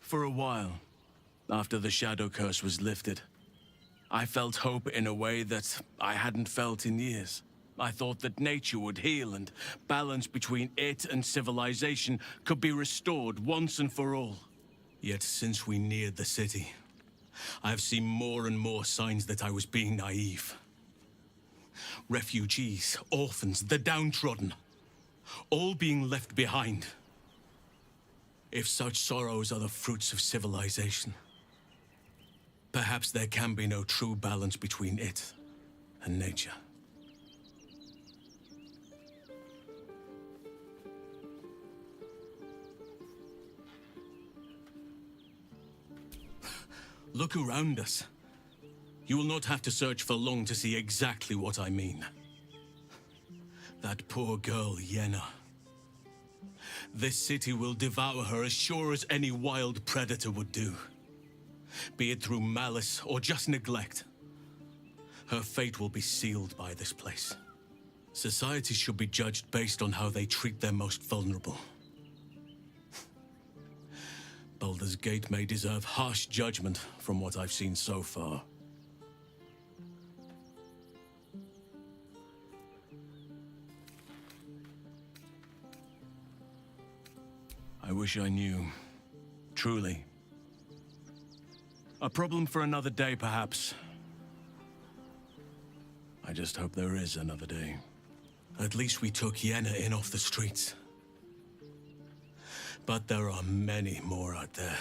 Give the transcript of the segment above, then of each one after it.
For a while, after the Shadow Curse was lifted, I felt hope in a way that I hadn't felt in years. I thought that nature would heal and balance between it and civilization could be restored once and for all. Yet since we neared the city, I've seen more and more signs that I was being naive. Refugees, orphans, the downtrodden, all being left behind. If such sorrows are the fruits of civilization, perhaps there can be no true balance between it and nature. Look around us. You will not have to search for long to see exactly what I mean. That poor girl, Yenna. This city will devour her as sure as any wild predator would do. Be it through malice or just neglect. Her fate will be sealed by this place. Society should be judged based on how they treat their most vulnerable. Baldur's Gate may deserve harsh judgment from what I've seen so far. I wish I knew. Truly. A problem for another day, perhaps. I just hope there is another day. At least we took Yenna in off the streets. But there are many more out there.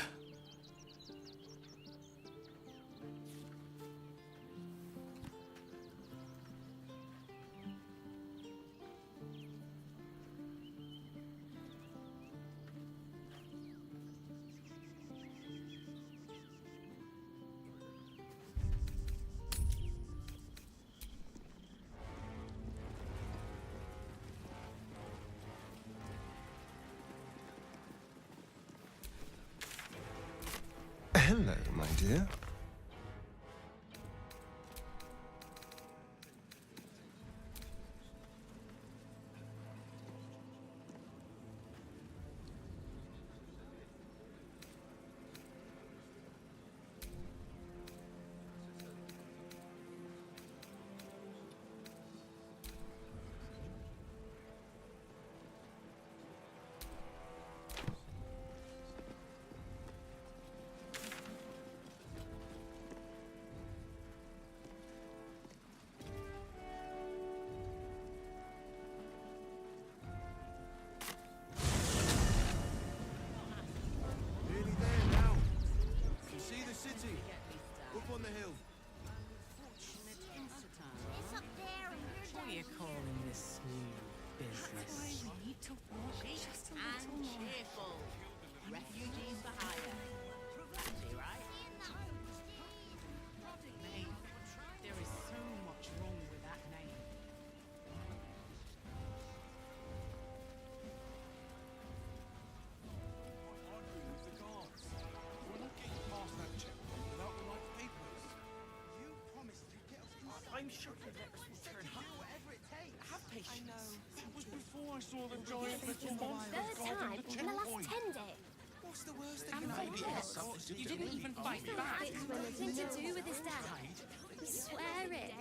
Hello, my dear. On the hill. It's up there and What are you calling this new business? we need to walk just a little more. Cheerful. Refugees for hire. Fancy, right? Mate, there is so much wrong with that name. Arguing with the guards. We're not getting past that checkpoint without the right papers. You promised you'd get us inside. I'm sure you'll let us return home. Whatever it takes. Have patience. That was before I saw the giant metal monster Third guarding time the in the last checkpoint. 10 days. What's the worst that And can maybe happen? it has something to do. You didn't even fight back. It's got nothing to do with his dad. We swear it.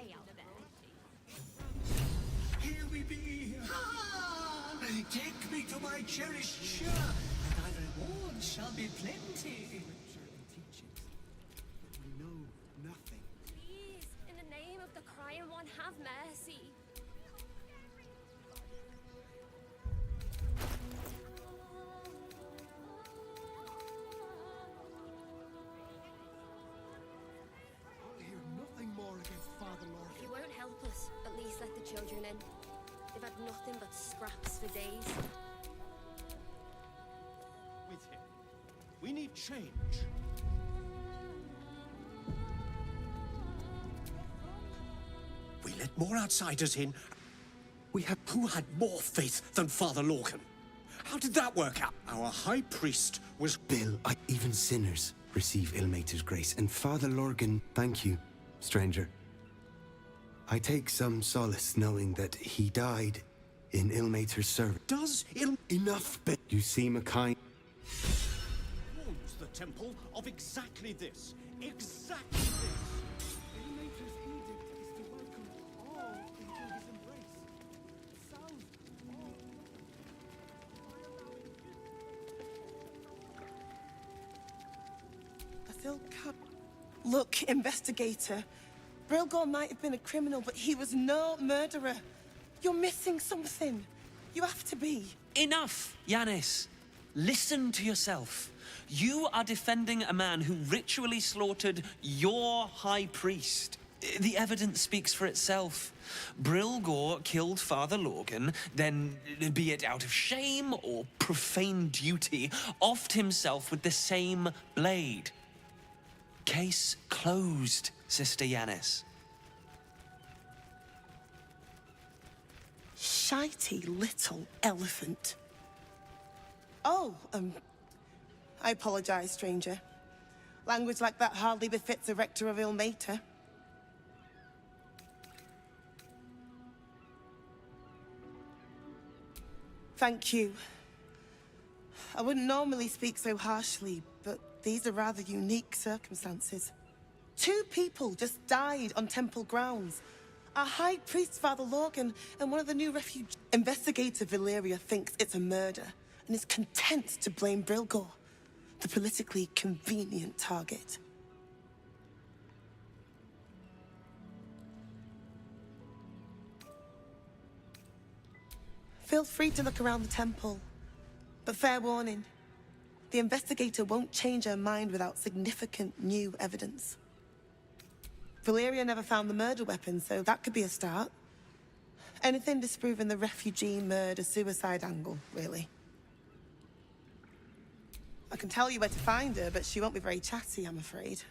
Here we be! Ah! Take me to my cherished shire, and thy reward shall be plenty. We know nothing. Please, in the name of the crying one, have mercy. I'll hear nothing more against Father Lord. If you won't help us, at least let the children in. They've had nothing but scraps for days. With him. We need change. We let more outsiders in. Who had more faith than Father Lorcan? How did that work out? Our high priest was... Bill, even sinners receive Ilmater's grace, and Father Lorgan, thank you, stranger. I take some solace knowing that he died in Ilmater's service. Does Enough, Bill. You seem a kind... Warns the temple of exactly this. Exactly this. Ilmater's edict is to welcome all into his embrace. Sounds all. I still can't... Look, investigator. Brilgor might have been a criminal, but he was no murderer. You're missing something. You have to be. Enough, Yanis. Listen to yourself. You are defending a man who ritually slaughtered your high priest. The evidence speaks for itself. Brilgor killed Father Lorgan, then, be it out of shame or profane duty, offed himself with the same blade. Case closed, Sister Yanis. Shitey little elephant. Oh, I apologize, stranger. Language like that hardly befits a rector of Ilmater. Thank you. I wouldn't normally speak so harshly, but these are rather unique circumstances. 2 people just died on temple grounds. Our High Priest, Father Lorgan, and one of the new refugees. Investigator Valeria thinks it's a murder and is content to blame Brilgor, the politically convenient target. Feel free to look around the temple, but fair warning, the investigator won't change her mind without significant new evidence. Valeria never found the murder weapon, so that could be a start. Anything disproving the refugee murder-suicide angle, really. I can tell you where to find her, but she won't be very chatty, I'm afraid.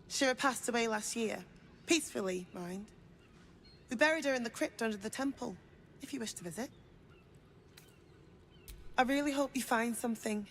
Shira passed away last year. Peacefully, mind. We buried her in the crypt under the temple, if you wish to visit. I really hope you find something.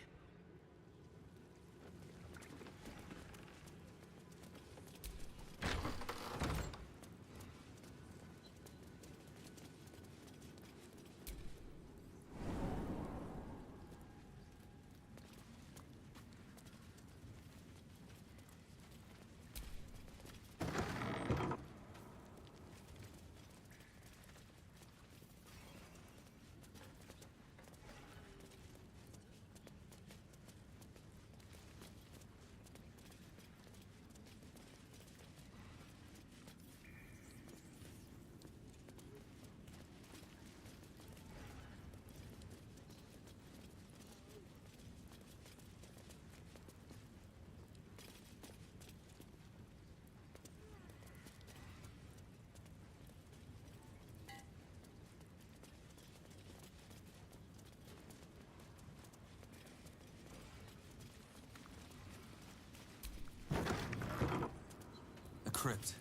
A crypt.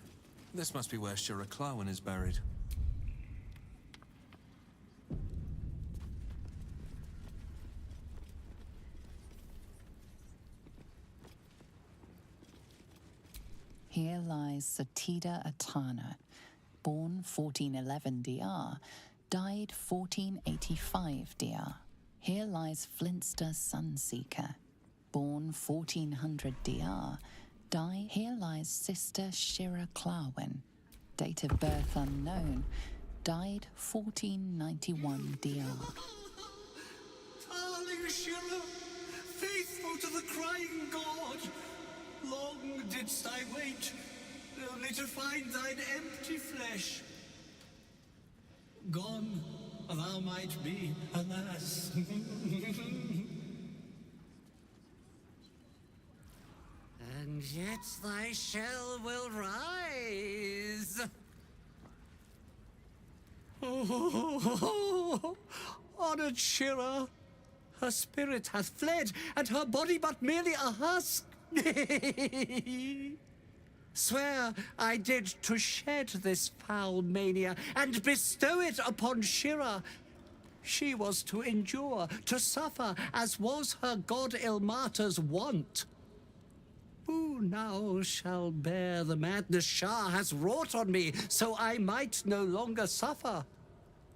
This must be where Shira Clawen is buried. Here lies Satida Atana, born 1411 DR, died 1485 DR. Here lies Flintster Sunseeker, born 1400 DR, died. Here lies Sister Shira Clawen, date of birth unknown, died 1491 DR. Darling Shira, faithful to the crying god, long didst I wait, only to find thine empty flesh. Gone thou might be, alas. And yet thy shell will rise. Oh, honored Shira, her spirit hath fled, and her body but merely a husk. Swear I did to shed this foul mania and bestow it upon Shira. She was to endure, to suffer, as was her god Ilmater's wont. Who now shall bear the madness Shah has wrought on me, so I might no longer suffer?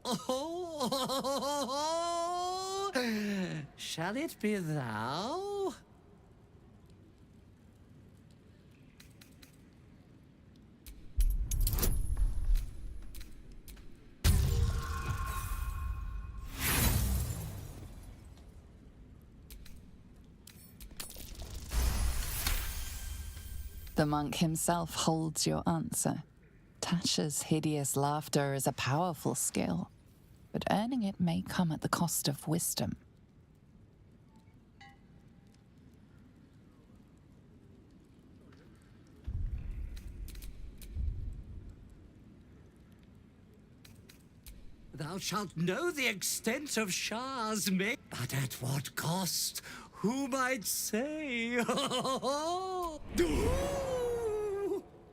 Oh, shall it be thou? The monk himself holds your answer. Tasha's hideous laughter is a powerful skill, but earning it may come at the cost of wisdom. Thou shalt know the extent of Shah's but at what cost? Who might say?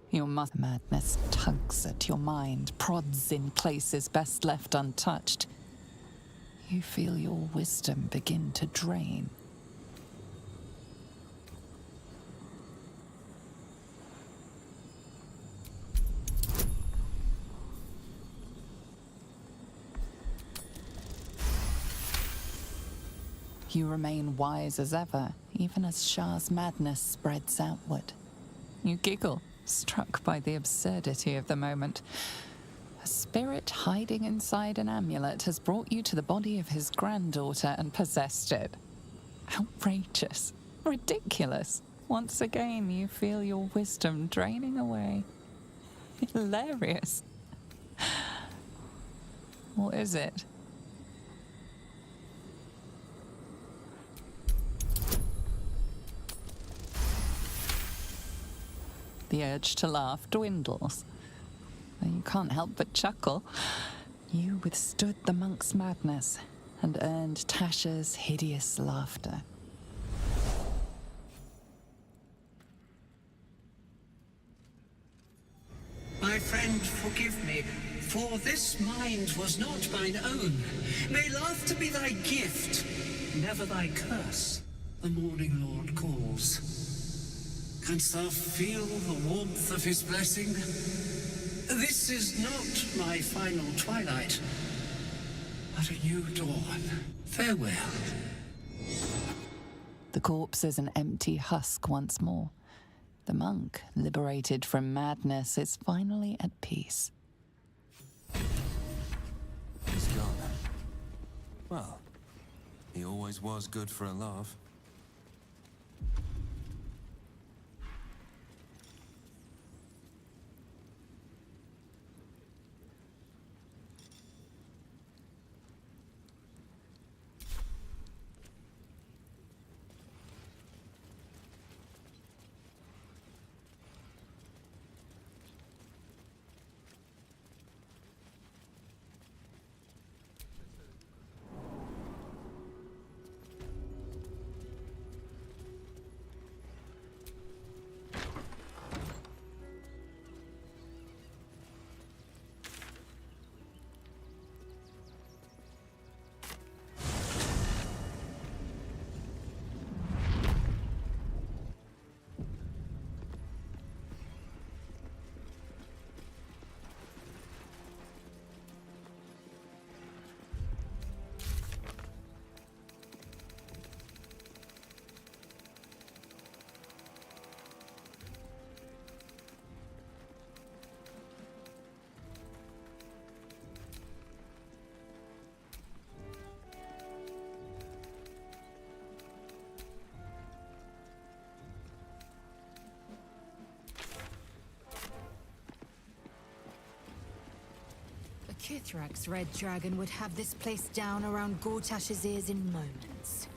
Your madness tugs at your mind, prods in places best left untouched. You feel your wisdom begin to drain. You remain wise as ever, even as Shah's madness spreads outward. You giggle, struck by the absurdity of the moment. A spirit hiding inside an amulet has brought you to the body of his granddaughter and possessed it. Outrageous. Ridiculous. Once again, you feel your wisdom draining away. Hilarious. Or is it? The urge to laugh dwindles. Though you can't help but chuckle. You withstood the monk's madness and earned Tasha's hideous laughter. My friend, forgive me, for this mind was not mine own. May laughter be thy gift, never thy curse. The morning Lord calls. Canst thou feel the warmth of his blessing? This is not my final twilight, but a new dawn. Farewell. The corpse is an empty husk once more. The monk, liberated from madness, is finally at peace. He's gone. Well, he always was good for a laugh. Kithrak's red dragon would have this place down around Gortash's ears in moments.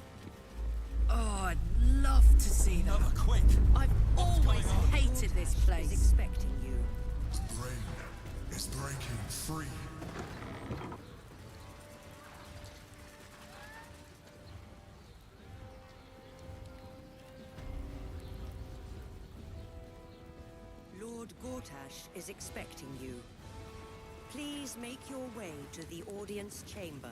Oh, I'd love to see them. Another quick! I've always hated this place. Expecting you. Brain is breaking free. Lord Gortash is expecting you. Please make your way to the audience chamber.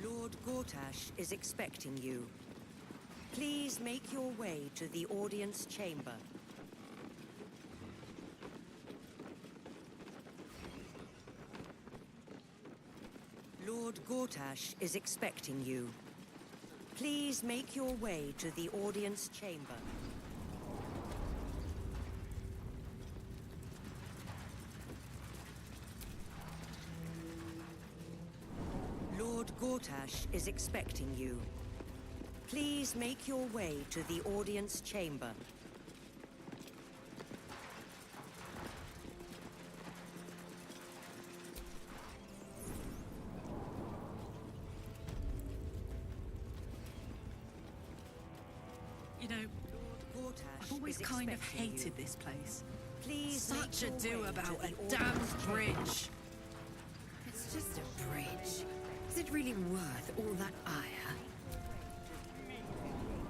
Lord Gortash is expecting you. Please make your way to the audience chamber. Lord Gortash is expecting you. Please make your way to the audience chamber. Lord Gortash is expecting you. Please make your way to the audience chamber. You know, Gortash I've always is kind of expecting hated you. this place. Please Such make a your do way about to a the damn audience chamber. Bridge. It's just a bridge. Is it really worth all that ire?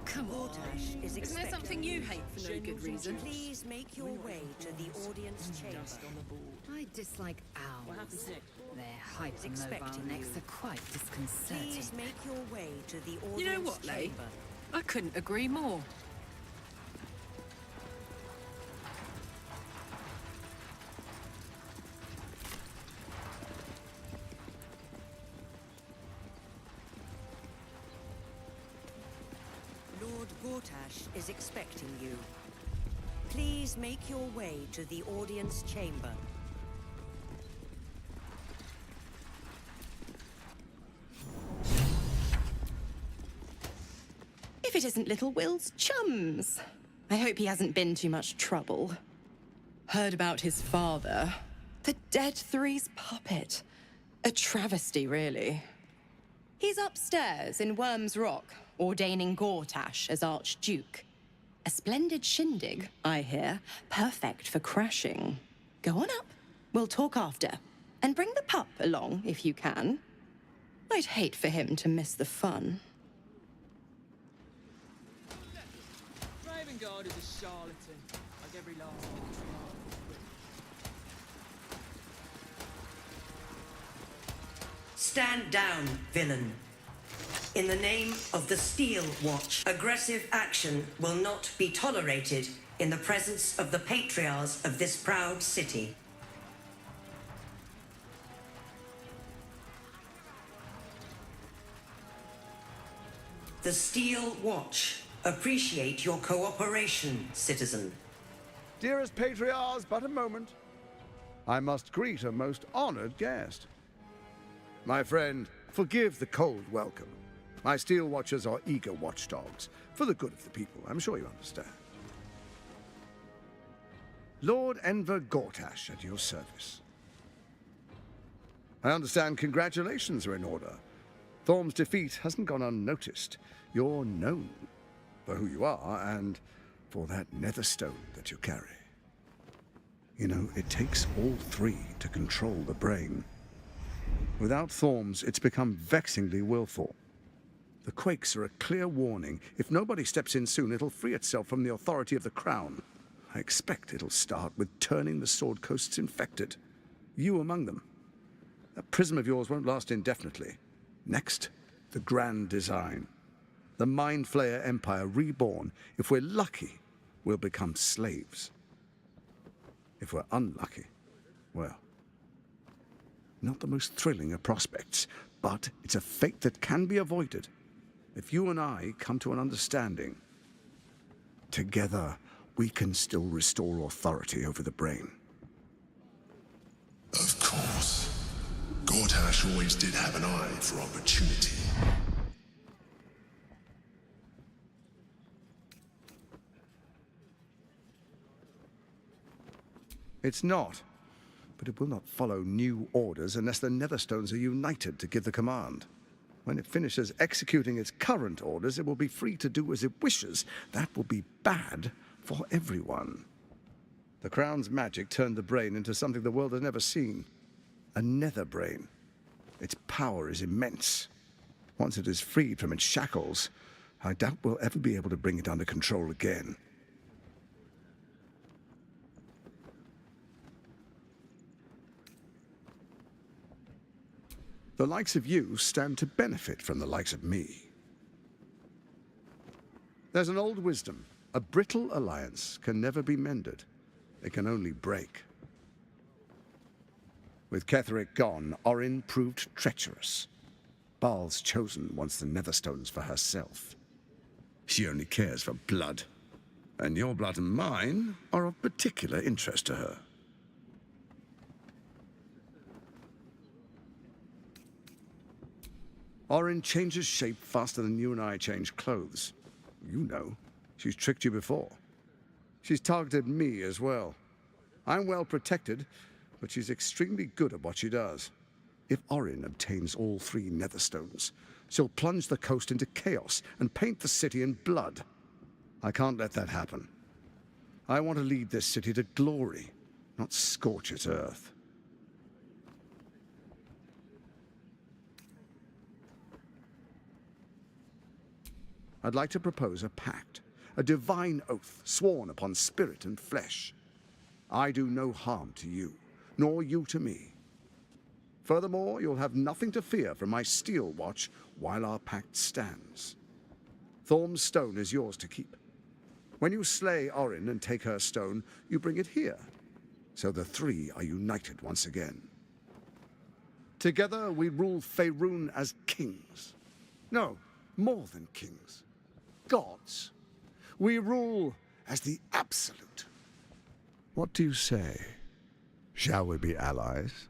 Come on. Gortash is Isn't there expecting something you hate for no good reason? Please make your way to the audience chamber. I dislike owls. Their hypermobile expecting necks you. are quite disconcerting. Please make your way to the audience You know what, Leigh? chamber. I couldn't agree more. Lord Gortash is expecting you. Please make your way to the audience chamber. If it isn't little Will's chums. I hope he hasn't been too much trouble. Heard about his father. The Dead Three's puppet. A travesty, really. He's upstairs in Worm's Rock, ordaining Gortash as Archduke. A splendid shindig, I hear. Perfect for crashing. Go on up. We'll talk after. And bring the pup along, if you can. I'd hate for him to miss the fun. Ravengard is a charlatan, like every last military arm. Stand down, villain. In the name of the Steel Watch, aggressive action will not be tolerated in the presence of the patriarchs of this proud city. The Steel Watch appreciate your cooperation, citizen. Dearest patriarchs, but a moment. I must greet a most honored guest. My friend, forgive the cold welcome. My Steel Watchers are eager watchdogs, for the good of the people, I'm sure you understand. Lord Enver Gortash at your service. I understand congratulations are in order. Thorm's defeat hasn't gone unnoticed. You're known for who you are and for that netherstone that you carry. You know, it takes all three to control the brain. Without Thorms, it's become vexingly willful. The quakes are a clear warning. If nobody steps in soon, it'll free itself from the authority of the crown. I expect it'll start with turning the Sword Coasts infected. You among them. That prism of yours won't last indefinitely. Next, the grand design. The Mind Flayer Empire reborn. If we're lucky, we'll become slaves. If we're unlucky, well, not the most thrilling of prospects, but it's a fate that can be avoided. If you and I come to an understanding, together we can still restore authority over the brain. Of course. Gortash always did have an eye for opportunity. It's not, but it will not follow new orders unless the Netherstones are united to give the command. When it finishes executing its current orders, it will be free to do as it wishes. That will be bad for everyone. The Crown's magic turned the brain into something the world has never seen. A nether brain. Its power is immense. Once it is freed from its shackles, I doubt we'll ever be able to bring it under control again. The likes of you stand to benefit from the likes of me. There's an old wisdom. A brittle alliance can never be mended. It can only break. With Ketheric gone, Orin proved treacherous. Baal's chosen wants the Netherstones for herself. She only cares for blood. And your blood and mine are of particular interest to her. Orin changes shape faster than you and I change clothes. You know, she's tricked you before. She's targeted me as well. I'm well protected, but she's extremely good at what she does. If Orin obtains all 3 Netherstones, she'll plunge the coast into chaos and paint the city in blood. I can't let that happen. I want to lead this city to glory, not scorch its earth. I'd like to propose a pact, a divine oath sworn upon spirit and flesh. I do no harm to you, nor you to me. Furthermore, you'll have nothing to fear from my steel watch while our pact stands. Thorm's stone is yours to keep. When you slay Orin and take her stone, you bring it here, so the 3 are united once again. Together we rule Faerun as kings. No, more than kings. Gods. We rule as the Absolute. What do you say? Shall we be allies?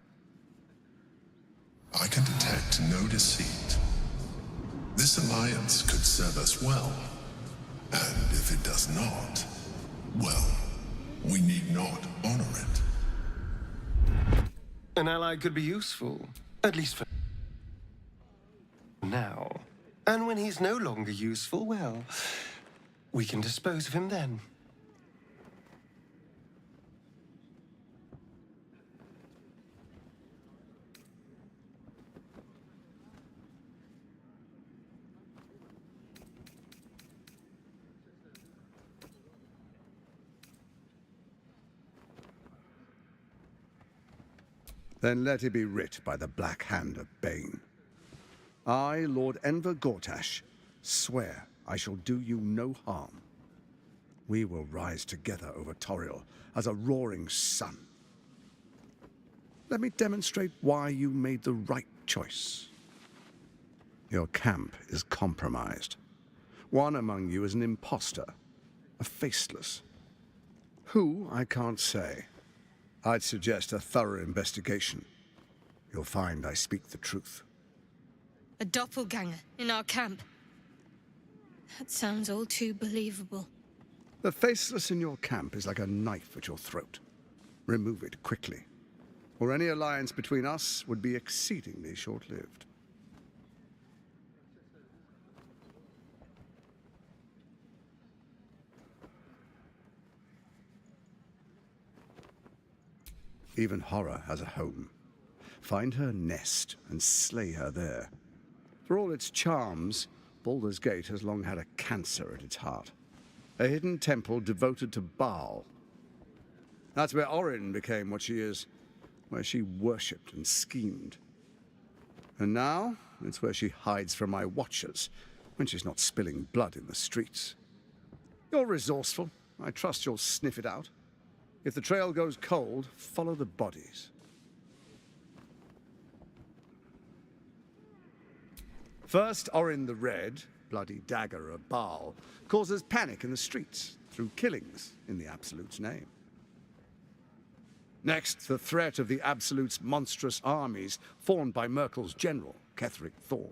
I can detect no deceit. This alliance could serve us well. And if it does not, well, we need not honor it. An ally could be useful, at least for now. And when he's no longer useful, well, we can dispose of him then. Then let it be writ by the Black Hand of Bane. I, Lord Enver Gortash, swear I shall do you no harm. We will rise together over Toriel as a roaring sun. Let me demonstrate why you made the right choice. Your camp is compromised. One among you is an imposter, a faceless. Who, I can't say. I'd suggest a thorough investigation. You'll find I speak the truth. A doppelganger in our camp. That sounds all too believable. The faceless in your camp is like a knife at your throat. Remove it quickly, or any alliance between us would be exceedingly short-lived. Even horror has a home. Find her nest and slay her there. For all its charms, Baldur's Gate has long had a cancer at its heart. A hidden temple devoted to Baal. That's where Orin became what she is, where she worshipped and schemed. And now, it's where she hides from my watchers, when she's not spilling blood in the streets. You're resourceful. I trust you'll sniff it out. If the trail goes cold, follow the bodies. First, Orin the Red, bloody dagger of Baal, causes panic in the streets through killings in the Absolute's name. Next, the threat of the Absolute's monstrous armies formed by Merkel's general, Ketheric Thorm.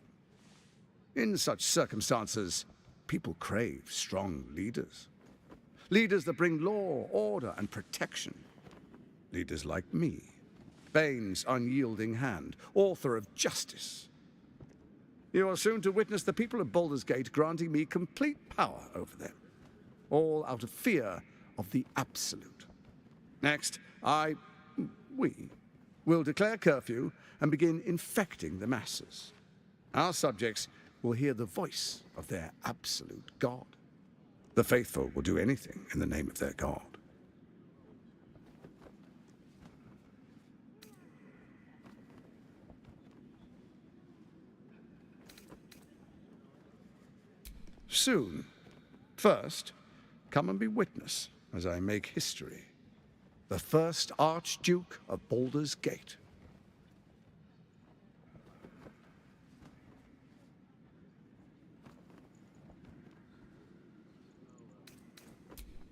In such circumstances, people crave strong leaders. Leaders that bring law, order, and protection. Leaders like me, Bane's unyielding hand, author of justice. You are soon to witness the people of Baldur's Gate granting me complete power over them, all out of fear of the Absolute. Next, we will declare curfew and begin infecting the masses. Our subjects will hear the voice of their absolute God. The faithful will do anything in the name of their God. Soon. First, come and be witness as I make history. The first Archduke of Baldur's Gate.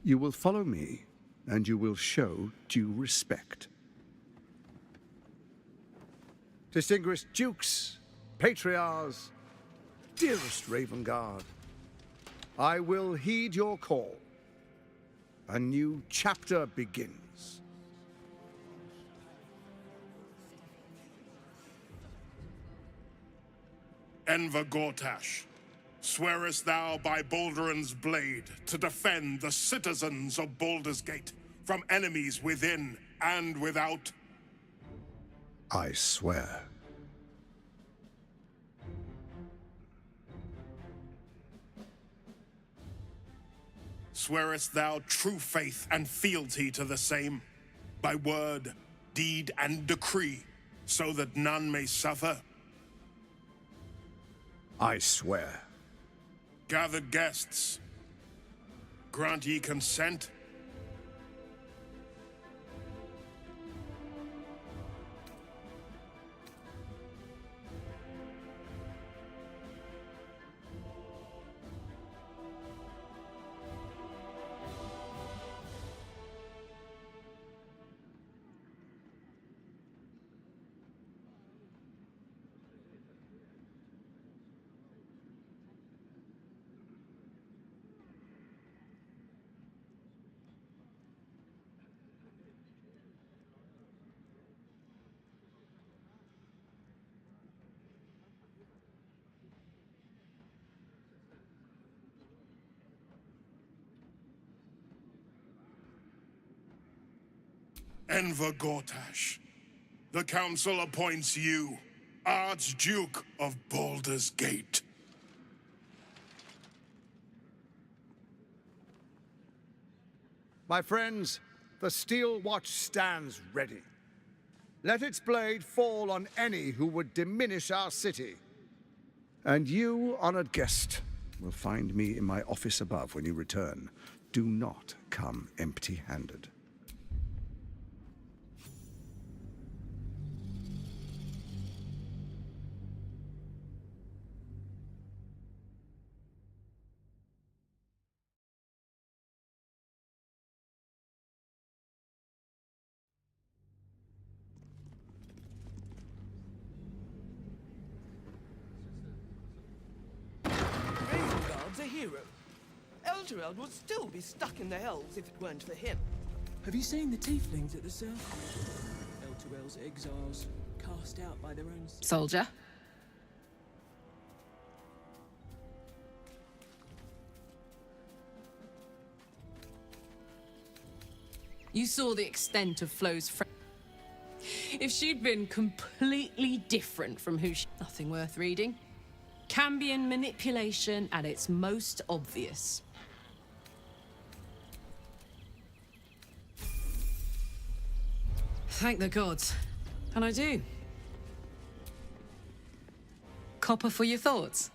You will follow me, and you will show due respect. Distinguished dukes, patriarchs, dearest Ravengard. I will heed your call. A new chapter begins. Enver Gortash, swearest thou by Balduran's blade to defend the citizens of Baldur's Gate from enemies within and without? I swear. Swearest thou true faith and fealty to the same, by word, deed, and decree, so that none may suffer? I swear. Gathered guests, grant ye consent? Enver Gortash, the Council appoints you Archduke of Baldur's Gate. My friends, the Steel Watch stands ready. Let its blade fall on any who would diminish our city. And you, honored guest, will find me in my office above when you return. Do not come empty-handed. Ravengard's a hero. Elturel would still be stuck in the Hells if it weren't for him. Have you seen the tieflings at the circle? Elturel's exiles, cast out by their own... Soldier. You saw the extent of Flo's If she'd been completely different from who she... Nothing worth reading. Cambion manipulation at its most obvious. Thank the gods. And I do. Copper for your thoughts.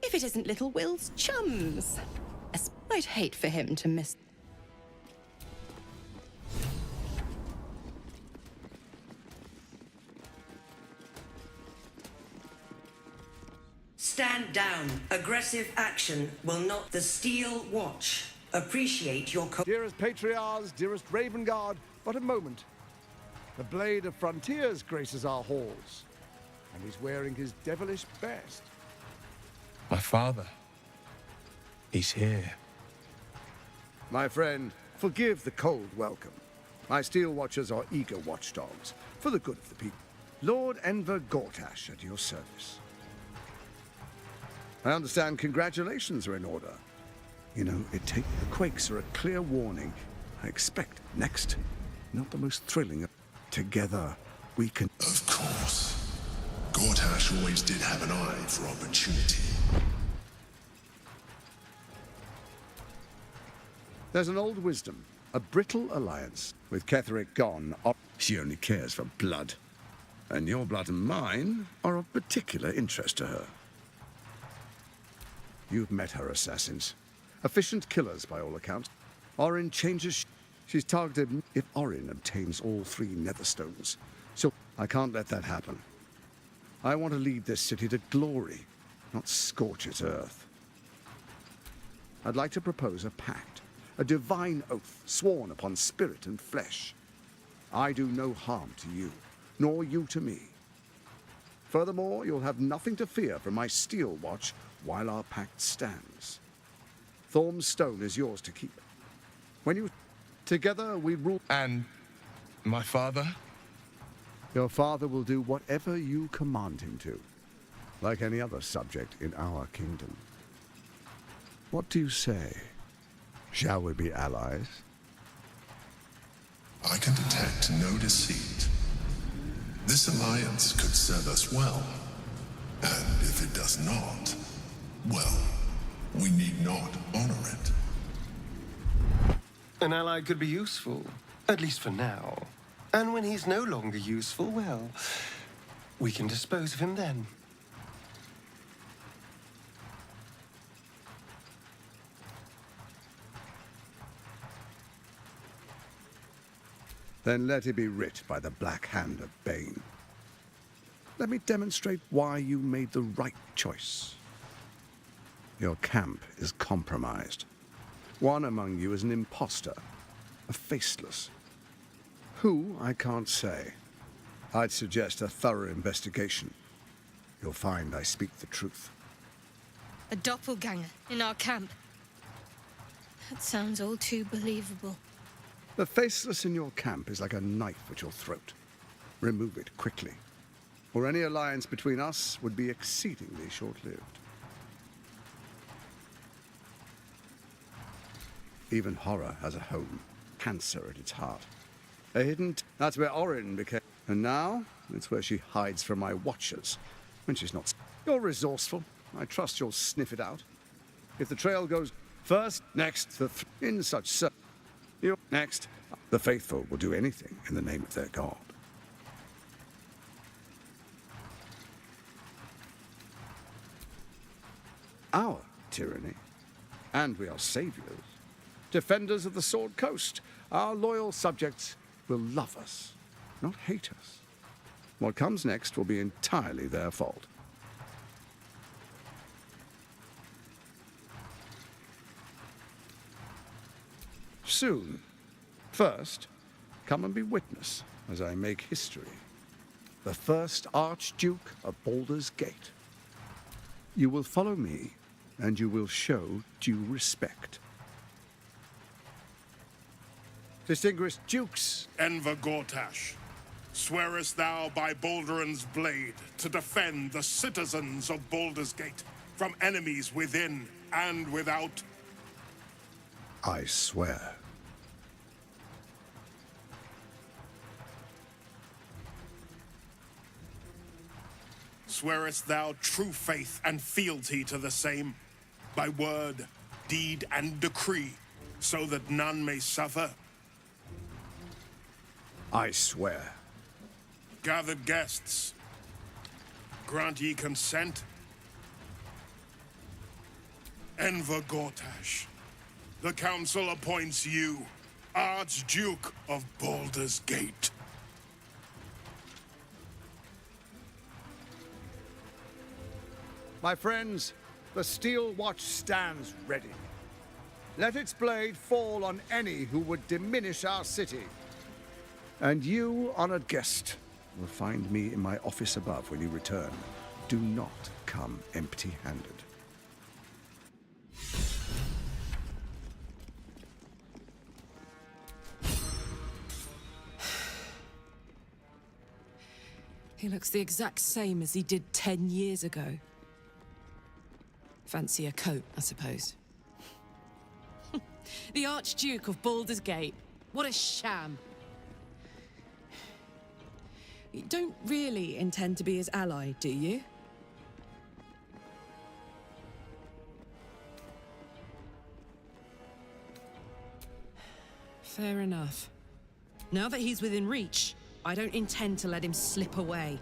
If it isn't little Will's chums. I'd hate for him to miss... Stand down. Aggressive action will not. The Steel Watch appreciate your... Dearest Patriarchs, dearest Ravengard, but a moment. The Blade of Frontiers graces our halls, and he's wearing his devilish best. My father. He's here. My friend, forgive the cold welcome. My Steel Watchers are eager watchdogs, for the good of the people. Lord Enver Gortash at your service. I understand congratulations are in order. You know, the quakes are a clear warning. I expect next, not the most thrilling. Together, we can... Of course. Gortash always did have an eye for opportunity. There's an old wisdom, a brittle alliance. With Ketheric gone, she only cares for blood. And your blood and mine are of particular interest to her. You've met her assassins. Efficient killers, by all accounts. Orin changes... She's targeted if Orin obtains all 3 Netherstones. So I can't let that happen. I want to lead this city to glory, not scorch its earth. I'd like to propose a pact, a divine oath sworn upon spirit and flesh. I do no harm to you, nor you to me. Furthermore, you'll have nothing to fear from my steel watch while our pact stands. Thorm's stone is yours to keep. When you... Together we rule... And my father? Your father will do whatever you command him to, like any other subject in our kingdom. What do you say? Shall we be allies? I can detect no deceit. This alliance could serve us well, and if it does not, well, we need not honor it. An ally could be useful, at least for now. And when he's no longer useful, well, we can dispose of him then. Then let it be writ by the Black Hand of Bane. Let me demonstrate why you made the right choice. Your camp is compromised. One among you is an imposter, a faceless. Who, I can't say. I'd suggest a thorough investigation. You'll find I speak the truth. A doppelganger in our camp. That sounds all too believable. The faceless in your camp is like a knife at your throat. Remove it quickly, or any alliance between us would be exceedingly short-lived. Even horror has a home, cancer at its heart. A hidden... That's where Orin became... And now, it's where she hides from my watchers, when she's not... You're resourceful. I trust you'll sniff it out. If the trail goes first, next, in such... You next. The faithful will do anything in the name of their god. Our tyranny. And we are saviors. Defenders of the Sword Coast. Our loyal subjects will love us, not hate us. What comes next will be entirely their fault. Soon. First, come and be witness as I make history. The first Archduke of Baldur's Gate. You will follow me, and you will show due respect. Distinguished dukes. Enver Gortash, swearest thou by Balduran's blade to defend the citizens of Baldur's Gate from enemies within and without? I swear. Swearest thou true faith and fealty to the same, by word, deed, and decree, so that none may suffer? I swear. Gathered guests, grant ye consent? Enver Gortash, the council appoints you Archduke of Baldur's Gate. My friends, the Steel Watch stands ready. Let its blade fall on any who would diminish our city. And you, honored guest, will find me in my office above when you return. Do not come empty-handed. He looks the exact same as he did 10 years ago. Fancy a coat, I suppose. The Archduke of Baldur's Gate. What a sham. You don't really intend to be his ally, do you? Fair enough. Now that he's within reach, I don't intend to let him slip away.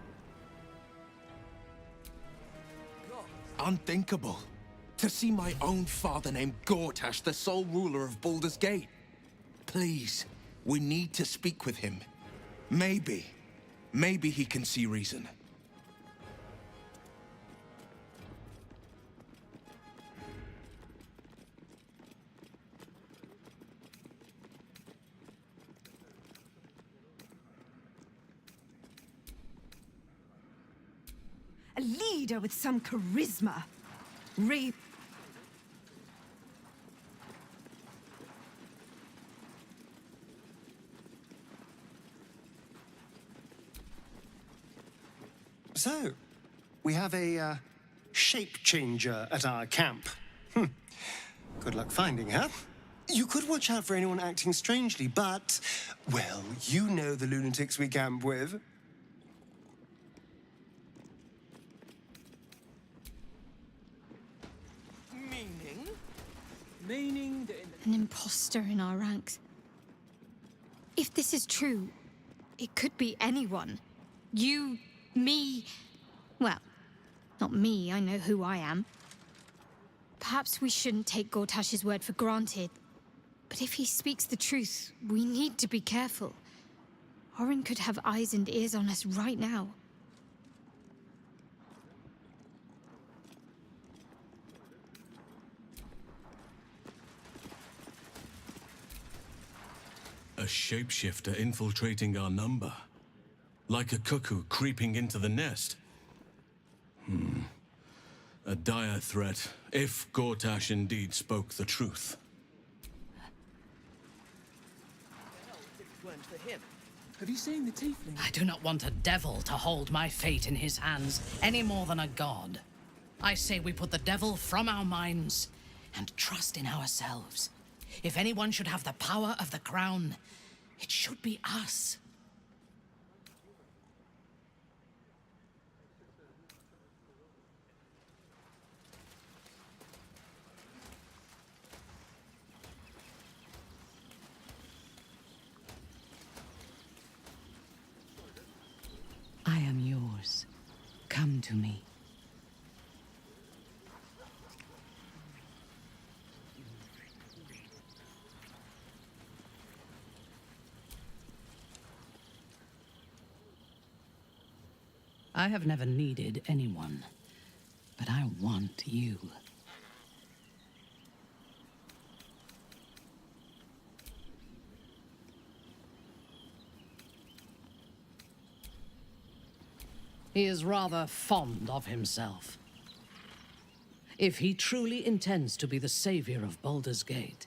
Unthinkable. To see my own father named Gortash, the sole ruler of Baldur's Gate. Please, we need to speak with him. Maybe he can see reason. A leader with some charisma. Re- So, we have a shape changer at our camp. Good luck finding her. You could watch out for anyone acting strangely, but, well, you know the lunatics we camp with. Meaning? Meaning that an imposter in our ranks. If this is true, it could be anyone. You, me. Well, not me, I know who I am. Perhaps we shouldn't take Gortash's word for granted. But if he speaks the truth, we need to be careful. Orin could have eyes and ears on us right now. A shapeshifter infiltrating our number. Like a cuckoo creeping into the nest. A dire threat, if Gortash indeed spoke the truth. Have you seen the tiefling? I do not want a devil to hold my fate in his hands any more than a god. I say we put the devil from our minds and trust in ourselves. If anyone should have the power of the crown, it should be us. I am yours. Come to me. I have never needed anyone, but I want you. He is rather fond of himself. If he truly intends to be the savior of Baldur's Gate,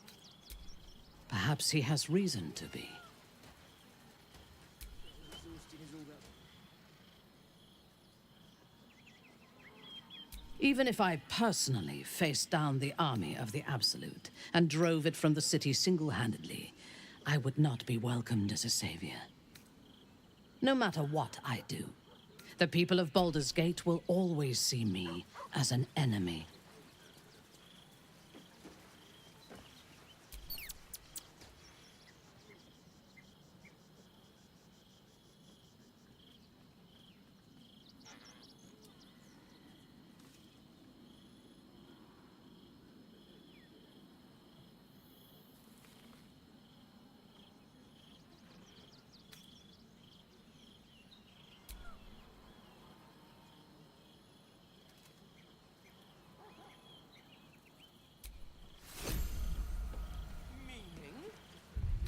perhaps he has reason to be. Even if I personally faced down the army of the Absolute and drove it from the city single-handedly, I would not be welcomed as a savior. No matter what I do, the people of Baldur's Gate will always see me as an enemy.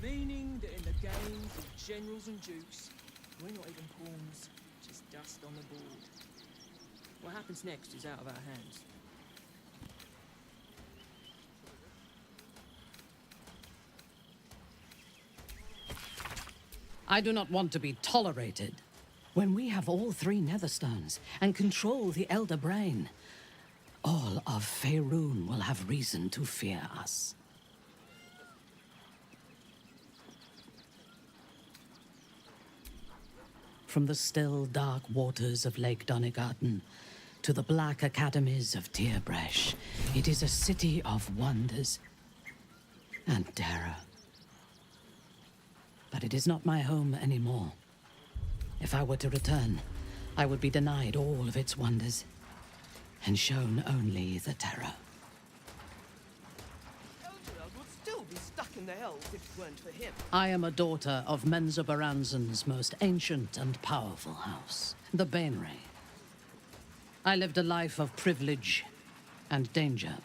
Meaning that in the games of generals and dukes, we're not even pawns, just dust on the board. What happens next is out of our hands. I do not want to be tolerated. When we have all three Netherstones and control the Elder Brain, all of Faerun will have reason to fear us. From the still, dark waters of Lake Donegarten to the black academies of Tierbresh, it is a city of wonders and terror. But it is not my home anymore. If I were to return, I would be denied all of its wonders and shown only the terror. Elturel would still be stuck in the hells if it weren't for him. I am a daughter of Menzoberranzan's most ancient and powerful house, the Bainray. I lived a life of privilege and danger.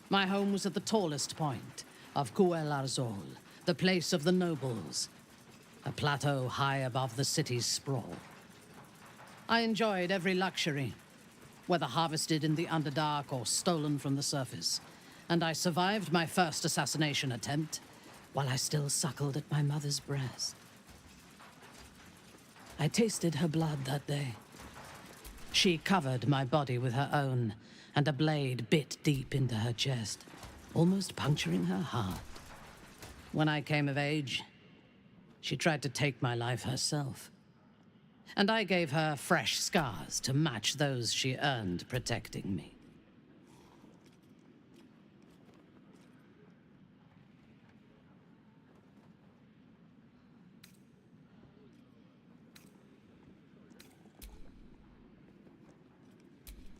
My home was at the tallest point of Cuel Arzol, the place of the nobles, a plateau high above the city's sprawl. I enjoyed every luxury whether harvested in the Underdark or stolen from the surface. And I survived my first assassination attempt while I still suckled at my mother's breast. I tasted her blood that day. She covered my body with her own, and a blade bit deep into her chest, almost puncturing her heart. When I came of age, she tried to take my life herself. And I gave her fresh scars to match those she earned protecting me.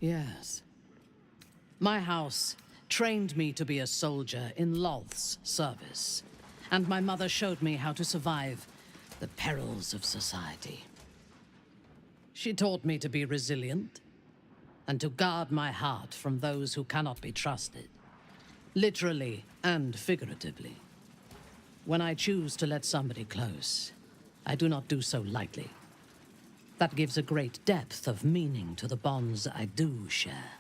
Yes. My house trained me to be a soldier in Lolth's service, and my mother showed me how to survive the perils of society. She taught me to be resilient and to guard my heart from those who cannot be trusted, literally and figuratively. When I choose to let somebody close, I do not do so lightly. That gives a great depth of meaning to the bonds I do share.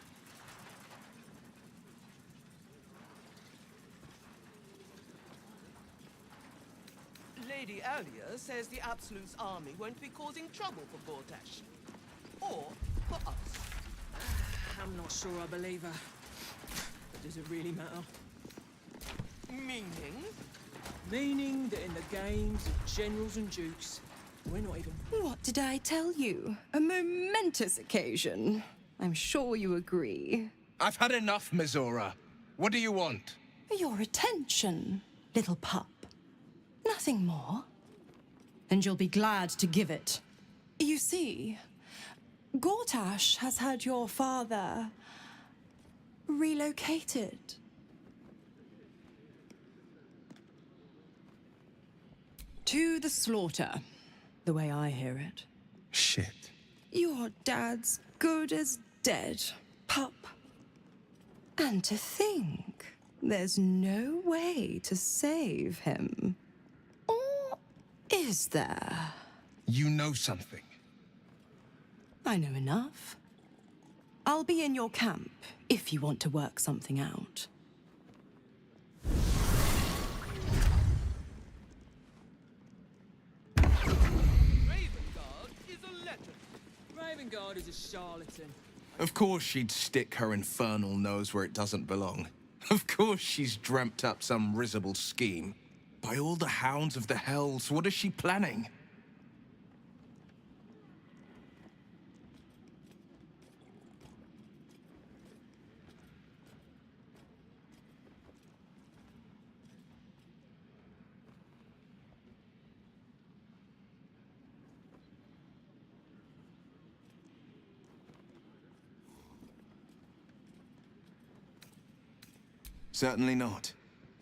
Lady Alia says the Absolute's army won't be causing trouble for Gortash. Or for us. I'm not sure I believe her. But does it really matter? Meaning? Meaning that in the games of generals and dukes, we're not even... What did I tell you? A momentous occasion. I'm sure you agree. I've had enough, Mizora. What do you want? Your attention, little pup. Nothing more. And you'll be glad to give it. You see, Gortash has had your father relocated. To the slaughter, the way I hear it. Shit. Your dad's good as dead, pup. And to think, there's no way to save him. Or is there? You know something. I know enough. I'll be in your camp if you want to work something out. Ravengard is a charlatan. Of course she'd stick her infernal nose where it doesn't belong. Of course she's dreamt up some risible scheme. By all the hounds of the hells, what is she planning? Certainly not.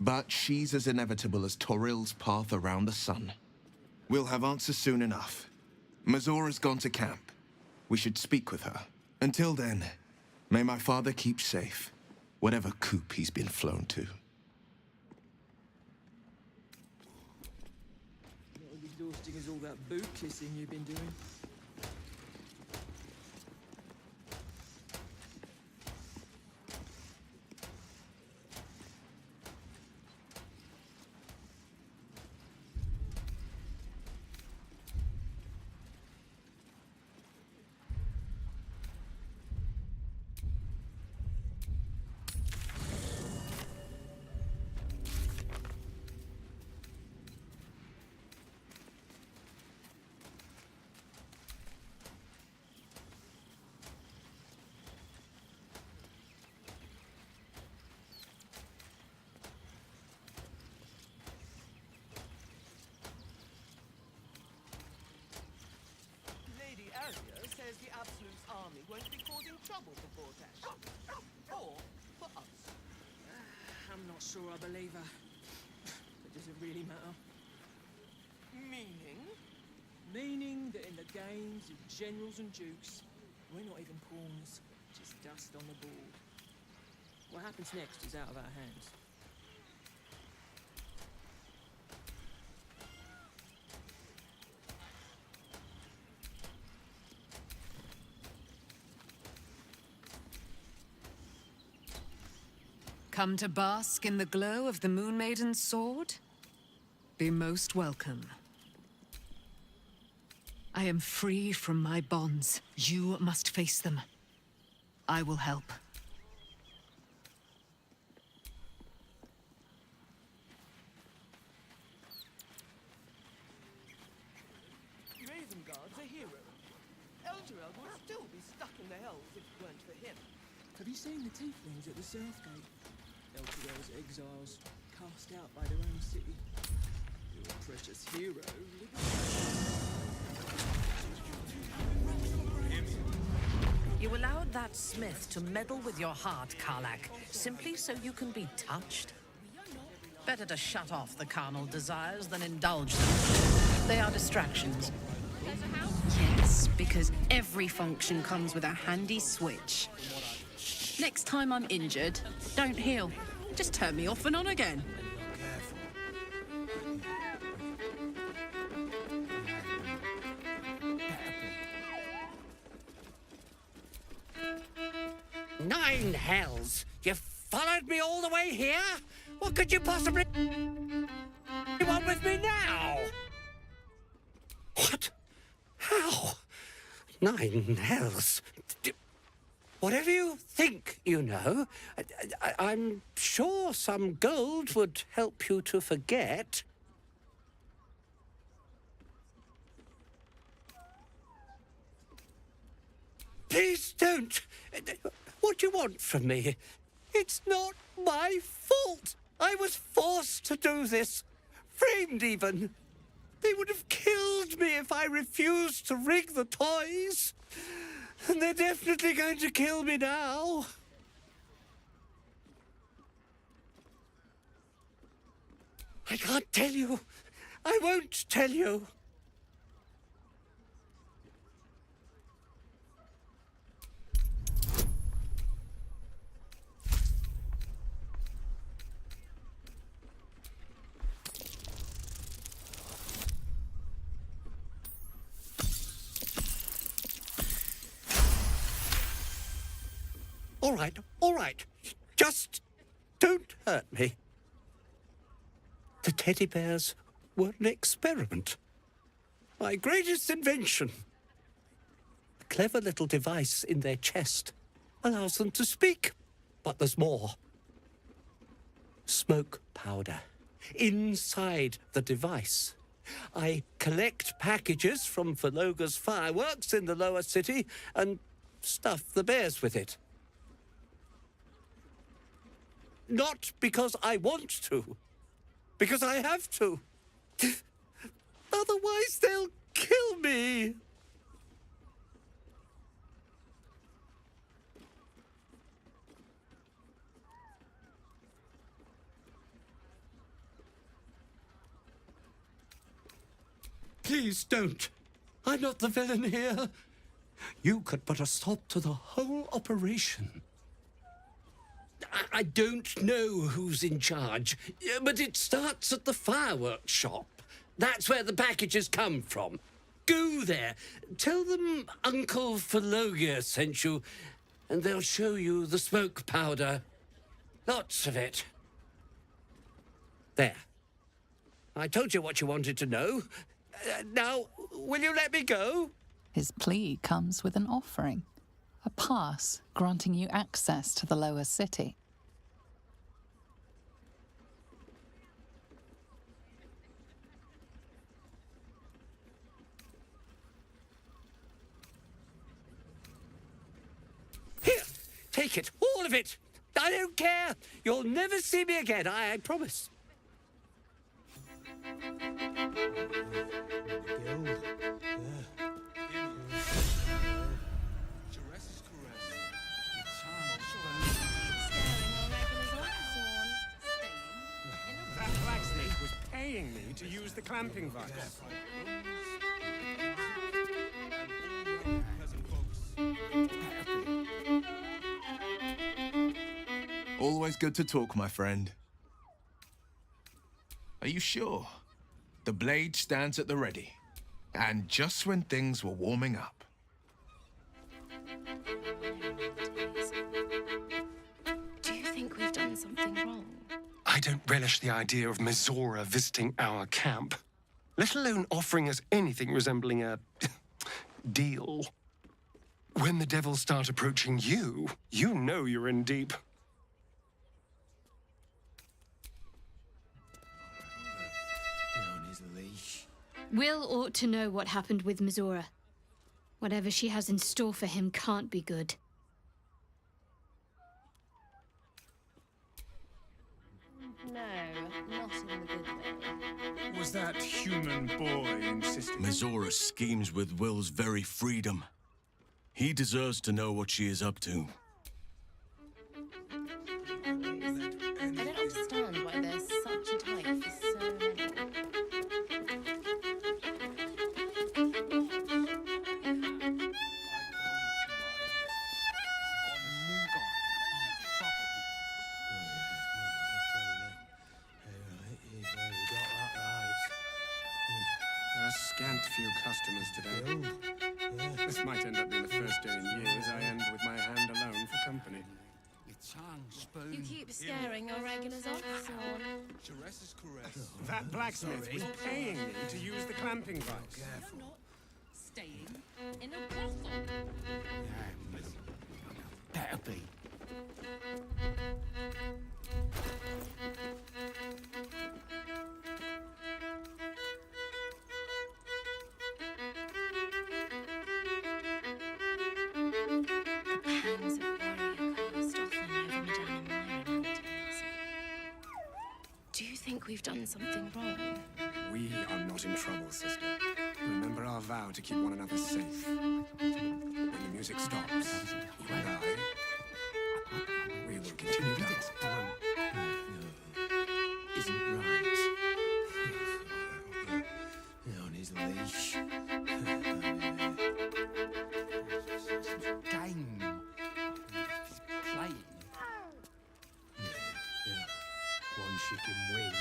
But she's as inevitable as Torril's path around the sun. We'll have answers soon enough. Mizora's gone to camp. We should speak with her. Until then, may my father keep safe, whatever coop he's been flown to. Not as exhausting as all that boot kissing you've been doing. Says the Absolute's army won't be causing trouble for Gortash. Or for us. I'm not sure I believe her. But does it really matter? Meaning? Meaning that in the games of generals and dukes, we're not even pawns, just dust on the board. What happens next is out of our hands. Come to bask in the glow of the Moon Maiden's sword? Be most welcome. I am free from my bonds. You must face them. I will help. Ravengard's a hero. Elturel would still be stuck in the hells if it weren't for him. Have you seen the tieflings at the Southgate? Elturel's exiles, cast out by their own city. Your precious hero You allowed that smith to meddle with your heart, Karlach, simply so you can be touched? Better to shut off the carnal desires than indulge them. They are distractions. Yes, because every function comes with a handy switch. Next time I'm injured, don't heal. Just turn me off and on again. Nine hells! You followed me all the way here? What could you possibly want with me now? What? How? Nine hells? Whatever you think, you know, I'm sure some gold would help you to forget. Please don't. What do you want from me? It's not my fault. I was forced to do this. Framed even. They would have killed me if I refused to rig the toys. And they're definitely going to kill me now. I can't tell you. I won't tell you. All right. Just don't hurt me. The teddy bears were an experiment. My greatest invention. A clever little device in their chest allows them to speak. But there's more. Smoke powder. Inside the device. I collect packages from Vologa's fireworks in the lower city and stuff the bears with it. Not because I want to, because I have to. Otherwise, they'll kill me. Please don't. I'm not the villain here. You could put a stop to the whole operation. I don't know who's in charge, but it starts at the fireworks shop. That's where the packages come from. Go there. Tell them Uncle Vologa sent you, and they'll show you the smoke powder. Lots of it. There. I told you what you wanted to know. Now, will you let me go? His plea comes with an offering. A pass granting you access to the lower city. Here, take it, all of it. I don't care. You'll never see me again, I promise. That blacksmith was paying me to use the clamping vice. Always good to talk, my friend. Are you sure? The blade stands at the ready. And just when things were warming up. Do you think we've done something I don't relish the idea of Mizora visiting our camp, let alone offering us anything resembling a deal. When the devils start approaching you, you know you're in deep. Will ought to know what happened with Mizora. Whatever she has in store for him can't be good. No, not in the good way. Was that human boy insisting? Mizora schemes with Will's very freedom. He deserves to know what she is up to. I don't understand why there's such a type for so many. There are scant few customers today. This might end up being the first day in years I end with my hand alone for company. You keep scaring your regulars off, so... That blacksmith was paying me to use the clamping vise. You're not staying in a brothel. Better be. Pangs of warrior cast often over Madame Myron. Do you think we've done something wrong? We are not in trouble, sister. Remember our vow to keep one another safe. When the music stops, you and I, we will continue dancing. Isn't right. On his leash. Game. Playing. One she can win.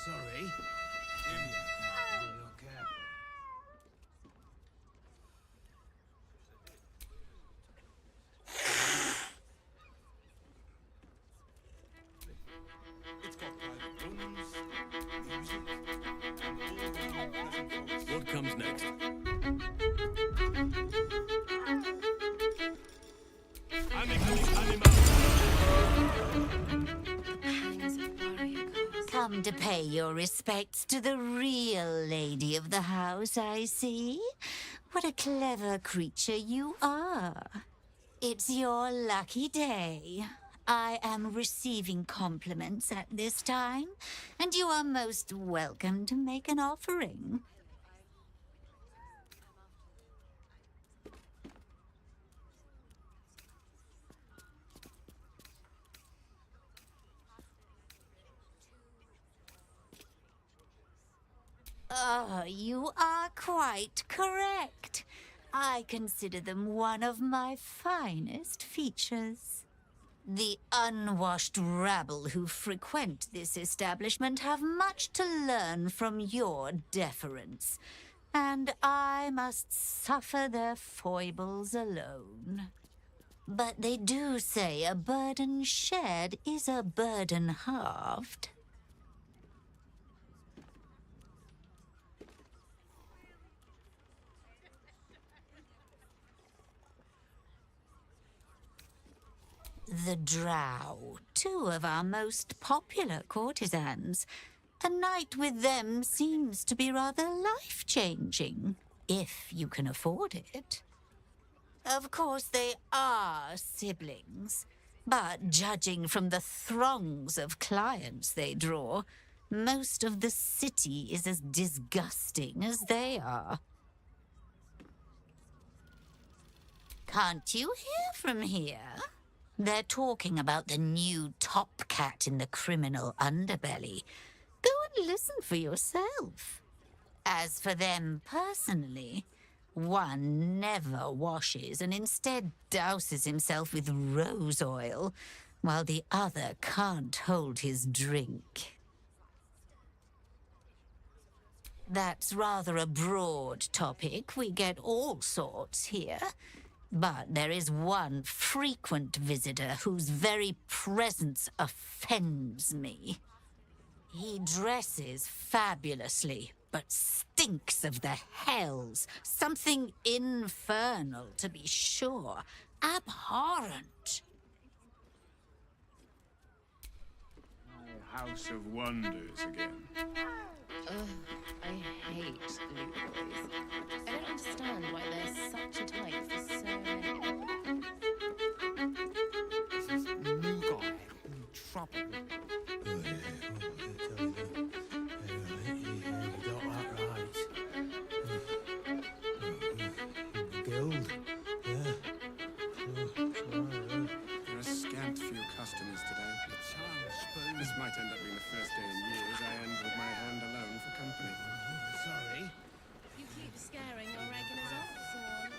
Sorry. What comes next? Come to pay your respects to the real lady of the house, I see. What a clever creature you are. It's your lucky day. I am receiving compliments at this time, and you are most welcome to make an offering. Oh, you are quite correct. I consider them one of my finest features. The unwashed rabble who frequent this establishment have much to learn from your deference, and I must suffer their foibles alone. But they do say a burden shared is a burden halved. The Drow, two of our most popular courtesans. A night with them seems to be rather life-changing, if you can afford it. Of course, they are siblings. But judging from the throngs of clients they draw, most of the city is as disgusting as they are. Can't you hear from here? They're talking about the new top cat in the criminal underbelly. Go and listen for yourself. As for them personally, one never washes and instead douses himself with rose oil, while the other can't hold his drink. That's rather a broad topic. We get all sorts here. But there is one frequent visitor whose very presence offends me. He dresses fabulously, but stinks of the hells. Something infernal, to be sure. Abhorrent. House of Wonders again. Ugh, I hate loot boys. I don't understand why there's such a type for so many. New guy in trouble. Guild. There are a scant few customers today. This might end up being the first day in years I end with my hand alone for company. Sorry. You keep scaring your regulars off, Swan.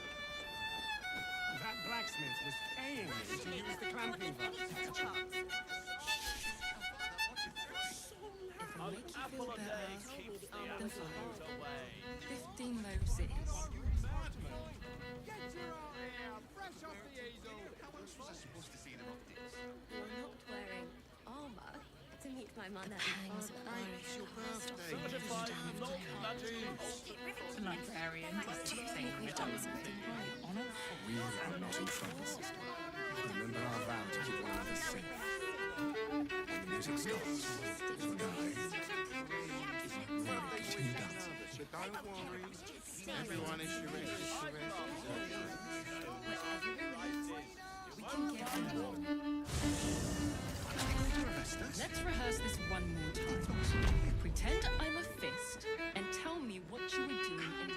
That blacksmith was paying me to use the clamping device. I'll make you feel better. Then follow. 15 roses. Fresh off the easel. How else was I supposed to see them optics? You're not wearing armor to meet my mother. Pangs of Irish birthday. The librarian does you think we've done something right on a We are not in trouble, sister. Remember our vow to keep one another safe. When the music stops, you and I will continue dancing. Don't worry. Everyone is Let's rehearse this one more time. Pretend I'm a fist and tell me what you were doing in the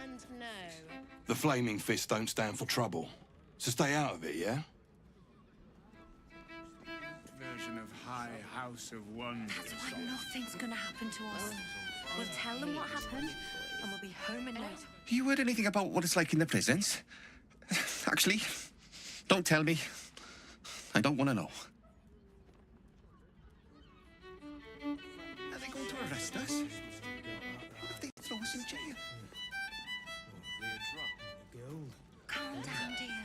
And no. The Flaming Fist don't stand for trouble. So stay out of it, yeah? Version of High House of Wonders. That's why nothing's gonna happen to us. We'll tell them what happened, and we'll be home in no time. You heard anything about what it's like in the prisons? Actually, don't tell me. I don't want to know. Are they going to arrest us? What if they throw us in jail? Calm down, dear.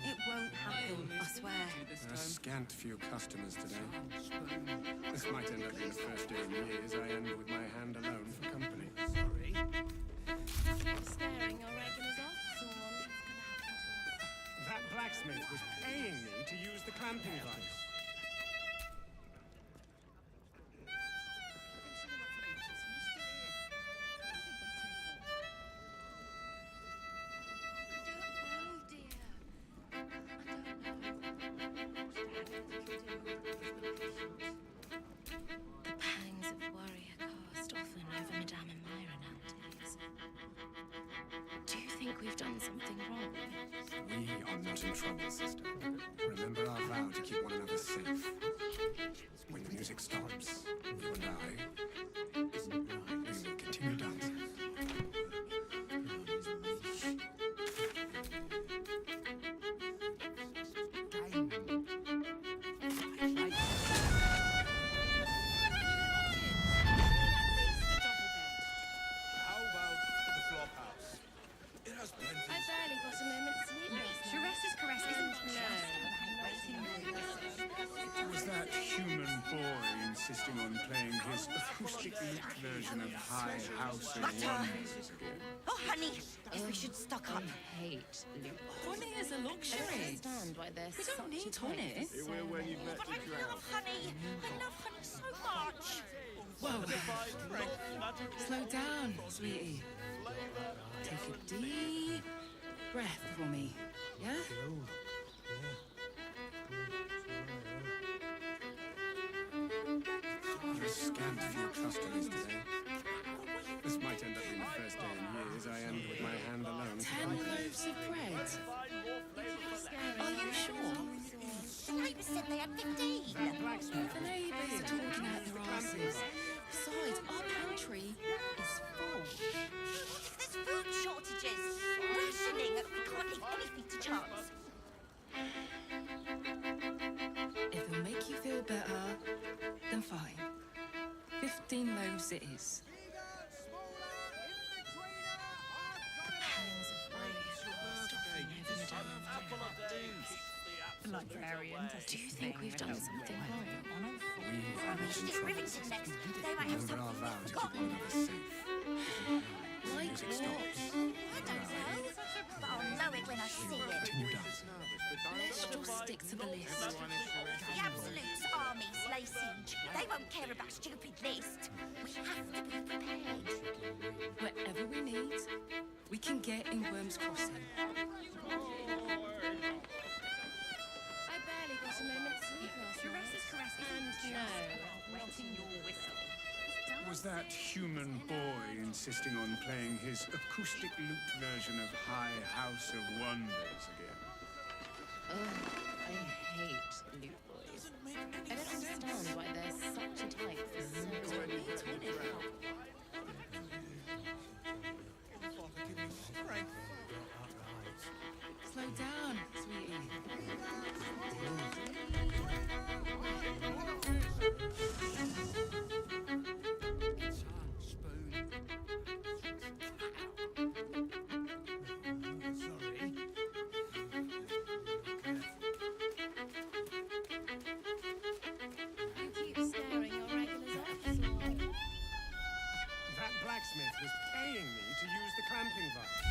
It won't happen, I swear. There are a scant few customers today. This might end up being the first day in years I end with my hand alone for company. Sorry. Scaring your regulars off, Swan. That blacksmith was paying me to use the clamping device. The pangs of worry are cast often over Madame and Myra nowadays. Do you think we've done something wrong? We are not in trouble, sister. Remember our vow to keep one another safe. When the music stops, you and I, we will continue dancing. How about the flop house? It has plenty. I barely got a moment's sleep. Teresa's caress isn't Was that human boy insisting on playing his acoustic lute version of High House of Wonders again? Oh, honey, if we should stock up. Hate loot. Honey is a I luxury. don't understand why there's We don't such need a type honey. for so when you've many. met the crowd. Honey. I love honey so much. Whoa. Slow down, sweetie. Take a deep breath for me. Yeah? There are scant few customers today. This might end up being the first day in years I end with my hand alone. 10 loaves of bread. Are you sure? The neighbours said they had 15. The neighbours are talking out their asses. Besides, our pantry is full. There's food shortages. Rationing. We can't leave anything to chance. If it'll make you feel better, then fine. 15 loaves it is. Do you think we've done something wrong? Visit Rivington next. They might have Remember our something vow we've to keep forgotten. one another safe. Like Music what? stops. I don't know. But I'll know it when I see it. Continue dance. Let's just stick to the list. The Absolute's armies lay siege. They won't care about stupid list. We have to be prepared. Whatever we need, we can get in Worm's Crossing. I barely got a moment's sleep last night. And no, wetting your whistle. Was that human boy insisting on playing his acoustic lute version of High House of Wonders again? I hate loot boys. I don't understand why there's such a type for so many Slow down, sweetie. That blacksmith was paying me to use the clamping vice.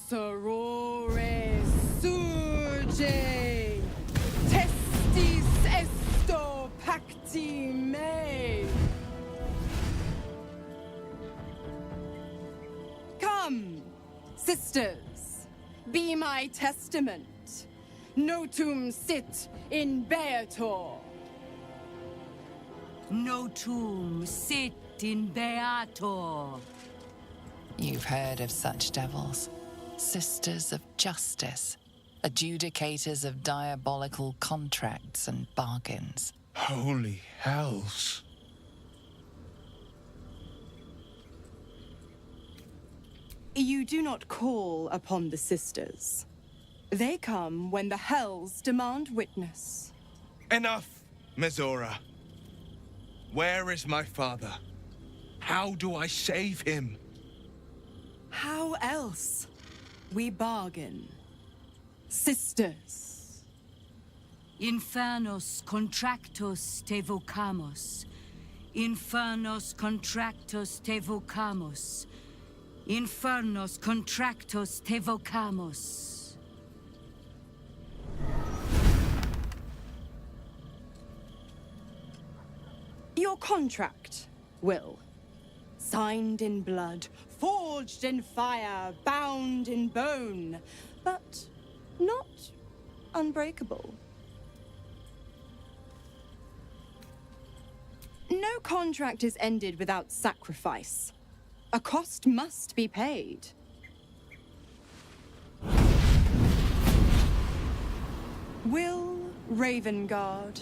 Sorore surge, testis esto pacti me. Come, sisters, be my testament. Notum sit in beator. Notum sit in beator. You've heard of such devils. Sisters of justice. Adjudicators of diabolical contracts and bargains. Holy hells. You do not call upon the sisters. They come when the hells demand witness. Enough, Mizora. Where is my father? How do I save him? How else? We bargain. Sisters. Infernos contractos te vocamos. Infernos contractos te vocamos. Infernos contractos te vocamos. Your contract, Will. Signed in blood, forged in fire, bound in bone, but not unbreakable. No contract is ended without sacrifice. A cost must be paid. Will Ravengard,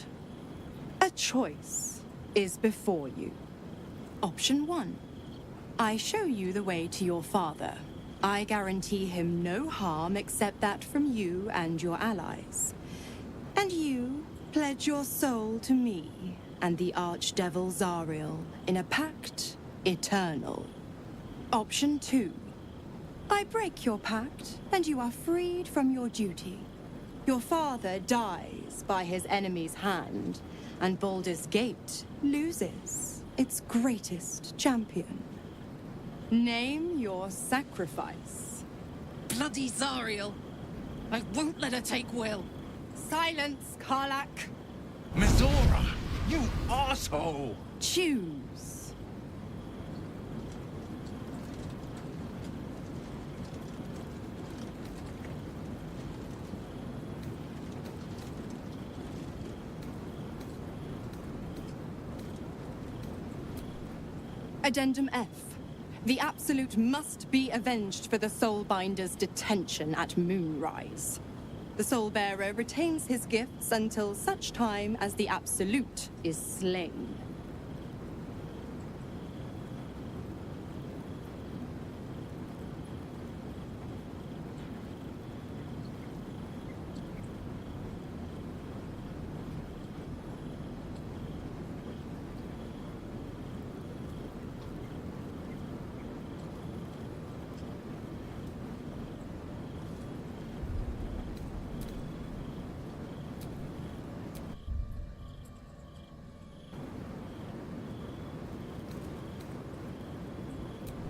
a choice is before you. Option 1. I show you the way to your father. I guarantee him no harm except that from you and your allies. And you pledge your soul to me and the Archdevil Zariel in a pact eternal. Option 2. I break your pact and you are freed from your duty. Your father dies by his enemy's hand, and Baldur's Gate loses its greatest champion. Name your sacrifice. Bloody Zariel! I won't let her take Will. Silence, Karlak. Mizora! You asshole! Choose. Addendum F. The Absolute must be avenged for the Soulbinder's detention at Moonrise. The Soulbearer retains his gifts until such time as the Absolute is slain.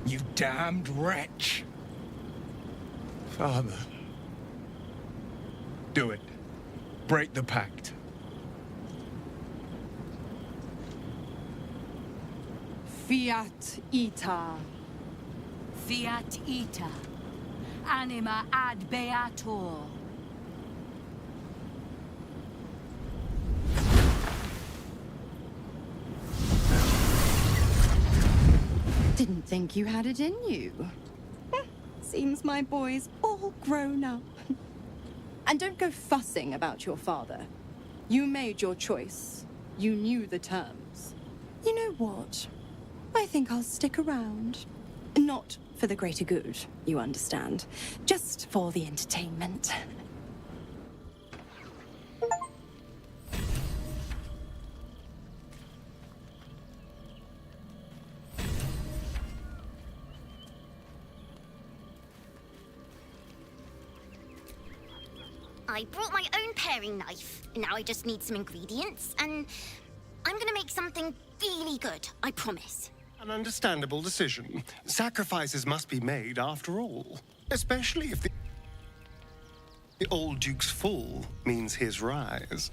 You damned wretch! Father. Do it. Break the pact. Fiat Ita. Fiat Ita. Anima ad beator. Didn't think you had it in you. Seems my boy's all grown up. And don't go fussing about your father. You made your choice. You knew the terms. You know what? I think I'll stick around. Not for the greater good, you understand. Just for the entertainment. I brought my own paring knife. Now I just need some ingredients, and I'm gonna make something really good, I promise. An understandable decision. Sacrifices must be made after all. Especially if the old Duke's fall means his rise.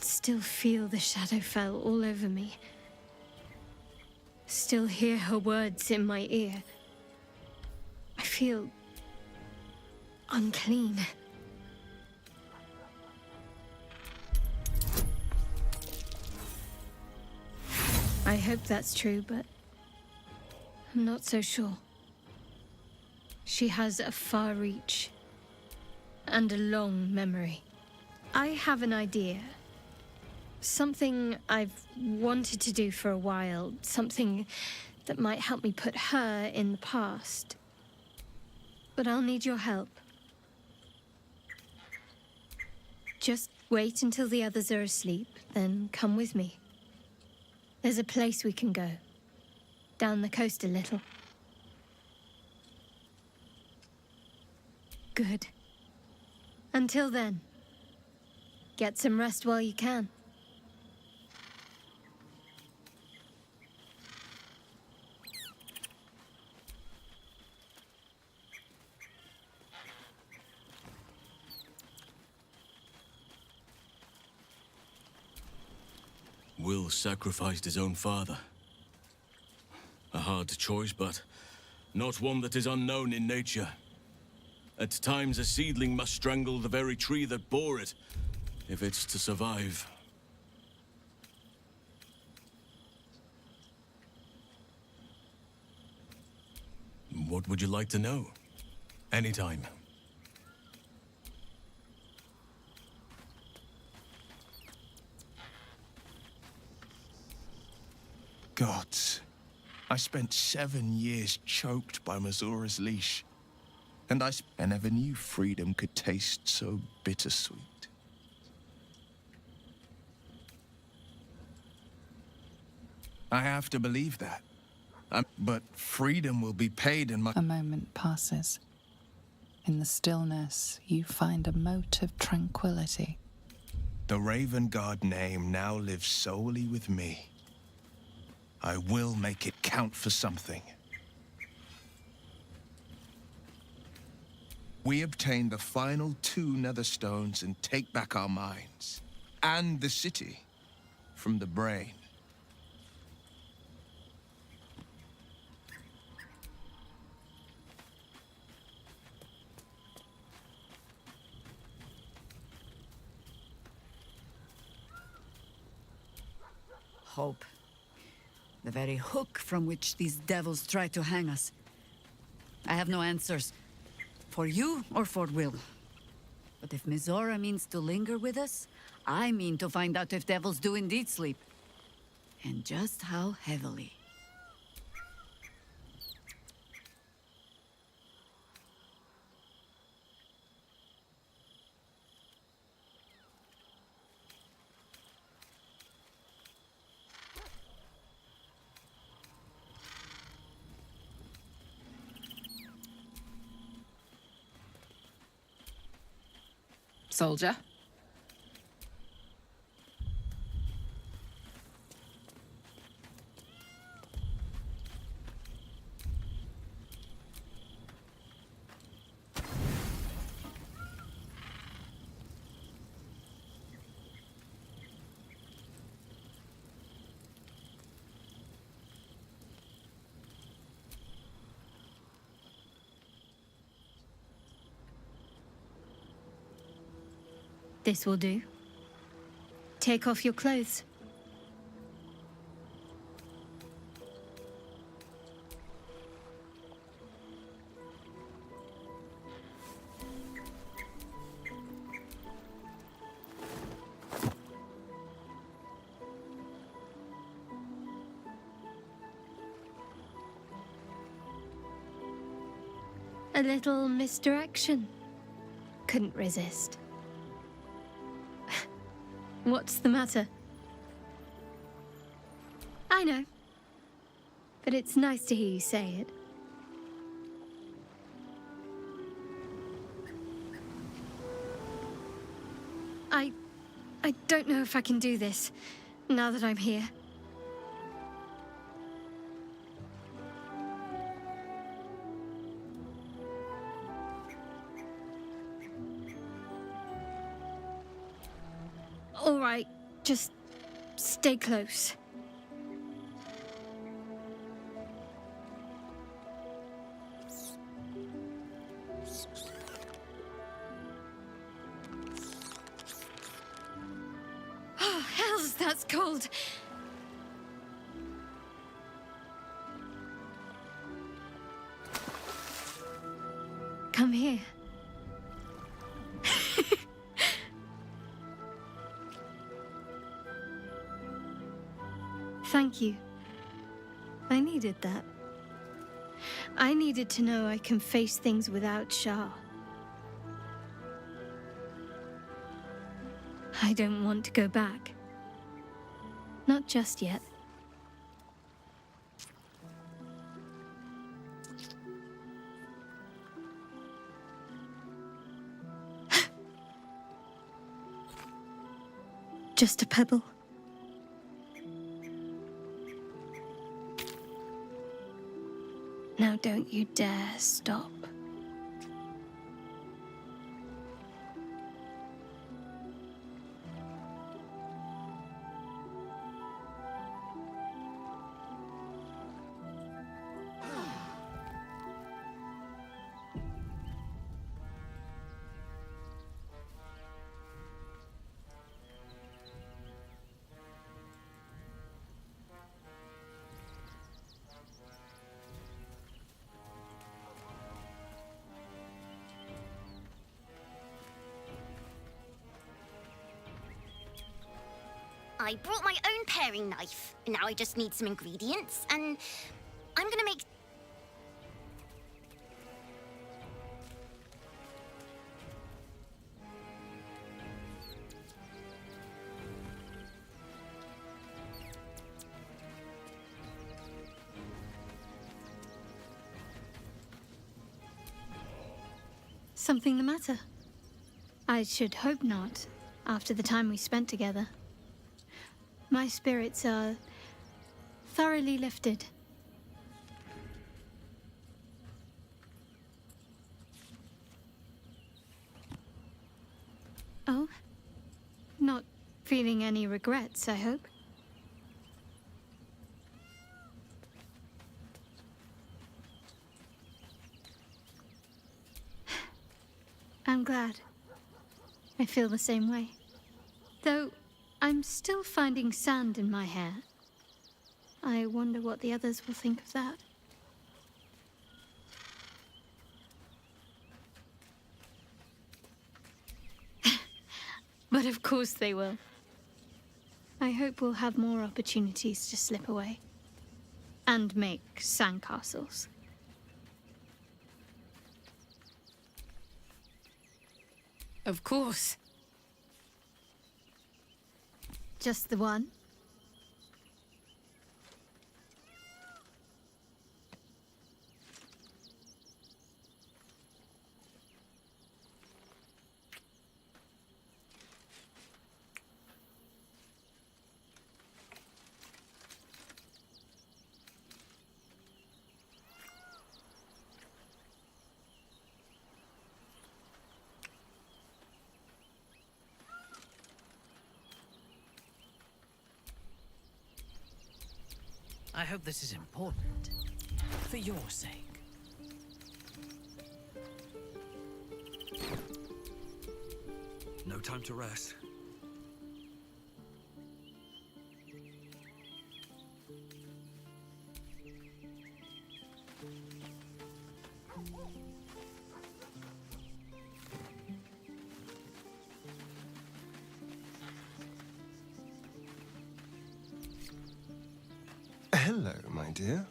Still feel the Shadowfell all over me. Still hear her words in my ear. I feel unclean. I hope that's true, but I'm not so sure. She has a far reach and a long memory. I have an idea. Something I've wanted to do for a while. Something that might help me put her in the past. But I'll need your help. Just wait until the others are asleep, then come with me. There's a place we can go. Down the coast a little. Good. Until then, get some rest while you can. Will sacrificed his own father. A hard choice, but not one that is unknown in nature. At times, a seedling must strangle the very tree that bore it, if it's to survive. What would you like to know? Anytime. Gods. I spent 7 years choked by Mazora's leash. And I never knew freedom could taste so bittersweet. I have to believe that. But freedom will be paid in my... A moment passes. In the stillness, you find a mote of tranquility. The Raven Guard name now lives solely with me. I will make it count for something. We obtain the final 2 Netherstones and take back our minds. And the city from the brain. Hope. The very hook from which these devils try to hang us. I have no answers. For you or for Will. But if Mizora means to linger with us, I mean to find out if devils do indeed sleep. And just how heavily. Soldier. This will do. Take off your clothes. A little misdirection. Couldn't resist. What's the matter? I know. But it's nice to hear you say it. I don't know if I can do this, now that I'm here. All right, just stay close. Oh, hells, that's cold. Come here. Thank you. I needed that. I needed to know I can face things without Shah. I don't want to go back. Not just yet. Just a pebble. Now don't you dare stop. I brought my own paring knife. Now I just need some ingredients, and I'm gonna make... Something the matter? I should hope not, after the time we spent together. My spirits are thoroughly lifted. Oh? Not feeling any regrets, I hope? I'm glad. I feel the same way. Though I'm still finding sand in my hair. I wonder what the others will think of that. But of course they will. I hope we'll have more opportunities to slip away. And make sandcastles. Of course. Just the one? I hope this is important. For your sake. No time to rest. Hello, my dear.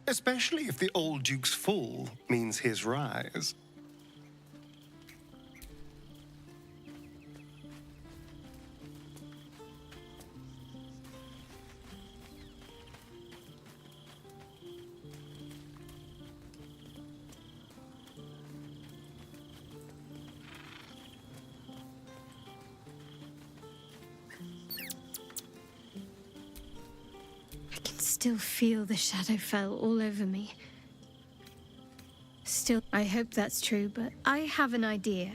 Especially if the old Duke's fall means his rise. Still feel the Shadowfell all over me. Still, I hope that's true, but I have an idea.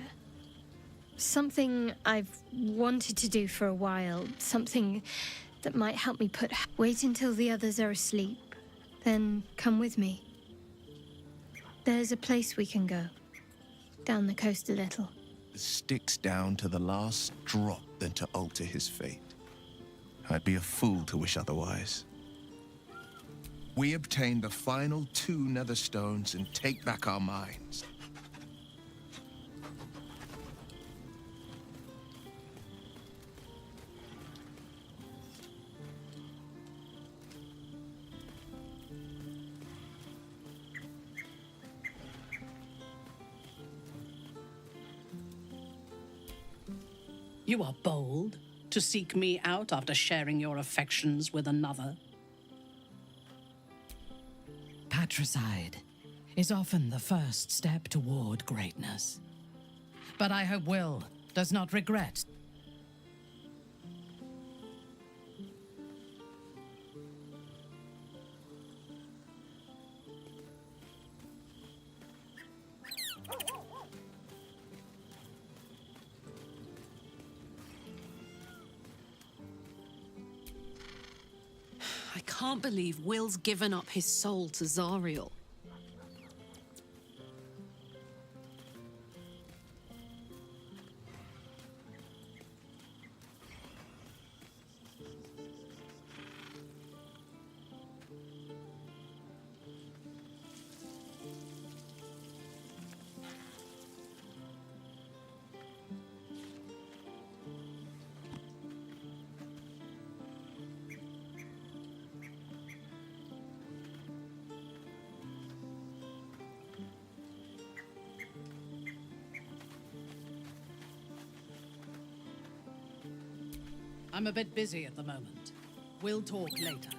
Something I've wanted to do for a while. Something that might help me put... Wait until the others are asleep. Then come with me. There's a place we can go. Down the coast a little. Sticks down to the last drop than to alter his fate. I'd be a fool to wish otherwise. We obtain the final 2 nether stones and take back our minds. You are bold to seek me out after sharing your affections with another. Patricide, is often the first step toward greatness. But I hope Will does not regret. I can't believe Will's given up his soul to Zariel. I'm a bit busy at the moment. We'll talk later.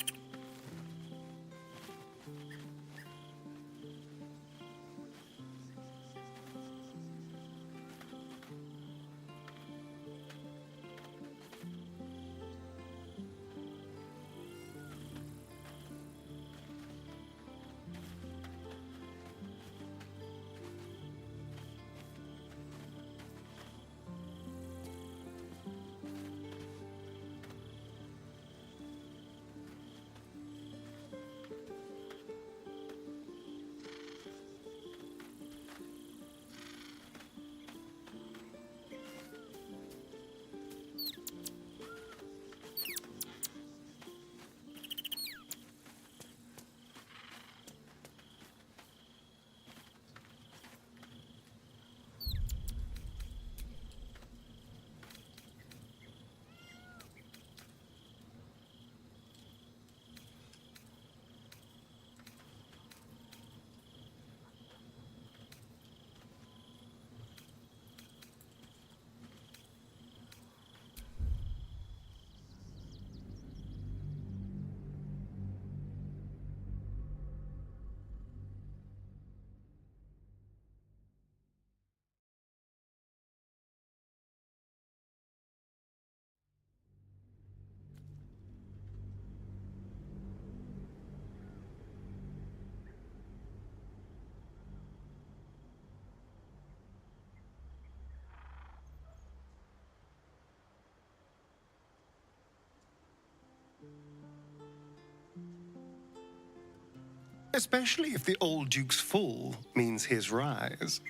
Especially if the old Duke's fall means his rise.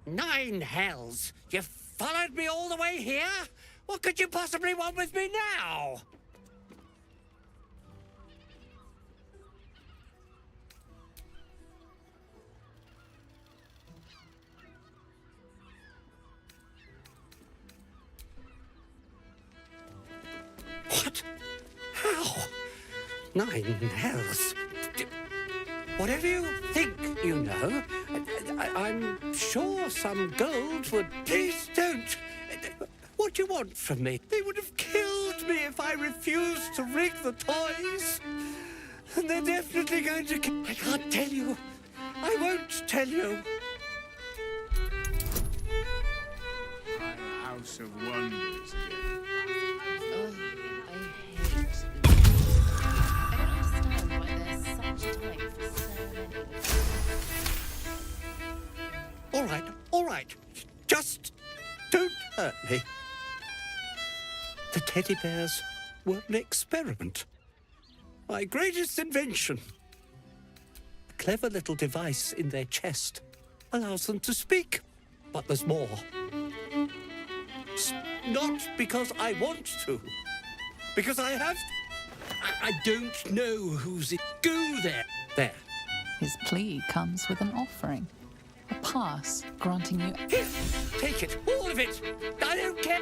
Nine hells! You followed me all the way here? What could you possibly want with me now? What? How? Nine hells? Whatever you think you know, I'm sure some gold would... Please don't! What do you want from me? They would have killed me if I refused to rig the toys. And they're definitely going to... I can't tell you. I won't tell you. House of Wonders again. Oh, I hate these. I don't understand why there's such time for so many. All right. Just don't hurt me. The teddy bears were an experiment. My greatest invention. A clever little device in their chest allows them to speak. But there's more. Not because I want to. Because I have to. I don't know who's in. Go there. There. His plea comes with an offering. A pass granting you... Take it. All of it. I don't care.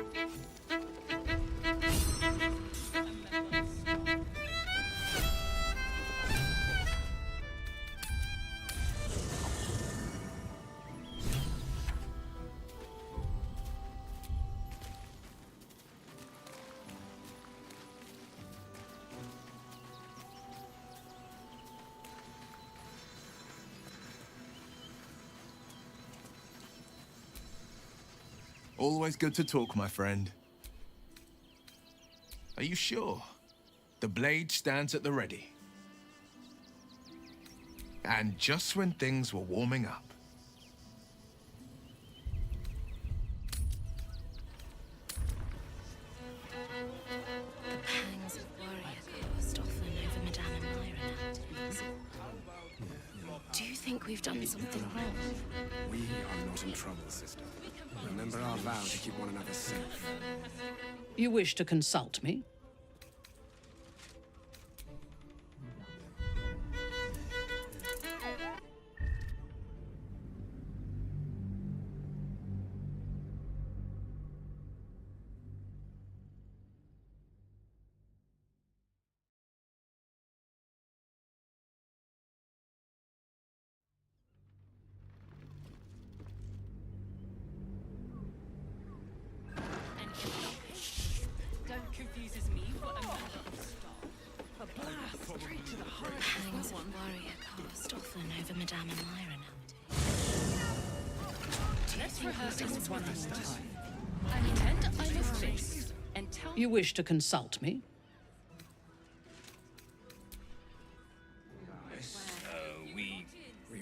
Always good to talk, my friend. Are you sure? The blade stands at the ready. And just when things were warming up. The pangs of warrior cast often over Madame and Myron. Do you think we've done something wrong? We are not in trouble, sister. Remember our vow to keep one another safe. You wish to consult me? Don't confuses me for a member of staff. A blast straight to the heart. Pangs of warrior cast often over Madame and Myron. Let's rehearse this one more time. And pretend I'm a fist. And tell You wish to consult me? We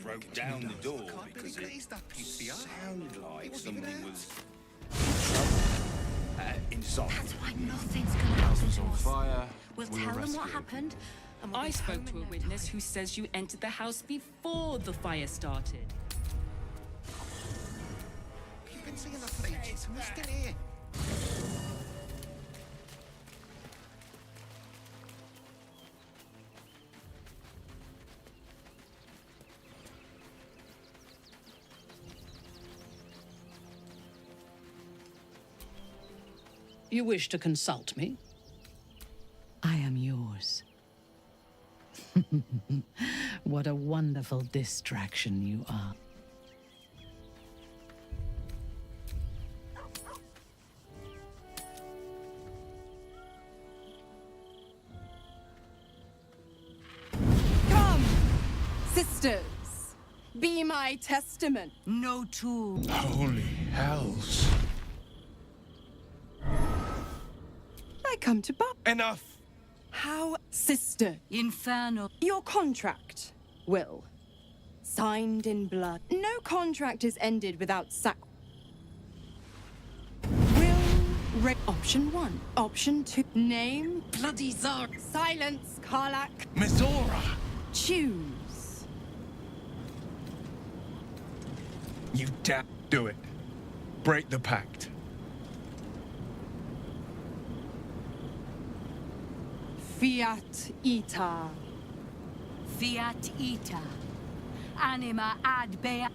broke down the door because it sounded like somebody was inside. That's why nothing's gonna happen to us. Fire. We'll tell them what happened. And we'll I be spoke home to a in no witness time. who says you entered the house before the fire started. You've been saying that for ages, and we're still here. You wish to consult me? I am yours. What a wonderful distraction you are. Come, sisters. Be my testament. No tool. Holy hells. I come to Enough! How, sister? Infernal. Your contract, Will. Signed in blood. No contract is ended without Option 1. Option 2. Name. Bloody Tsar. Silence, Karlak. Mizora! Choose. You damn do it. Break the pact. Fiat Ita. Fiat ita. Anima ad bea.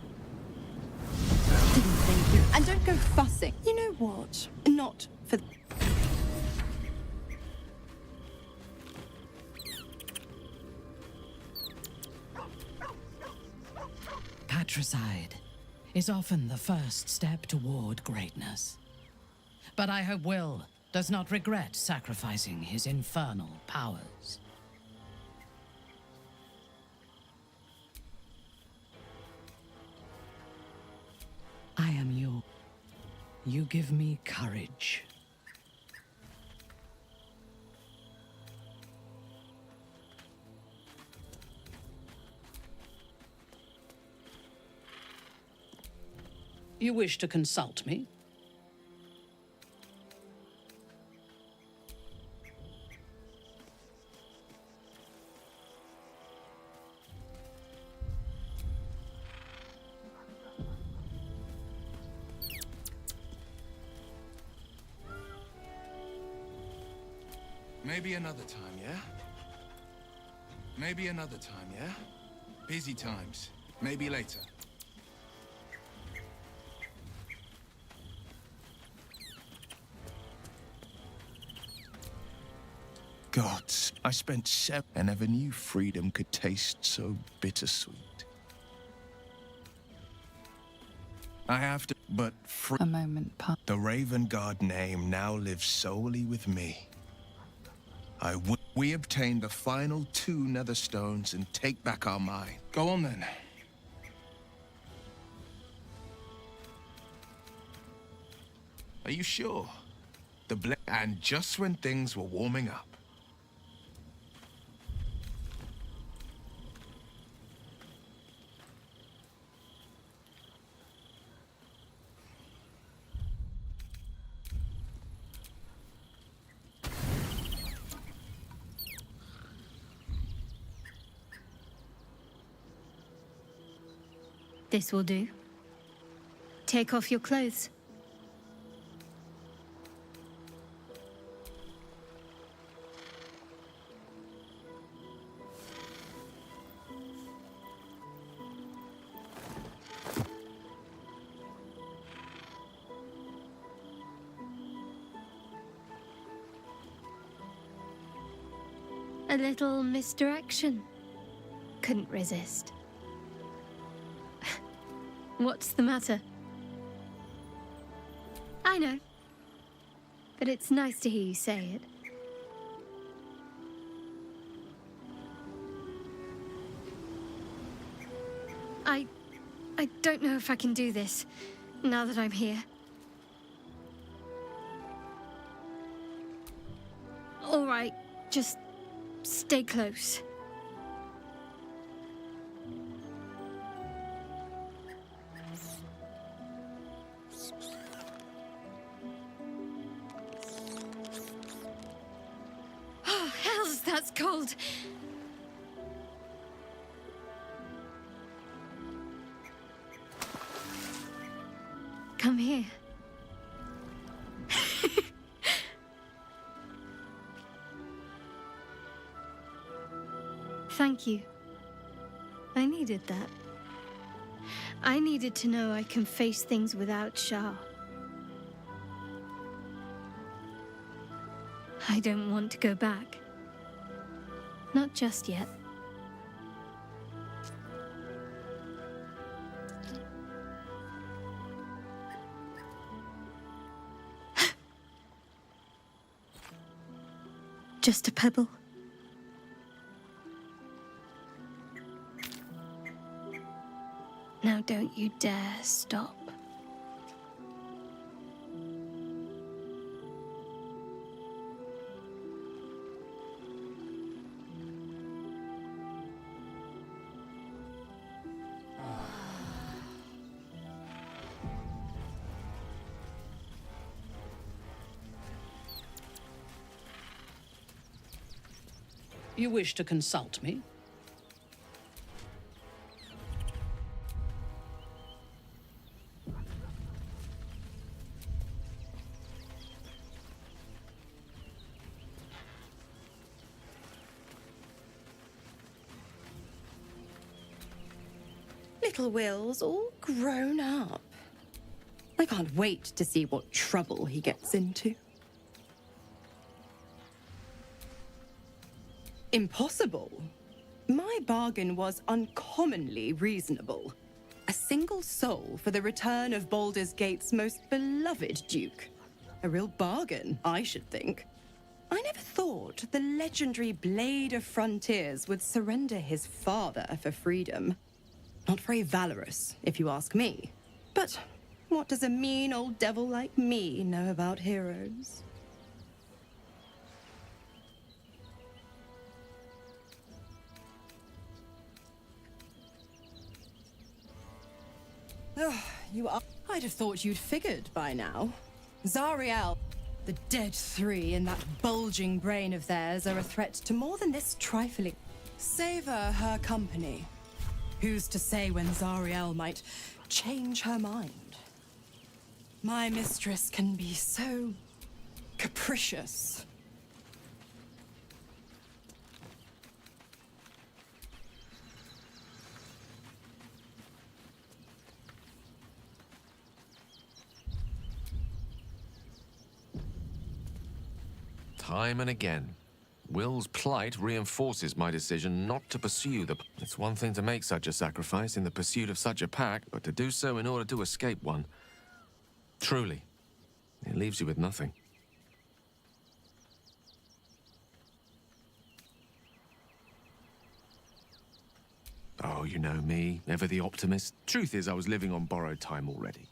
Didn't think you. And don't go fussing. You know what? Not for. Patricide is often the first step toward greatness. But I hope Will does not regret sacrificing his infernal powers. I am you. You give me courage. You wish to consult me? Maybe another time, yeah? Maybe another time, yeah? Busy times. Maybe later. Gods, I spent 7 and never knew freedom could taste so bittersweet. I have to, but A moment passed. the Raven Guard name now lives solely with me. We obtain the final 2 Netherstones and take back our mine. Go on then. Are you sure? And just when things were warming up. This will do. Take off your clothes. A little misdirection. Couldn't resist. What's the matter? I know. But it's nice to hear you say it. I don't know if I can do this, now that I'm here. All right, just stay close. Oh, hells, that's cold. Come here. Thank you. I needed that. I needed to know I can face things without Shah. I don't want to go back. Not just yet. Just a pebble. Now don't you dare stop. You wish to consult me? Little Will's all grown up. I can't wait to see what trouble he gets into. Impossible. My bargain was uncommonly reasonable. A single soul for the return of Baldur's Gate's most beloved Duke. A real bargain, I should think. I never thought the legendary Blade of Frontiers would surrender his father for freedom. Not very valorous, if you ask me. But what does a mean old devil like me know about heroes? I'd have thought you'd figured by now. Zariel, the dead 3 in that bulging brain of theirs are a threat to more than this trifling. Savor her company. Who's to say when Zariel might change her mind? My mistress can be so capricious. Time and again, Will's plight reinforces my decision not to pursue the... It's one thing to make such a sacrifice in the pursuit of such a pack, but to do so in order to escape one. Truly, it leaves you with nothing. Oh, you know me, ever the optimist. Truth is, I was living on borrowed time already.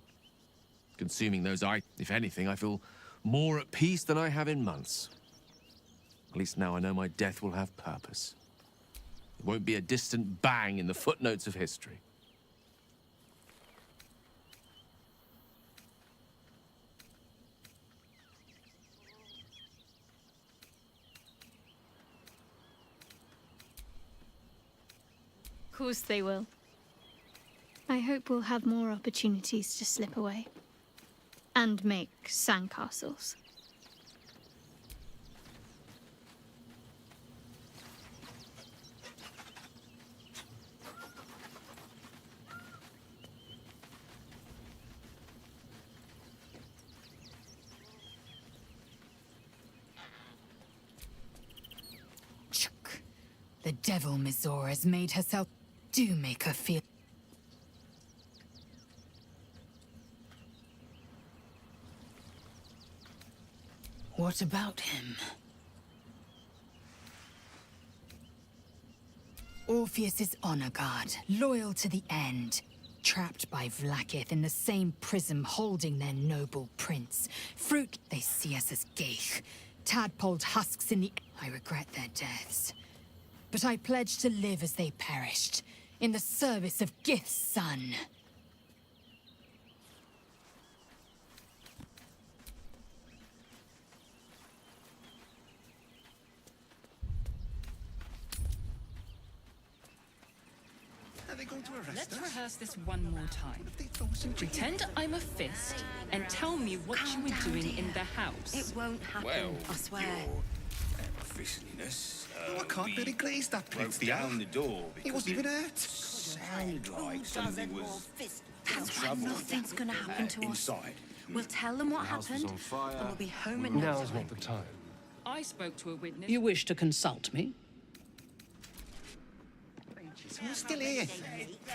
Consuming those if anything, I feel more at peace than I have in months. At least now I know my death will have purpose. It won't be a distant bang in the footnotes of history. Of course they will. I hope we'll have more opportunities to slip away. And make sandcastles. The devil Mizora has made herself. Do make her feel. What about him? Orpheus's honor guard, loyal to the end. Trapped by Vlaakith in the same prism holding their noble prince. Fruit, they see us as geich. Tadpoled husks in the... I regret their deaths. But I pledge to live as they perished, in the service of Gith's son. Are they going to arrest Let's us? rehearse this one more time. Pretend I'm a fist and tell me what you were doing in the house. It won't happen, Well, I swear. Officiousness. I can't really glaze that place down the door. He wasn't even hurt. Sounded like something was That's why nothing's gonna happen to us. inside. We'll tell them what happened, and we'll be home in no time. not the time. I spoke to a witness. You wish to consult me? So we're still here.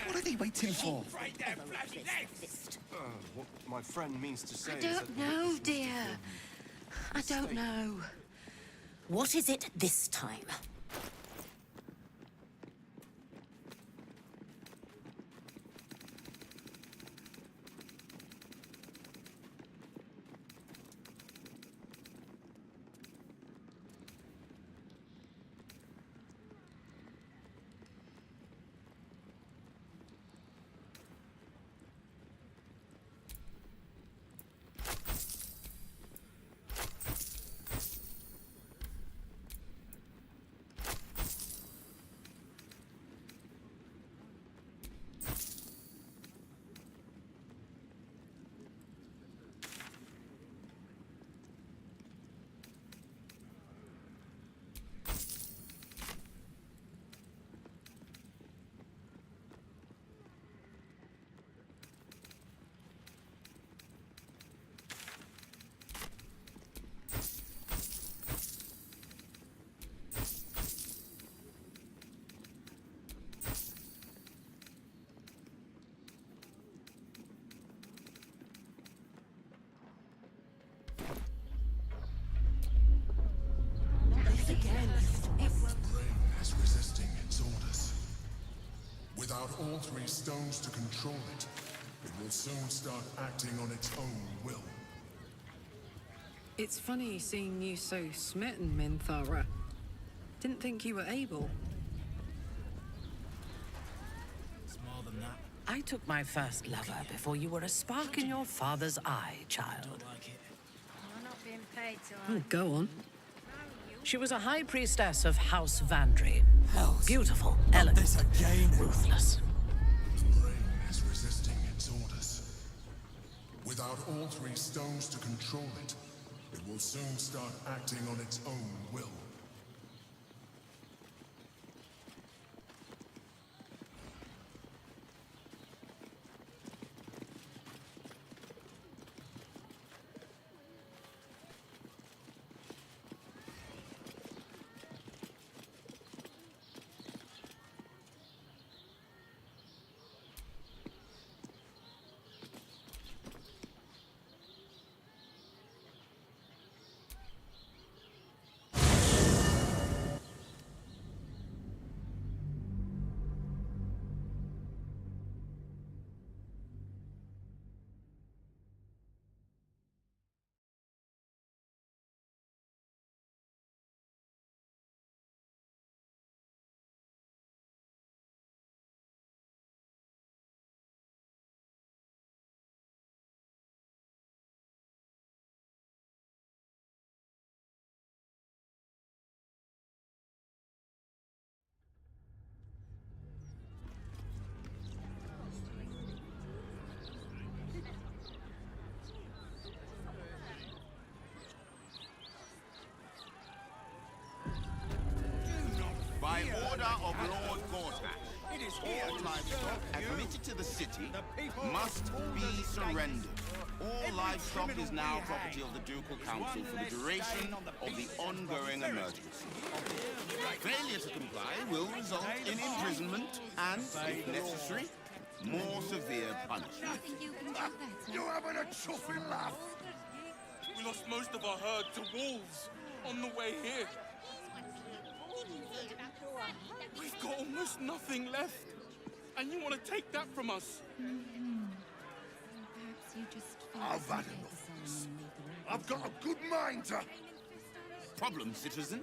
What are they waiting for? What my friend means to say I don't know, dear. I don't know. What is it this time? Is resisting its orders. Without all three stones to control it, it will soon start acting on its own will. It's funny seeing you so smitten, Minthara. Didn't think you were able. It's more than that. I took my first lover before you were a spark in your father's eye, child. We're not being paid to Oh, go on. She was a high priestess of House Vandry. Beautiful, elegant, ruthless. The brain is resisting its orders. Without all three stones to control it, it will soon start acting on its own will. All livestock admitted to the city must be surrendered. All livestock is now property of the Ducal Council for the duration of the ongoing emergency. Failure to comply will result in imprisonment and, if necessary, more severe punishment. You having a chuffing laugh? We lost most of our herd to wolves on the way here. We've got almost nothing left. And you want to take that from us? I've had enough of this. I've got a good mind to... Problem, citizen?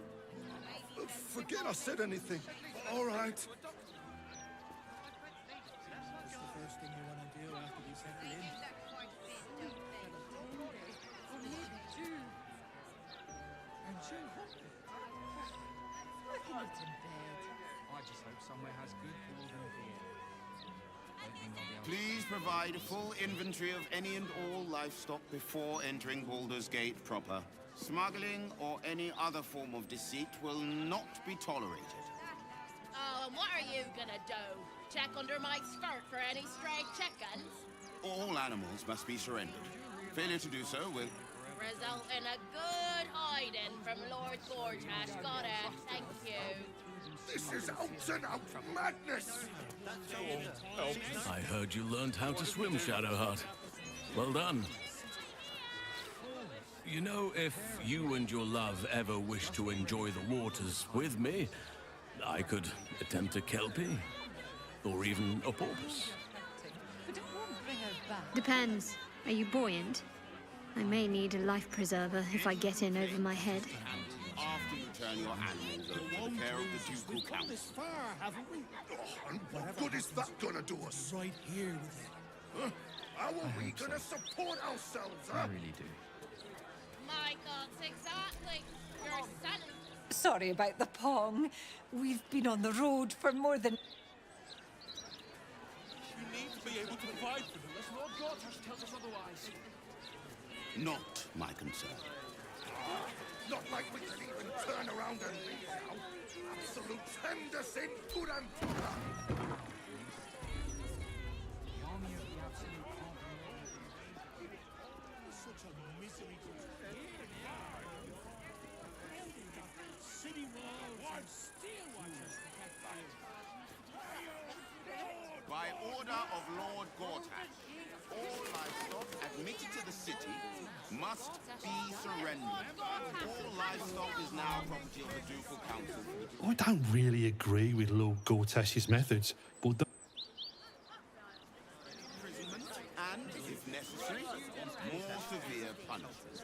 Forget I said anything. All right. I just hope somewhere has good golden beer. Please provide a full inventory of any and all livestock before entering Baldur's Gate proper. Smuggling or any other form of deceit will not be tolerated. Oh, and what are you gonna do? Check under my skirt for any stray chickens? All animals must be surrendered. Failure to do so will... Result in a good hiding from Lord Gortash. Got it. Thank you. This is out and out madness! I heard you learned how to swim, Shadowheart. Well done. You know, if you and your love ever wish to enjoy the waters with me, I could attempt a Kelpie, or even a porpoise. Depends. Are you buoyant? I may need a life preserver if I get in over my head. After you turn your animals over to the care of the Ducal Council. Far, haven't we? Oh, and what good is that gonna do us? Right here with it. Huh? How are we gonna support ourselves, huh? I really do. My God, exactly. Your son. Sorry about the pong. We've been on the road for more than... You need to be able to provide for them, as Lord Gortash tells us otherwise. Not my concern. Not like we can even turn around and leave now. Absolute Henderson Turantura! Such a misery to city walls and steel watchers to get by. By order of Lord Gortash, all livestock admitted to the city must be surrendered. All livestock is now property of the Ducal Council. I don't really agree with Lord Gortash's methods, but Imprisonment and, if necessary, more severe punishment.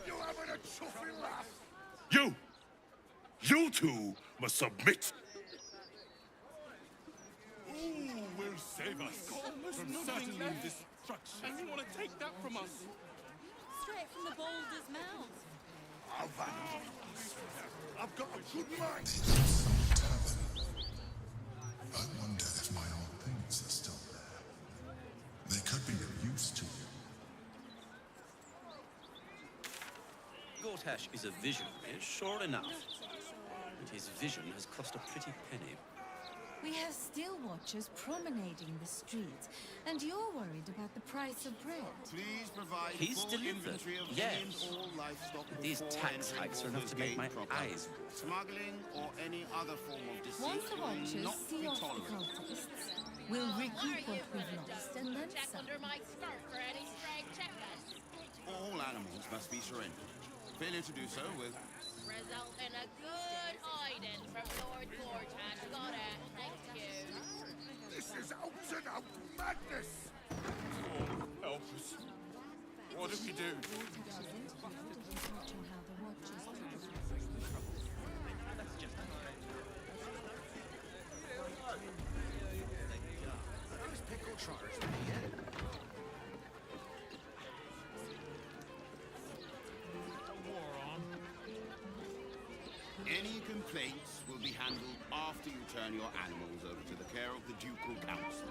You having a chuffing laugh? You two must submit. Ooh, will save us from certain destruction. And you want to take that from us? Straight from the boulder's mouth. I've got a good mind. I wonder if my old things are still there. They could be of use to you. Gortash is a visionary, sure enough. But his vision has cost a pretty penny. We have still watchers promenading the streets, and you're worried about the price of bread. Please provide He's full delivered, inventory of yes. any and all livestock These before tax entering hikes are enough Baldur's to make Gate my proper. eyes water. Smuggling or any other form of deceit Once the will watchers not see be off the tolerated. cultists, we'll recoup what we've lost and then Check some. under my skirt for any stray chickens. All animals must be surrendered. Failure to do so will... Result in a good hiding from Lord Gortash. Got it. Thank you. This is out and out madness! Help us. What do we do? Any complaints will be handled after you turn your animals over to the care of the Ducal Council.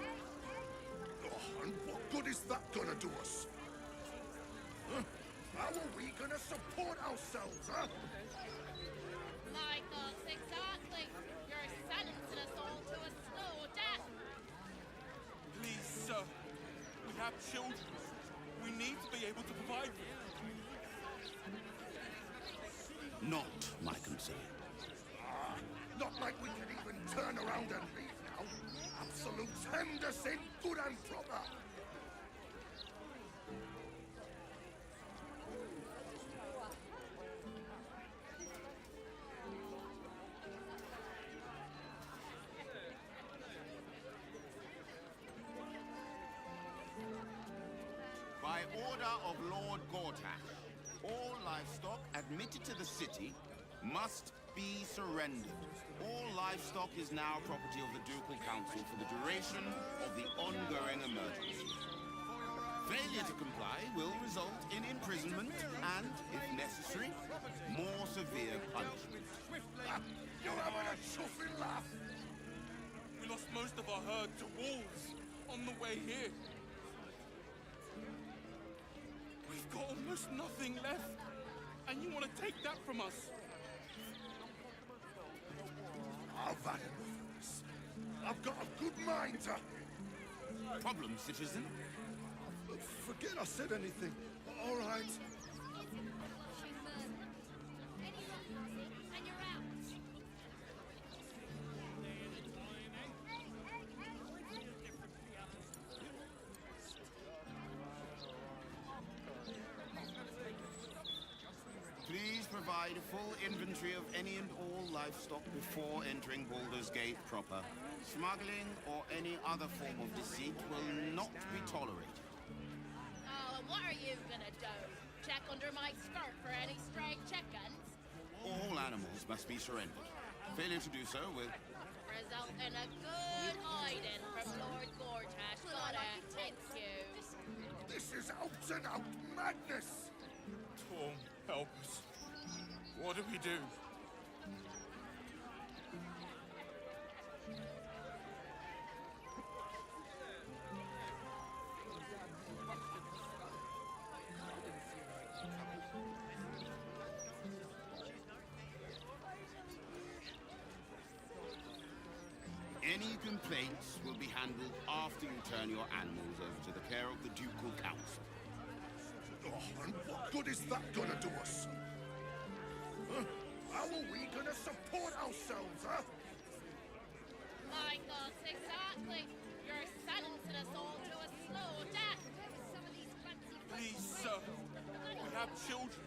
Oh, and what good is that gonna do us? Huh? How are we gonna support ourselves, huh? My God, exactly. You're sentencing us all to a slow children. We need to be able to provide for them. Not my concern. Not like we can even turn around and leave now. Absolute Henderson, good and proper. By order of Lord Gortash, all livestock admitted to the city must be surrendered. All livestock is now property of the Ducal Council for the duration of the ongoing emergency. Failure to comply will result in imprisonment and, if necessary, more severe punishment. You're having a chuffing laugh. We lost most of our herd to wolves on the way here. We've got almost nothing left, and you want to take that from us? I've had enough of this. I've got a good mind to... Problem, citizen? Forget I said anything. All right. Please provide a full inventory of any and all livestock before entering Baldur's Gate proper. Smuggling or any other form of deceit will not be tolerated. Oh, and what are you gonna do? Check under my skirt for any stray chickens? All animals must be surrendered. Failure to do so will... Result in a good hiding from Lord Gortash. Got it. Thank you. This is out and out madness. Torm, help us. What do we do? Any complaints will be handled after you turn your animals over to the care of the Ducal Council. Oh, and what good is that gonna do us? Huh? How are we gonna support ourselves, huh? My God, exactly. You're sentencing us all to a slow death. Please, sir. We have children.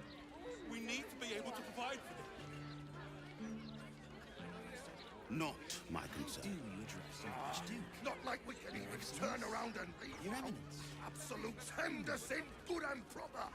We need to be able to provide for them. Not my concern. Not like we can even turn around and leave. Your Eminence. Absolute Henderson, good and proper.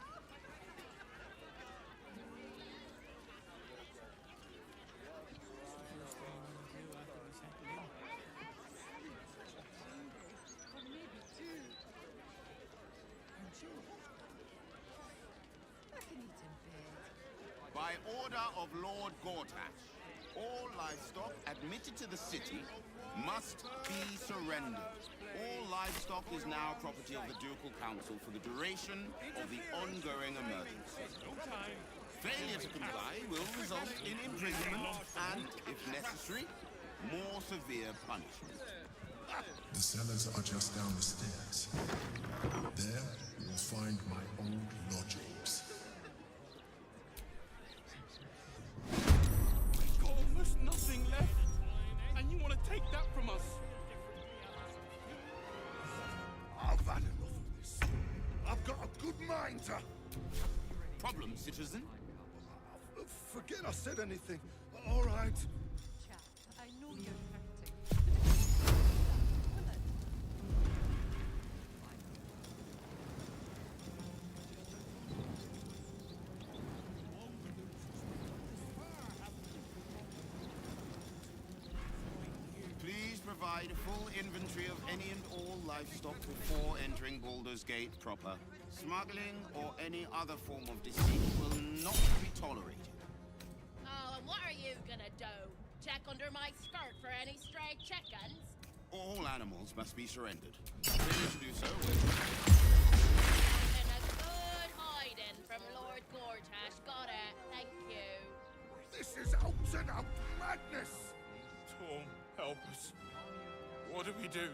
By order of Lord Gortash, all livestock admitted to the city must be surrendered. All livestock is now property of the Ducal Council for the duration of the ongoing emergency. Failure to comply will result in imprisonment and, if necessary, more severe punishment. The cellars are just down the stairs. There, you will find my old lodgings. We've got almost nothing left, and you want to take that from us? I've had enough of this. I've got a good mind to... Problem, citizen? Forget I said anything. All right. I know you're hurting. Please provide a full inventory of any and all livestock before entering Baldur's Gate proper. Smuggling or any other form of deceit will not be tolerated. Oh, and what are you gonna do? Check under my skirt for any stray chickens? All animals must be surrendered. Failure to do so will... In a good hiding from Lord Gortash. Got it. Thank you. This is out and out madness. Torm, help us. What do we do?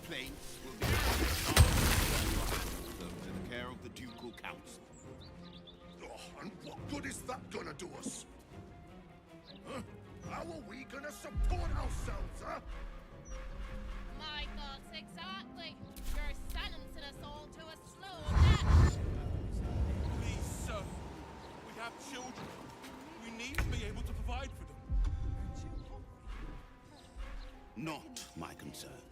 complaints will be to the care of the Ducal Council. Oh, and what good is that gonna do us? Huh? How are we gonna support ourselves, huh? My thoughts exactly. You're sentencing us all to a slow death. Please, sir. We have children. We need to be able to provide for them. Not my concern.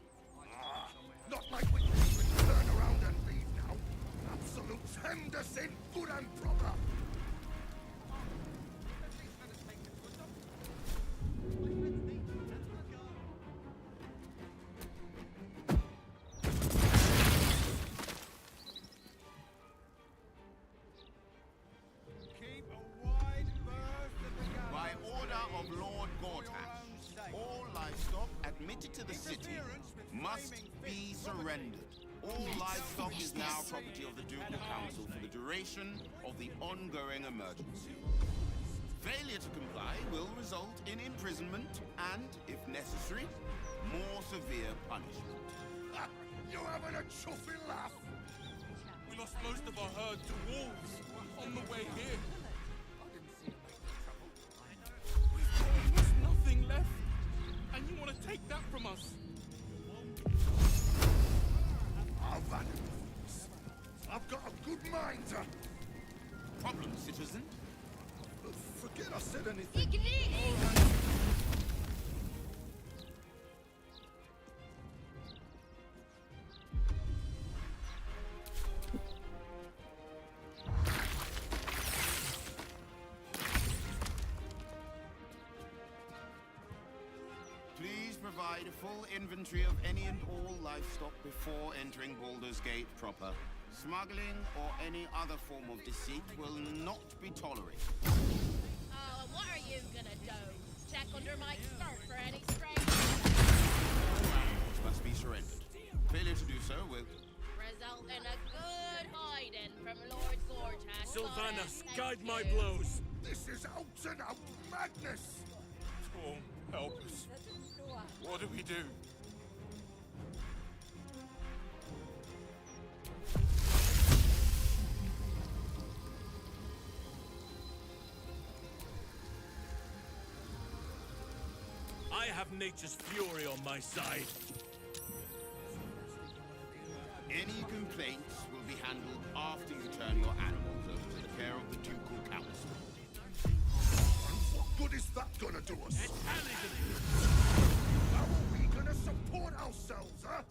Not like we can even turn around and leave now. Absolutes hemmed us in, good and proper. By order of Lord Gortash, all livestock admitted to the city must be surrendered. All livestock is now property of the Ducal Council for the duration of the ongoing emergency. Failure to comply will result in imprisonment and, if necessary, more severe punishment. You having a chuffing laugh? We lost most of our herd to wolves on the way here. We've almost nothing left, and you want to take that from us? I've had it. I've got a good mind to... Problem, citizen? Forget I said anything. Please provide a full inventory of any and all livestock before entering Baldur's Gate proper. Smuggling or any other form of deceit will not be tolerated. Oh, and what are you gonna do? Check under my skirt for any stray Animals must be surrendered. Failure to do so will... result in a good hiding from Lord Gortash. Sylvanas, guide my blows. This is out and out madness. Storm, help us. What do we do? I have nature's fury on my side. Any complaints will be handled after you turn your animals over to the care of the Ducal Council. What good is that gonna do us? How are we gonna support ourselves, huh?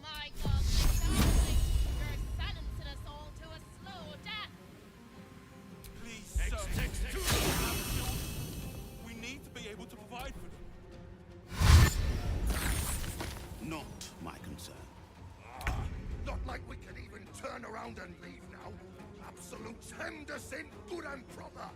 My God, exactly. You're sentencing us all to a slow death. Please, sir. We need to be able to provide for them. Not my concern. Not like we can even turn around and leave now. Absolutes hemmed us in, good and proper.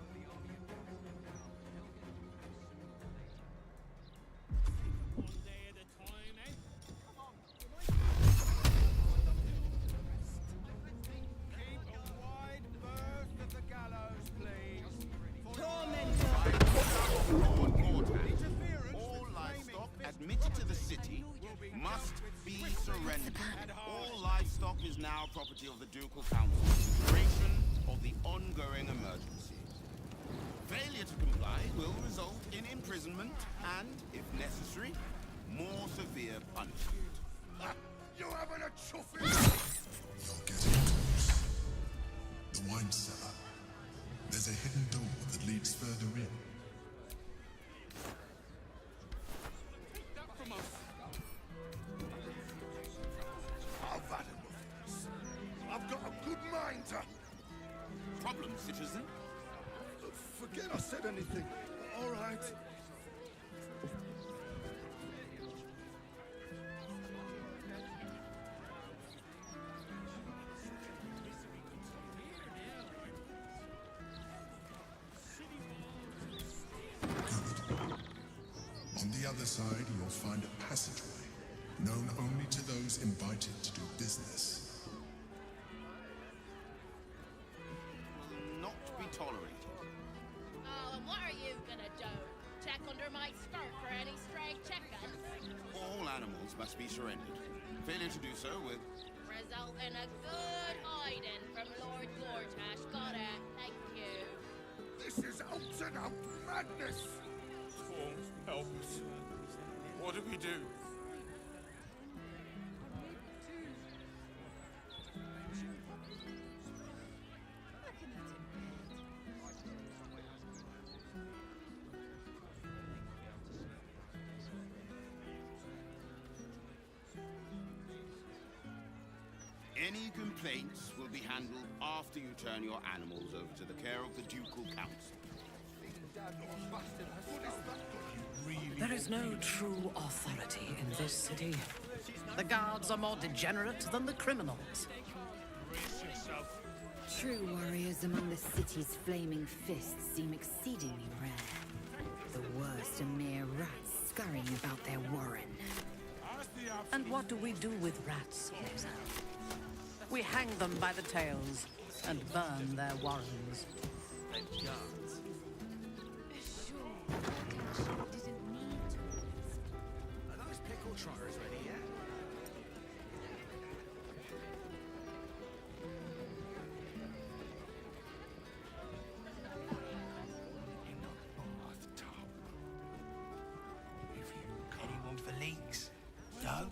All livestock admitted to the city must be surrendered. All livestock is now property of the Ducal Council for the duration of the ongoing emergency. Failure to comply will result in imprisonment and, if necessary, more severe punishment. You having a chuffing? You're getting close. The wine cellar. There's a hidden door that leads further in. I've had enough of this. I've got a good mind to... Problem, citizen? Forget I said anything. All right. On the other side, you'll find a passageway, known only to those invited to do business. Will not be tolerated. Oh, and what are you gonna do? Check check under my skirt for any stray chickens. All animals must be surrendered. Failure to do so will Result in a good hiding from Lord Gortash. Got it. Thank you. This is out and out madness! Thorn, help us. What do we do? Any complaints will be handled after you turn your animals over to the care of the Ducal Council. There is no true authority in this city. The guards are more degenerate than the criminals. True warriors among the city's flaming fists seem exceedingly rare. The worst are mere rats scurrying about their warren. And what do we do with rats, Lae'zel? We hang them by the tails and burn their warrens. Are those pickle trotters ready yet? Anyone for leaks? No?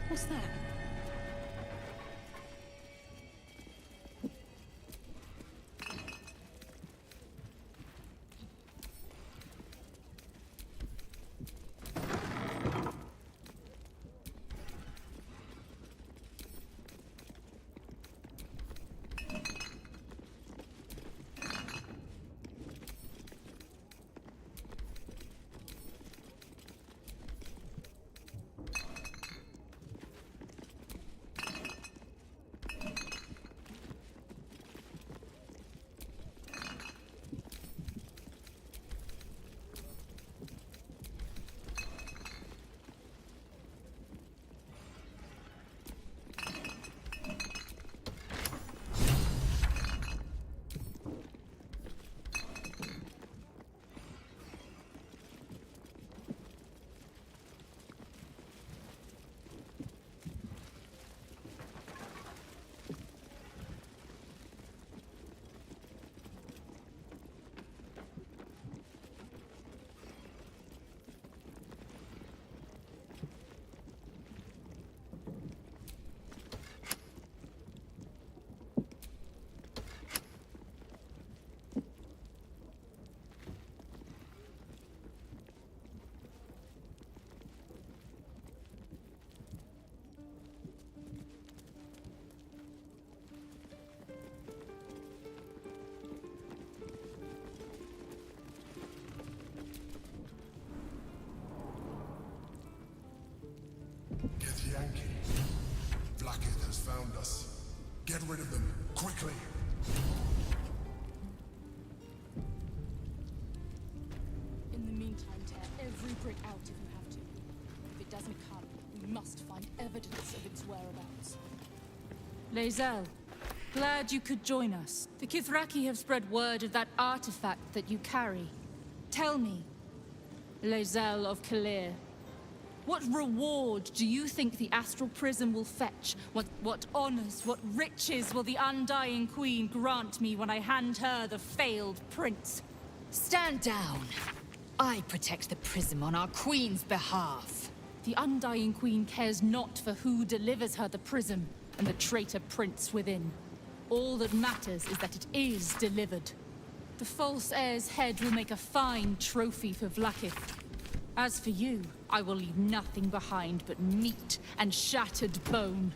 What's that? Yankee. Blackett has found us. Get rid of them, quickly. In the meantime, tear every brick out if you have to. If it doesn't come, we must find evidence of its whereabouts. Lae'zel, glad you could join us. The Kithraki have spread word of that artifact that you carry. Tell me, Lae'zel of Kalir, what reward do you think the Astral Prism will fetch? What honors, what riches will the Undying Queen grant me when I hand her the failed prince? Stand down. I protect the prism on our queen's behalf. The Undying Queen cares not for who delivers her the prism and the traitor prince within. All that matters is that it is delivered. The false heir's head will make a fine trophy for Vlaakith. As for you, I will leave nothing behind but meat and shattered bone.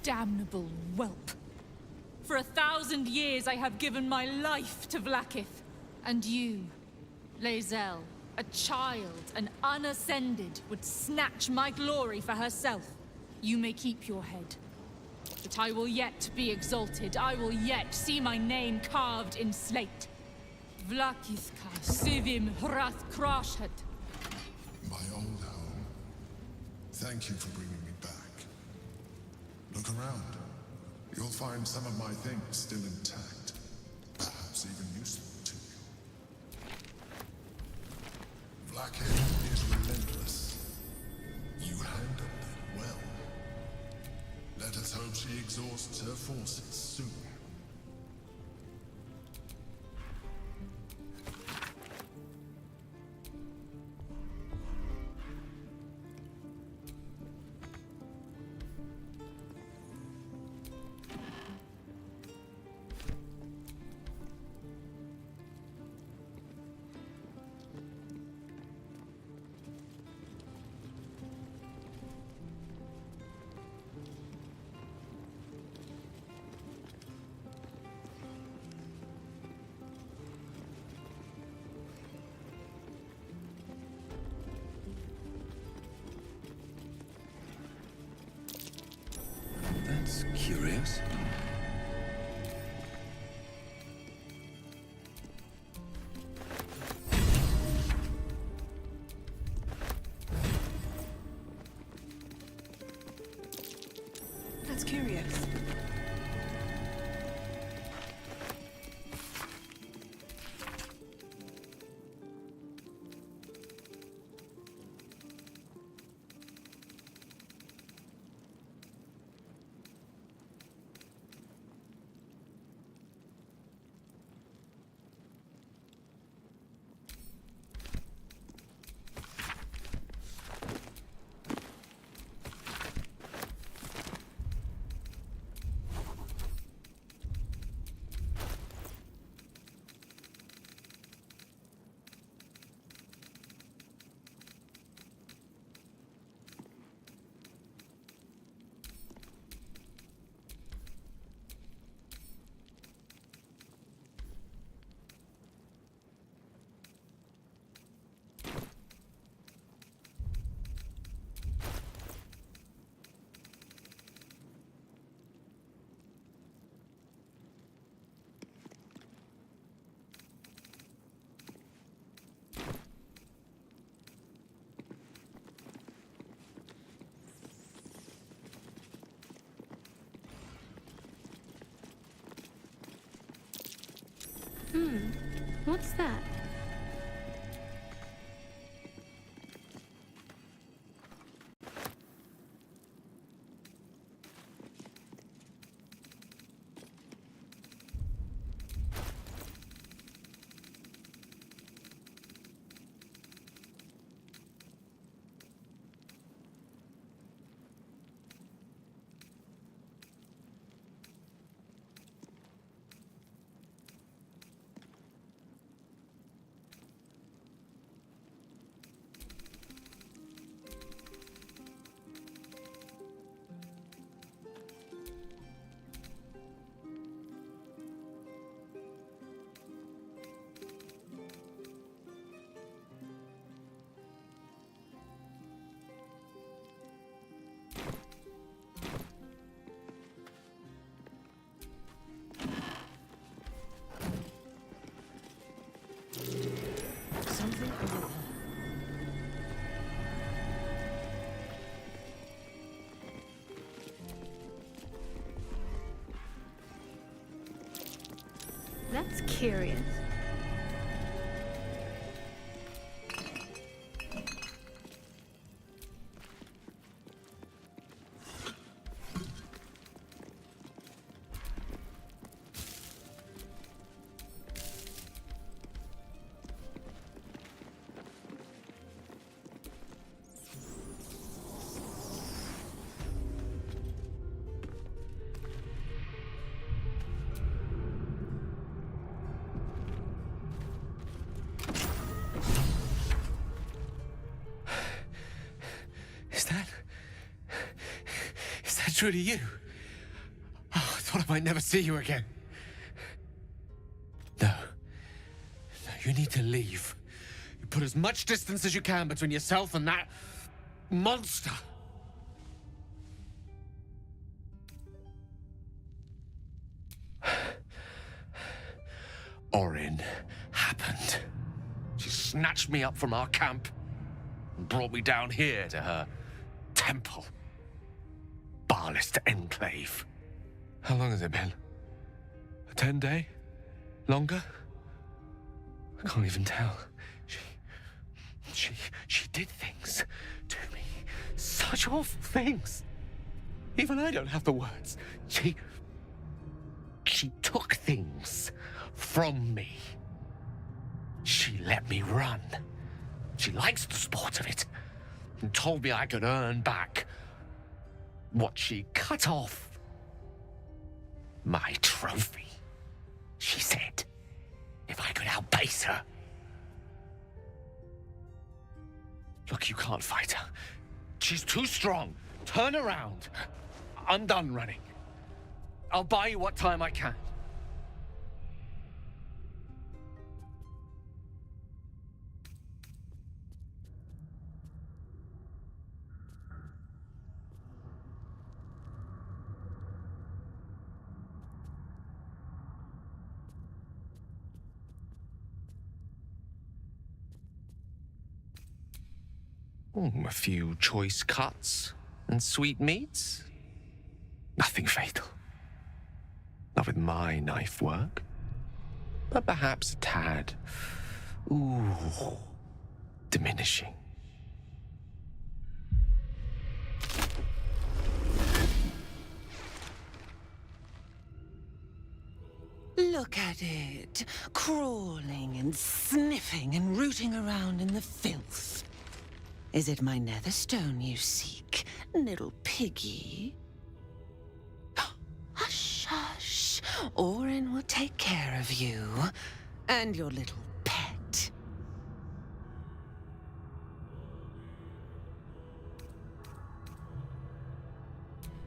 damnable whelp. For 1,000 years I have given my life to Vlaakith. And you, Lae'zel, a child, an unascended, would snatch my glory for herself. You may keep your head. But I will yet be exalted. I will yet see my name carved in slate. Vlaakithka Sivim Hrath Krashed. My old home. Thank you for bringing me back. Look around. You'll find some of my things still intact. Perhaps even useful to you. Vlaakith is relentless. You handled it well. Let us hope she exhausts her forces soon. That's curious. That's curious. What's that? That's curious. Is that truly you? might never see you again. No. No, you need to leave. You put as much distance as you can between yourself and that monster. Orin happened. She snatched me up from our camp and brought me down here to her temple. Baalist Enclave. How long has it been? A 10-day? Longer? I can't even tell. She did things to me. Such awful things. Even I don't have the words. She took things from me. She let me run. She likes the sport of it, and told me I could earn back what she cut off. My trophy, she said, if I could outpace her. Look, you can't fight her. She's too strong. Turn around. I'm done running. I'll buy you what time I can. A few choice cuts and sweet meats. Nothing fatal. Not with my knife work. But perhaps a tad, diminishing. Look at it, crawling and sniffing and rooting around in the filth. Is it my netherstone you seek, little piggy? Hush, hush. Orin will take care of you and your little pet.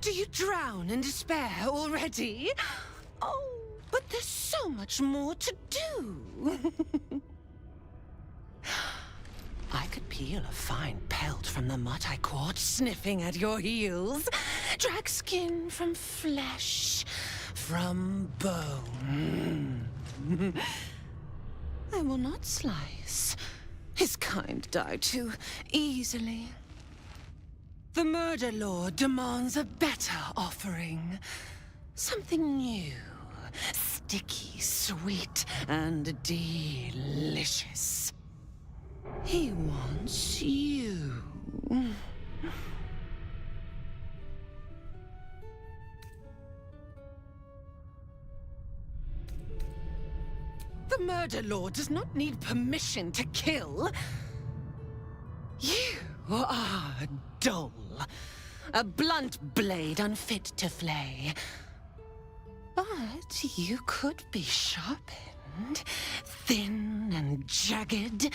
Do you drown in despair already? Oh, but there's so much more to do. I could peel a fine pelt from the mutt I caught sniffing at your heels. Drag skin from flesh, from bone. I will not slice. His kind die too easily. The Murder Lord demands a better offering. Something new, sticky, sweet, and delicious. He wants you. The Murder Lord does not need permission to kill. You are dull. A blunt blade unfit to flay. But you could be sharpened, thin and jagged.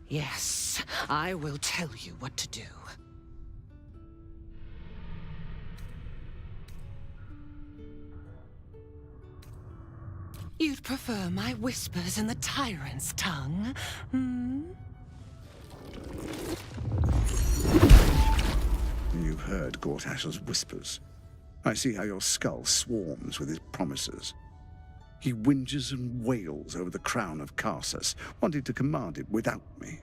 Yes, I will tell you what to do. You'd prefer my whispers in the tyrant's tongue, hmm? You've heard Gortash's whispers. I see how your skull swarms with his promises. He whinges and wails over the crown of Karsus, wanting to command it without me.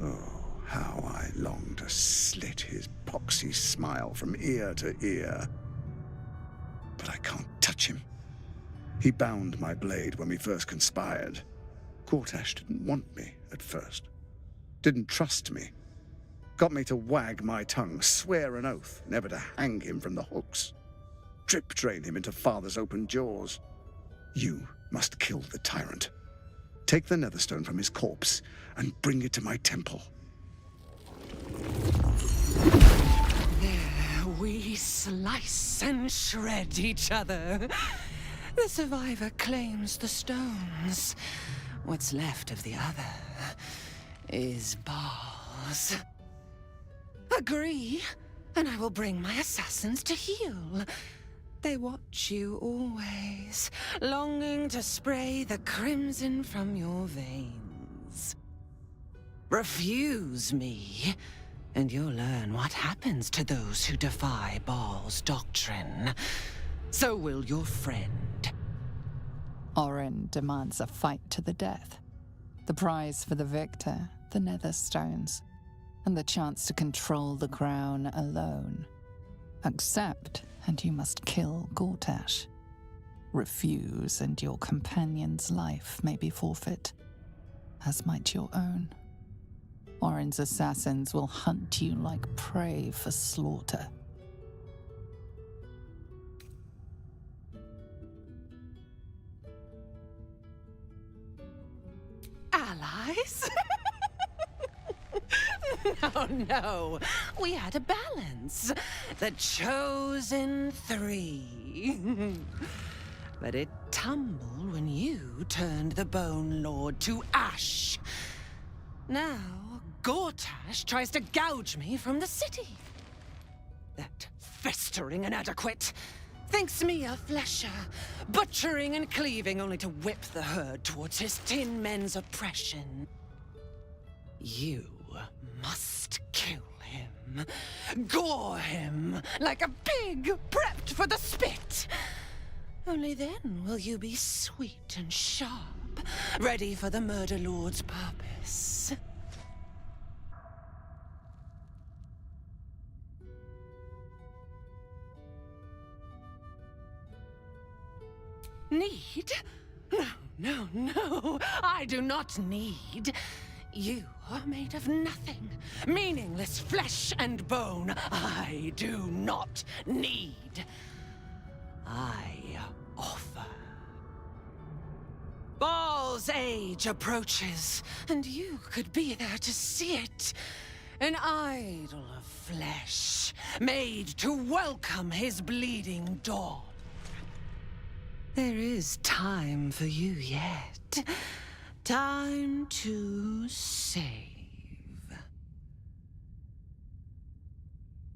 Oh, how I long to slit his poxy smile from ear to ear. But I can't touch him. He bound my blade when we first conspired. Gortash didn't want me at first. Didn't trust me. Got me to wag my tongue, swear an oath never to hang him from the hooks. Drip drain him into father's open jaws. You must kill the tyrant. Take the netherstone from his corpse and bring it to my temple. There we slice and shred each other. The survivor claims the stones. What's left of the other is bars. Agree, and I will bring my assassins to heal. They watch you always, longing to spray the crimson from your veins. Refuse me, and you'll learn what happens to those who defy Baal's doctrine. So will your friend. Orin demands a fight to the death. The prize for the victor, the Netherstones, and the chance to control the crown alone. Accept, and you must kill Gortash. Refuse, and your companion's life may be forfeit, as might your own. Orin's assassins will hunt you like prey for slaughter. Allies? No. We had a balance. The chosen three. But it tumbled when you turned the Bone Lord to ash. Now, Gortash tries to gouge me from the city. That festering inadequate thinks me a flesher, butchering and cleaving only to whip the herd towards his tin men's oppression. You must kill him. Gore him like a pig prepped for the spit. Only then will you be sweet and sharp, ready for the Murder Lord's purpose. Need? No. I do not need. You are made of nothing. Meaningless flesh and bone. I do not need. I offer. Baal's age approaches, and you could be there to see it. An idol of flesh, made to welcome his bleeding dawn. There is time for you yet. Time to save.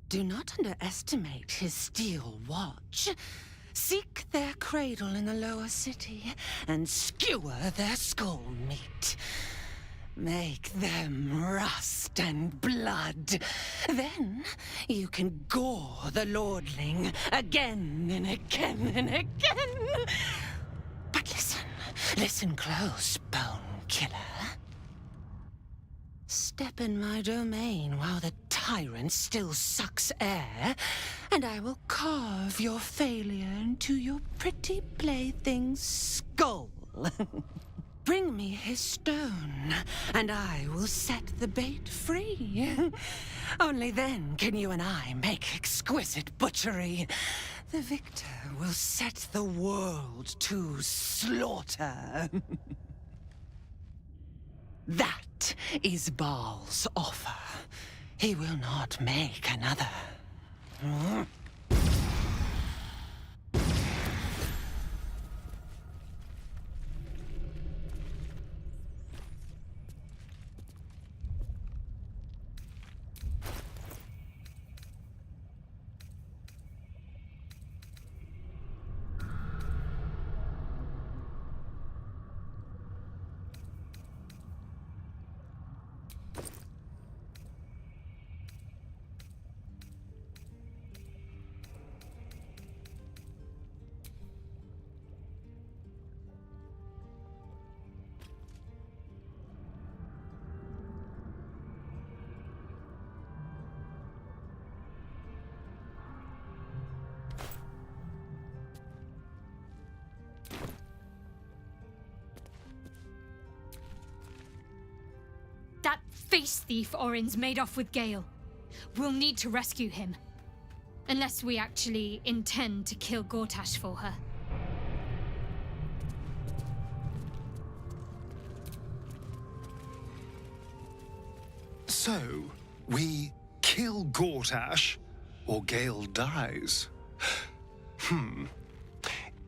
Do not underestimate his steel watch. Seek their cradle in the lower city and skewer their skull meat. Make them rust and blood. Then you can gore the lordling again and again and again. But listen close, Bone Killer. Step in my domain while the tyrant still sucks air, and I will carve your failure into your pretty plaything's skull. Bring me his stone, and I will set the bait free. Only then can you and I make exquisite butchery. The victor will set the world to slaughter. That is Baal's offer. He will not make another. That face thief Orin's made off with Gale. We'll need to rescue him. Unless we actually intend to kill Gortash for her. So, we kill Gortash, or Gale dies.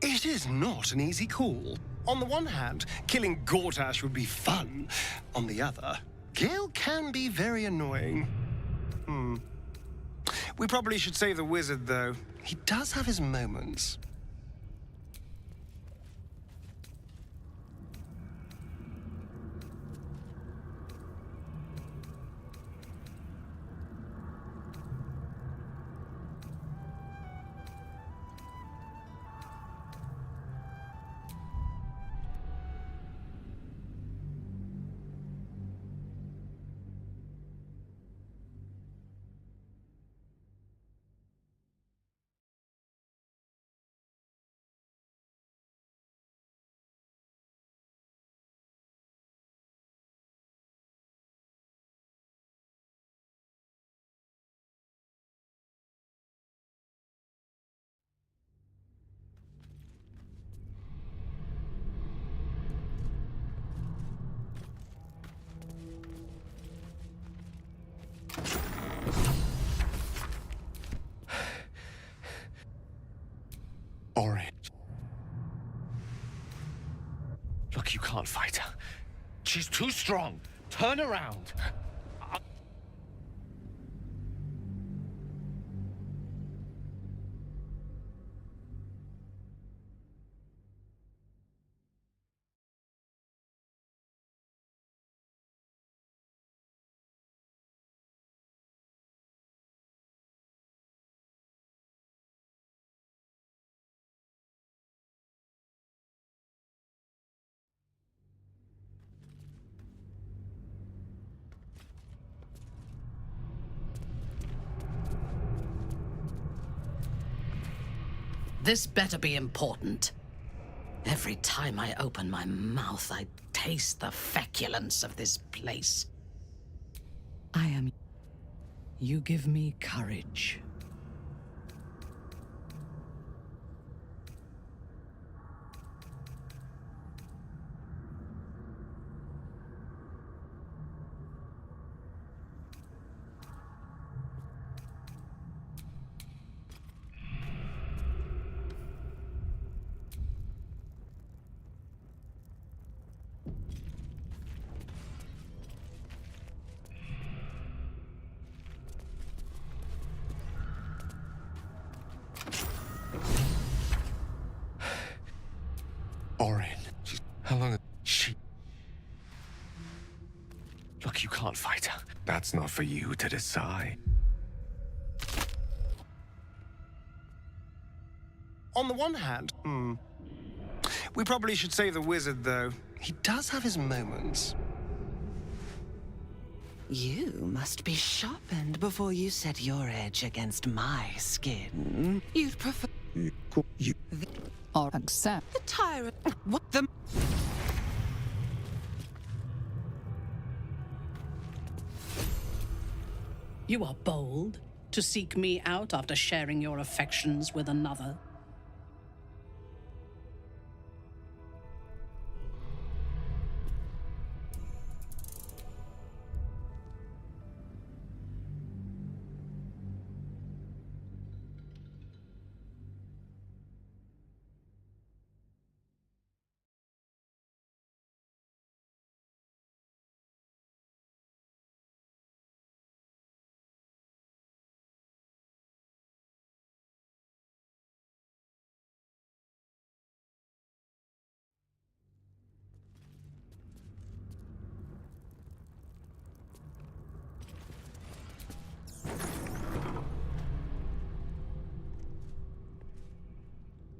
It is not an easy call. On the one hand, killing Gortash would be fun. On the other, Gale can be very annoying. We probably should save the wizard, though. He does have his moments. Orange. Look, you can't fight her. She's too strong. Turn around. This better be important. Every time I open my mouth, I taste the feculence of this place. I am... You give me courage. Orin. How long is she? Look, you can't fight her. That's not for you to decide. On the one hand, we probably should save the wizard, though. He does have his moments. You must be sharpened before you set your edge against my skin. You'd prefer... Or accept. The tyrant... What the... You are bold to seek me out after sharing your affections with another.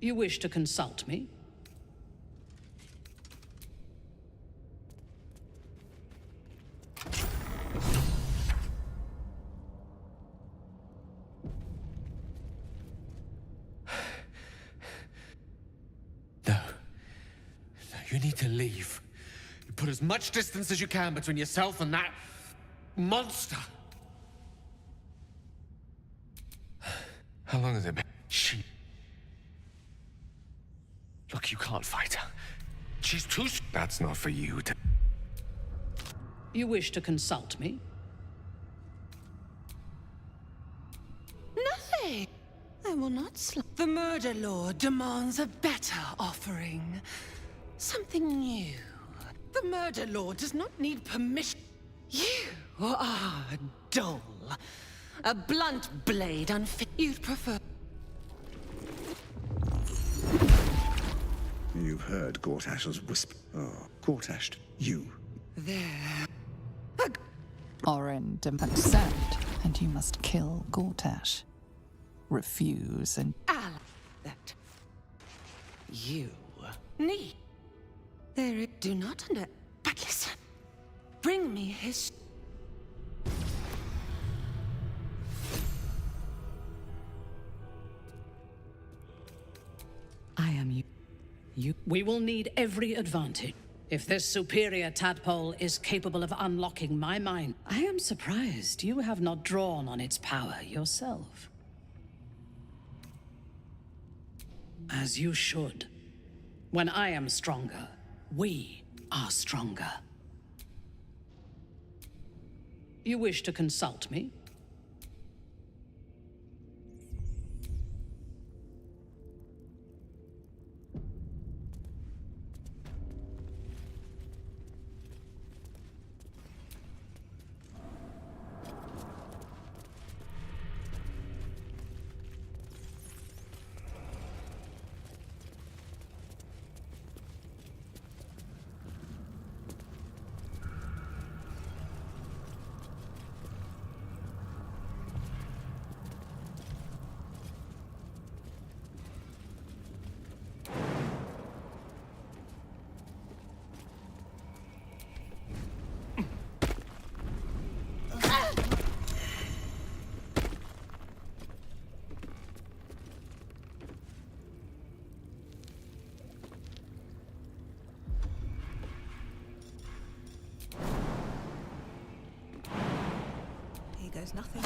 You wish to consult me? No. No, you need to leave. You put as much distance as you can between yourself and that monster. How long has it been? She... Look, you can't fight her. She's too... That's not for you to... You wish to consult me? Nothing. I will not The Murder Lord demands a better offering. Something new. The Murder Lord does not need permission. You are dull. A blunt blade unfit. You'd prefer... You've heard Gortash's whisper. Oh, Gortash, you. There. Oren accept, and you must kill Gortash. Refuse and that you need. There, do not under. But listen, bring me his. I am you. We will need every advantage. If this superior tadpole is capable of unlocking my mind, I am surprised you have not drawn on its power yourself. As you should. When I am stronger, we are stronger. You wish to consult me? There's nothing.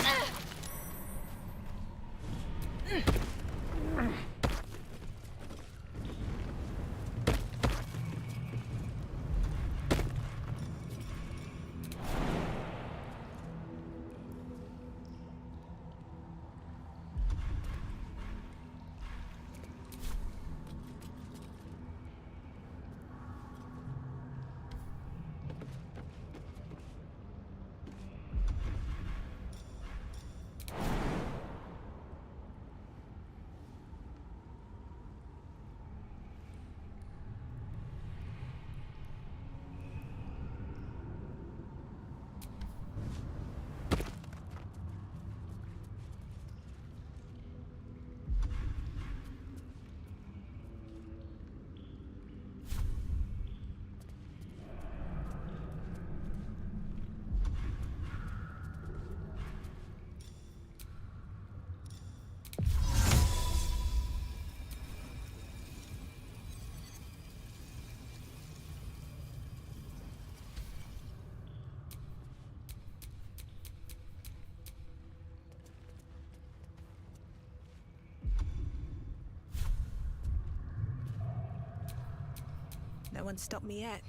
No one stopped me yet.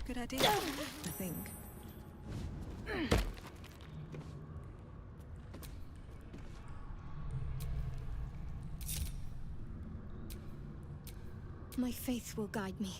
Good idea, I think. My faith will guide me.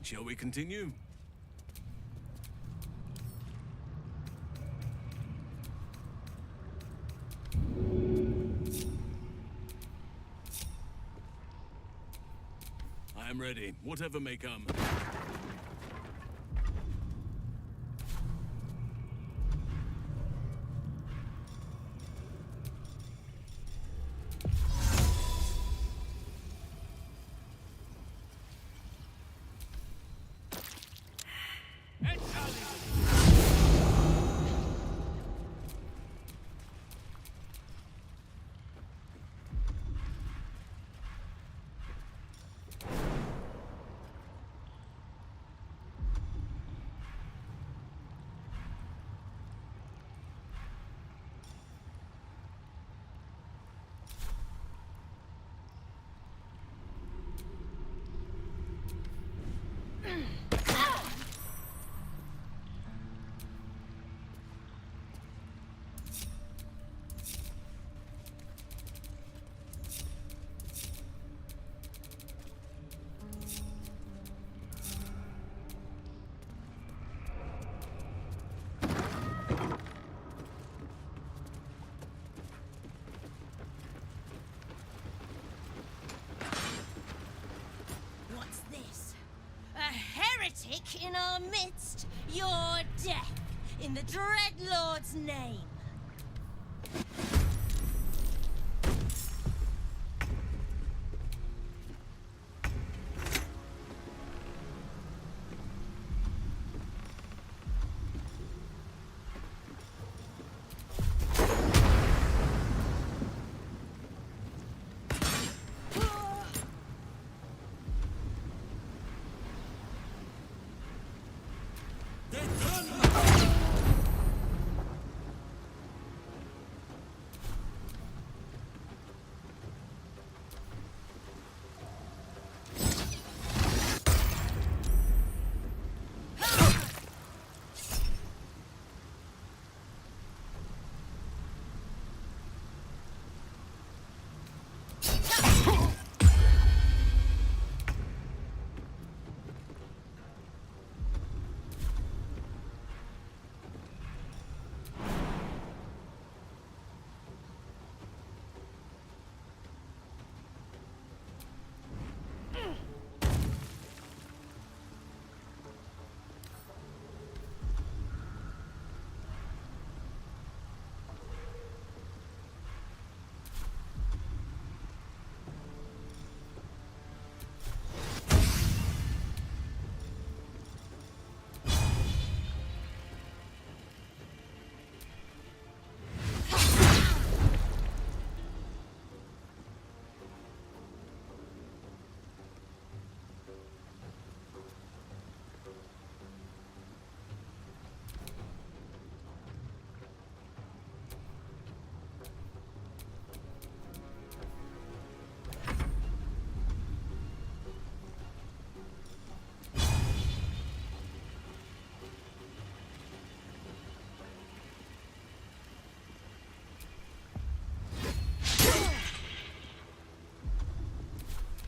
Shall we continue? I am ready, whatever may come. heretic in our midst, your death in the Dreadlord's name.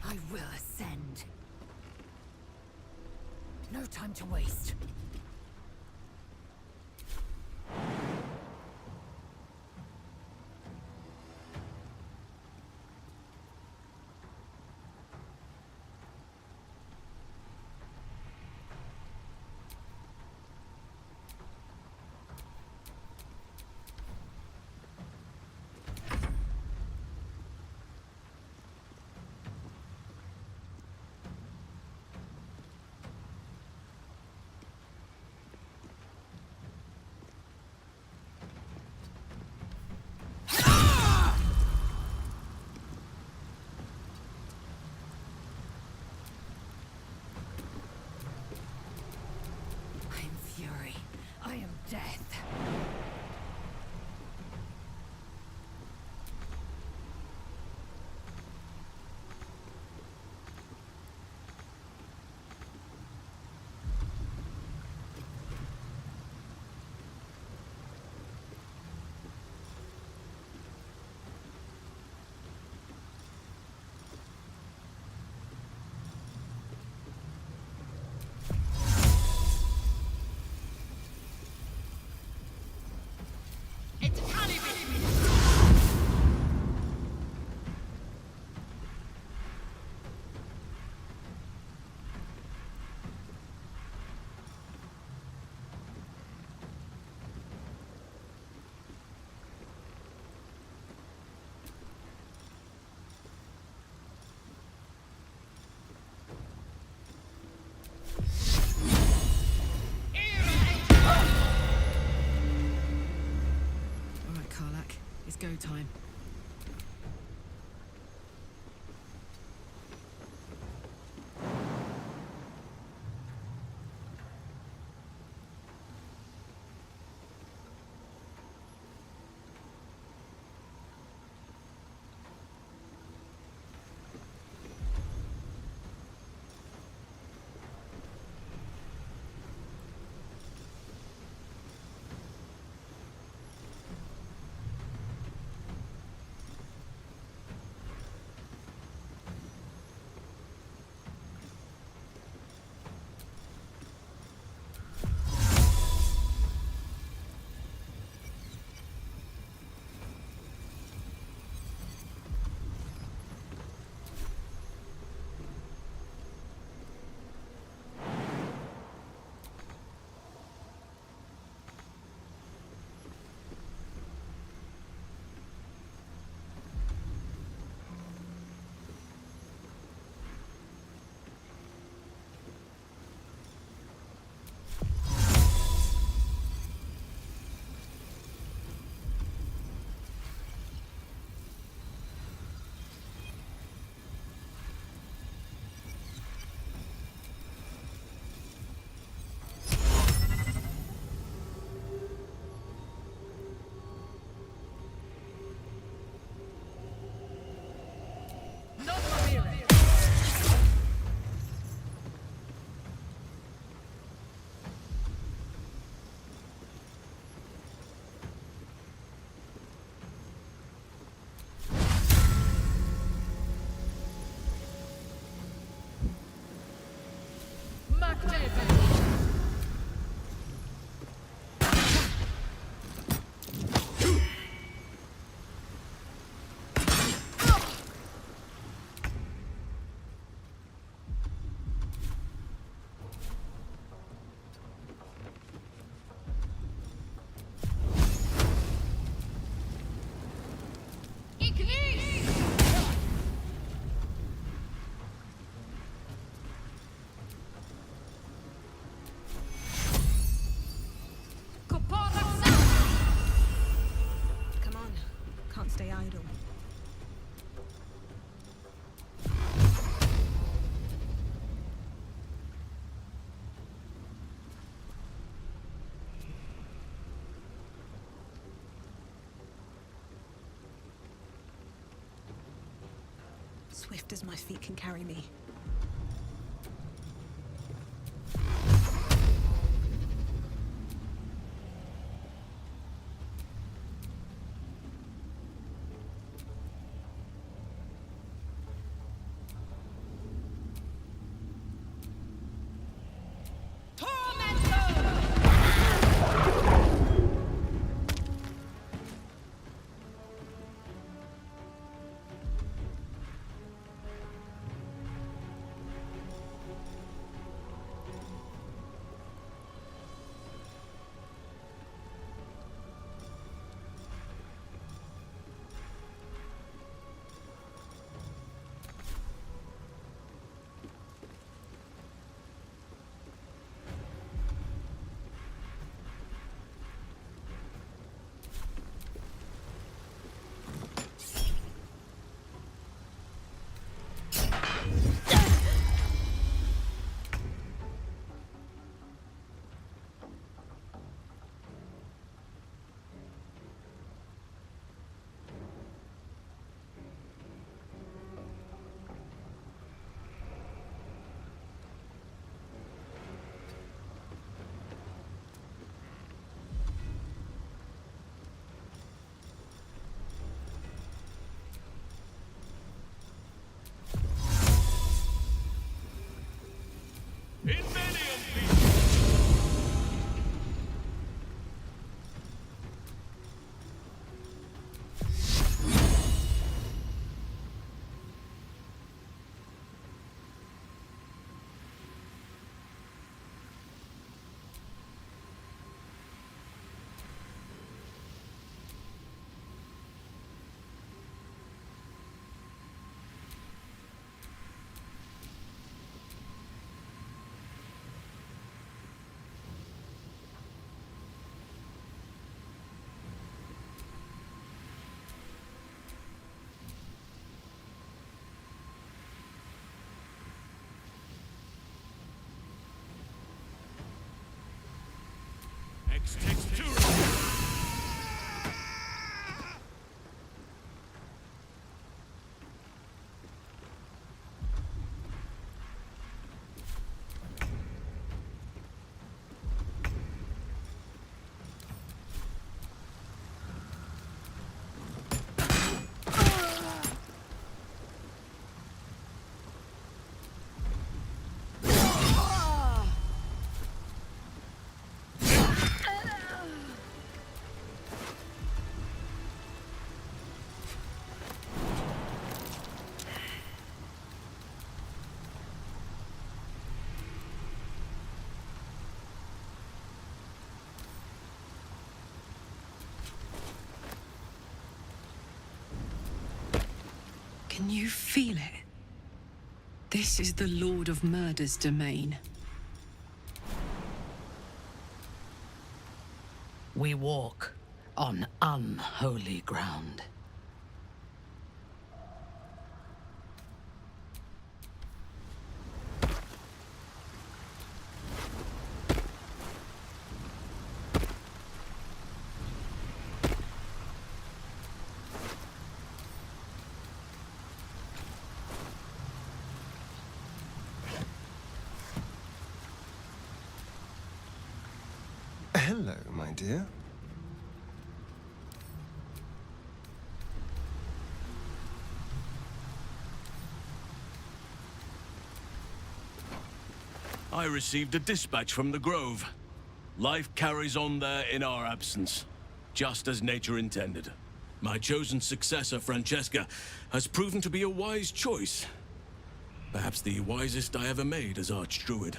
I will ascend. No time to waste. I am death. It's go time. Swift as my feet can carry me. Can you feel it? This is the Lord of Murder's domain. We walk on unholy ground. Hello, my dear. I received a dispatch from the Grove. Life carries on there in our absence, just as nature intended. My chosen successor, Francesca, has proven to be a wise choice. Perhaps the wisest I ever made as Archdruid.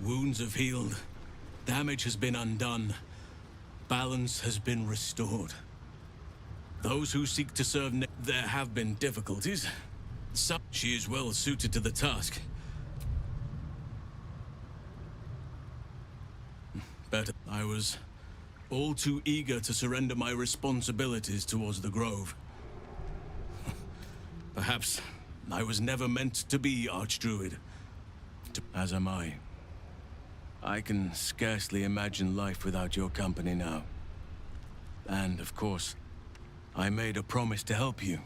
Wounds have healed. Damage has been undone. Balance has been restored. Those who seek to serve there have been difficulties. She is well suited to the task. But I was all too eager to surrender my responsibilities towards the Grove. Perhaps I was never meant to be Archdruid. As am I. I can scarcely imagine life without your company now. And, of course, I made a promise to help you.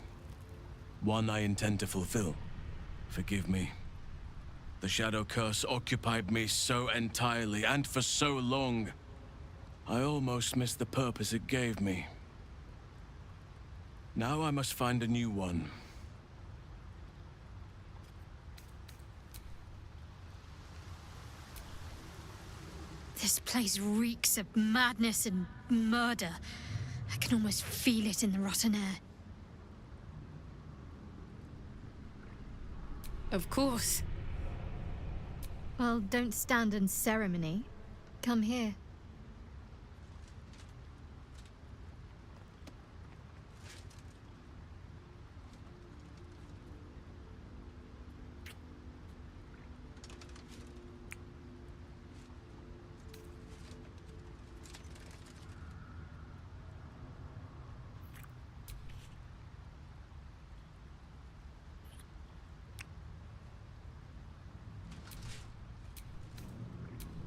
One I intend to fulfill. Forgive me. The Shadow Curse occupied me so entirely, and for so long. I almost missed the purpose it gave me. Now I must find a new one. This place reeks of madness and murder. I can almost feel it in the rotten air. Of course. Well, don't stand in ceremony. Come here.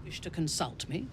Wish to consult me?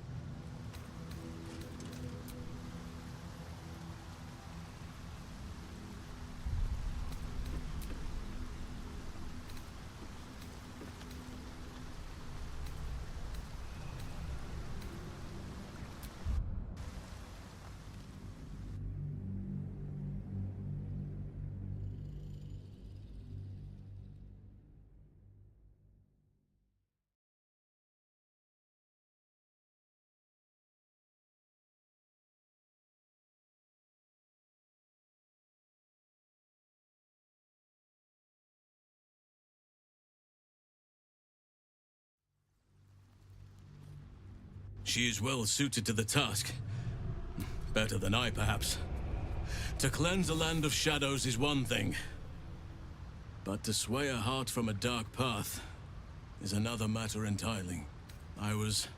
She is well suited to the task. Better than I, perhaps. To cleanse a land of shadows is one thing. But to sway a heart from a dark path is another matter entirely. I was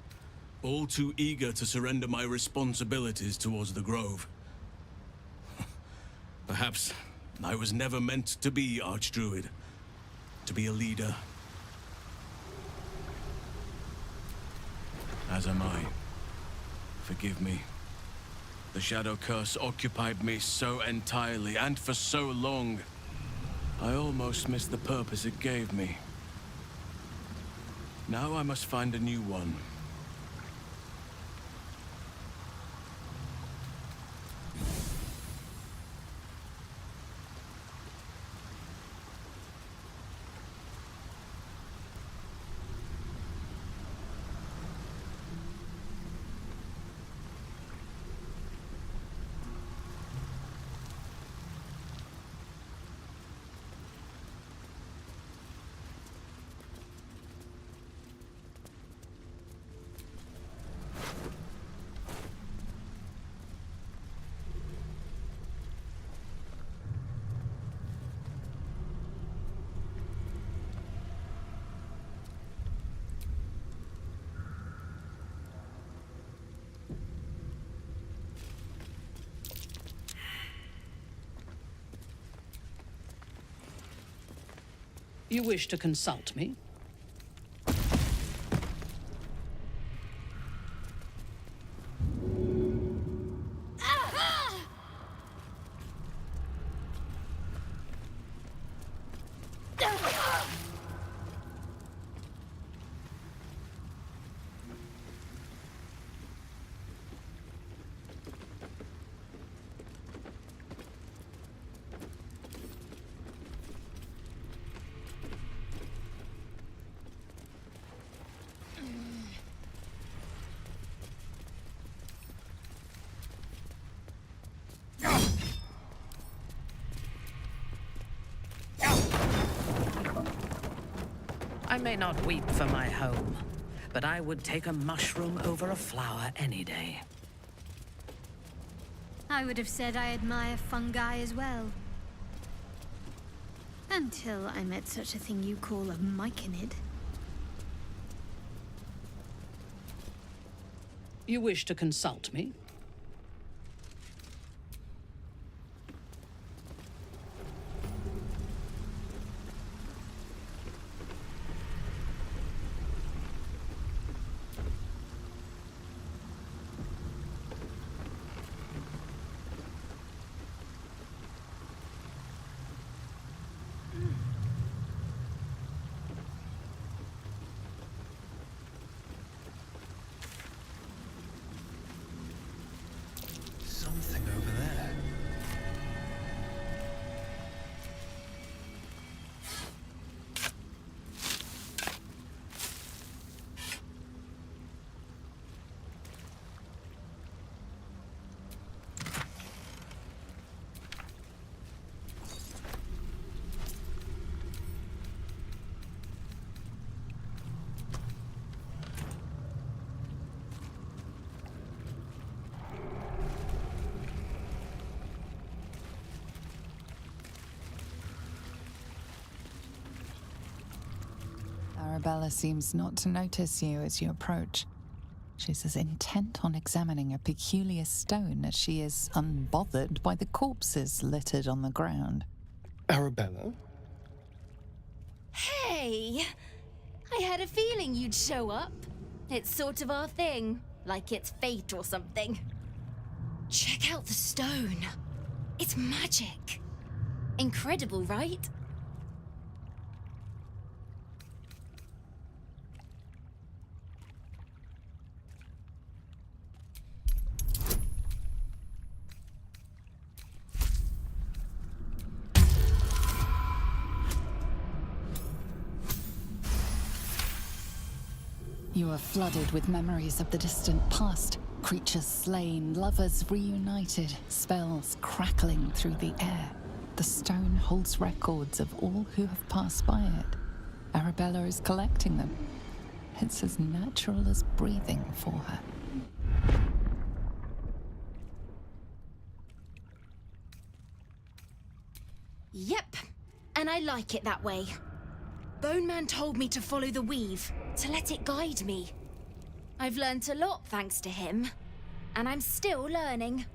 all too eager to surrender my responsibilities towards the Grove. Perhaps I was never meant to be Archdruid, to be a leader. As am I. Forgive me. The Shadow Curse occupied me so entirely, and for so long. I almost missed the purpose it gave me. Now I must find a new one. You wish to consult me? I may not weep for my home, but I would take a mushroom over a flower any day. I would have said I admire fungi as well. Until I met such a thing you call a myconid. You wish to consult me? Something over there. Arabella seems not to notice you as you approach. She's as intent on examining a peculiar stone as she is unbothered by the corpses littered on the ground. Arabella? Hey! I had a feeling you'd show up. It's sort of our thing, like it's fate or something. Check out the stone. It's magic. Incredible, right? You are flooded with memories of the distant past. Creatures slain, lovers reunited, spells crackling through the air. The stone holds records of all who have passed by it. Arabella is collecting them. It's as natural as breathing for her. Yep, and I like it that way. Bone Man told me to follow the weave, to let it guide me. I've learnt a lot thanks to him, and I'm still learning.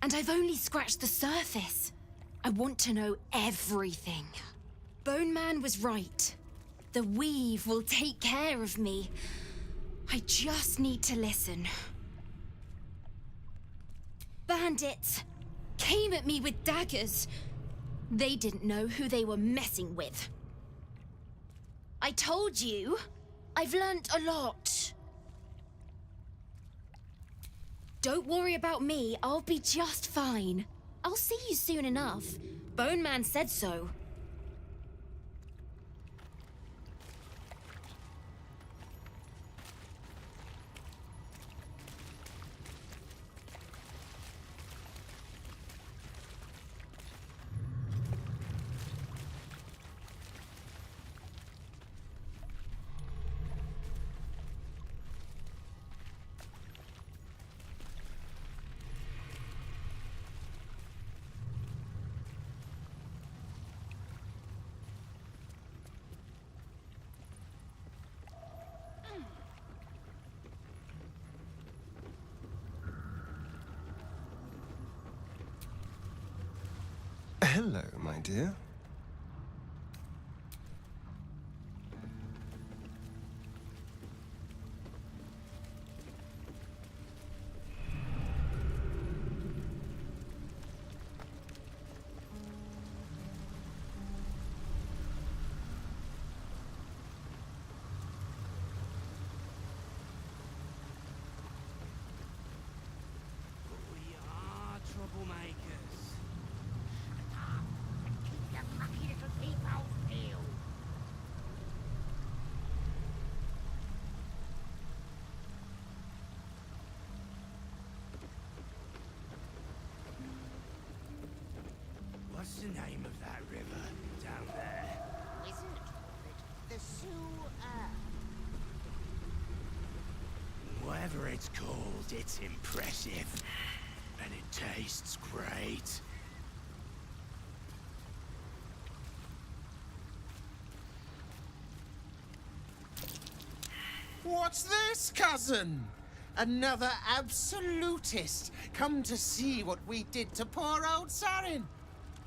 And I've only scratched the surface. I want to know everything. Bone Man was right. The weave will take care of me. I just need to listen. Bandits came at me with daggers. They didn't know who they were messing with. I told you, I've learnt a lot. Don't worry about me, I'll be just fine. I'll see you soon enough. Bone Man said so. Hello, my dear. We are troublemakers. What's the name of that river down there? Isn't it the sewer? Whatever it's called, it's impressive. And it tastes great. What's this, cousin? Another absolutist come to see what we did to poor old Sarin.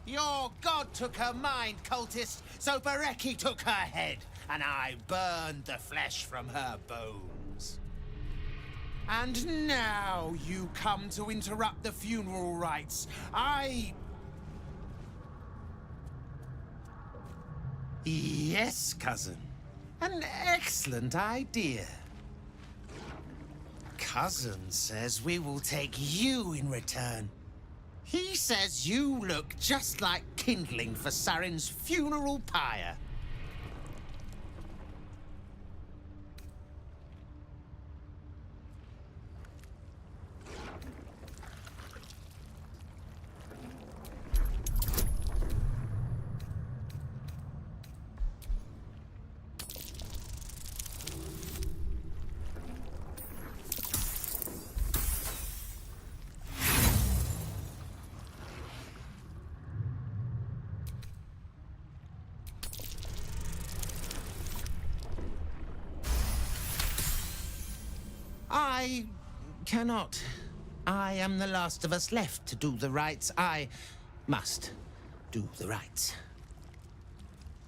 Your god took her mind, cultist, so Bereki took her head, and I burned the flesh from her bones. And now you come to interrupt the funeral rites. Yes, cousin. An excellent idea. Cousin says we will take you in return. He says you look just like kindling for Saren's funeral pyre. I cannot. I am the last of us left to do the rites. I must do the rites.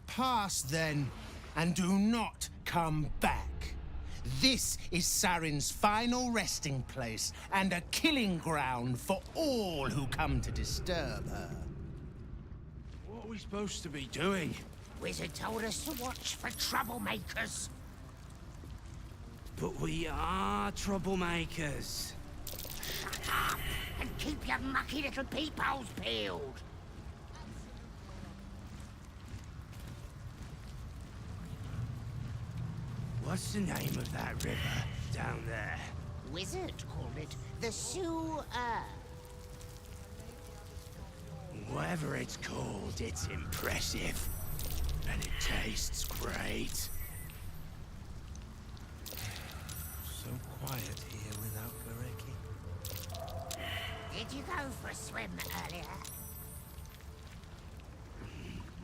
Pass then, and do not come back. This is Saren's final resting place, and a killing ground for all who come to disturb her. What are we supposed to be doing? Wizard told us to watch for troublemakers. But we are troublemakers. Shut up and keep your mucky little peepholes peeled. What's the name of that river down there? Wizard called it the sewer. Whatever it's called, it's impressive. And it tastes great. So quiet here without Gareki. Did you go for a swim earlier?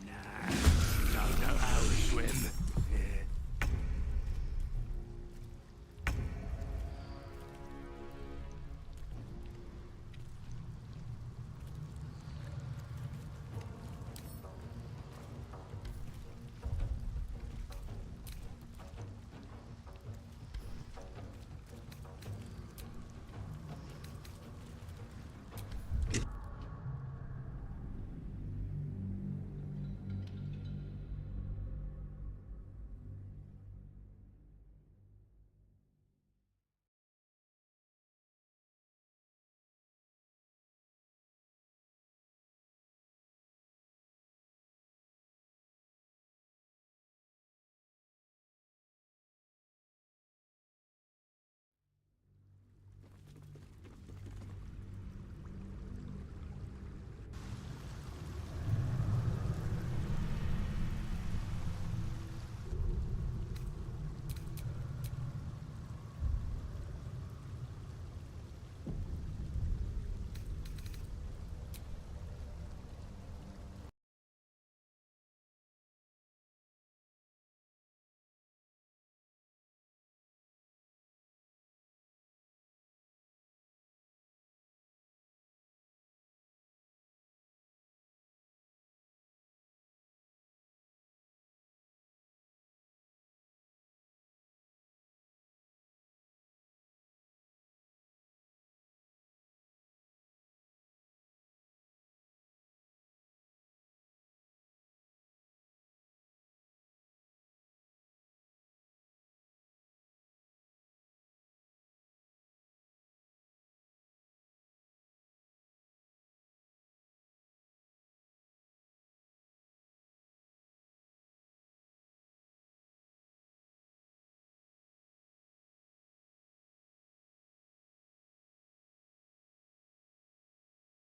Nah, don't know how to swim.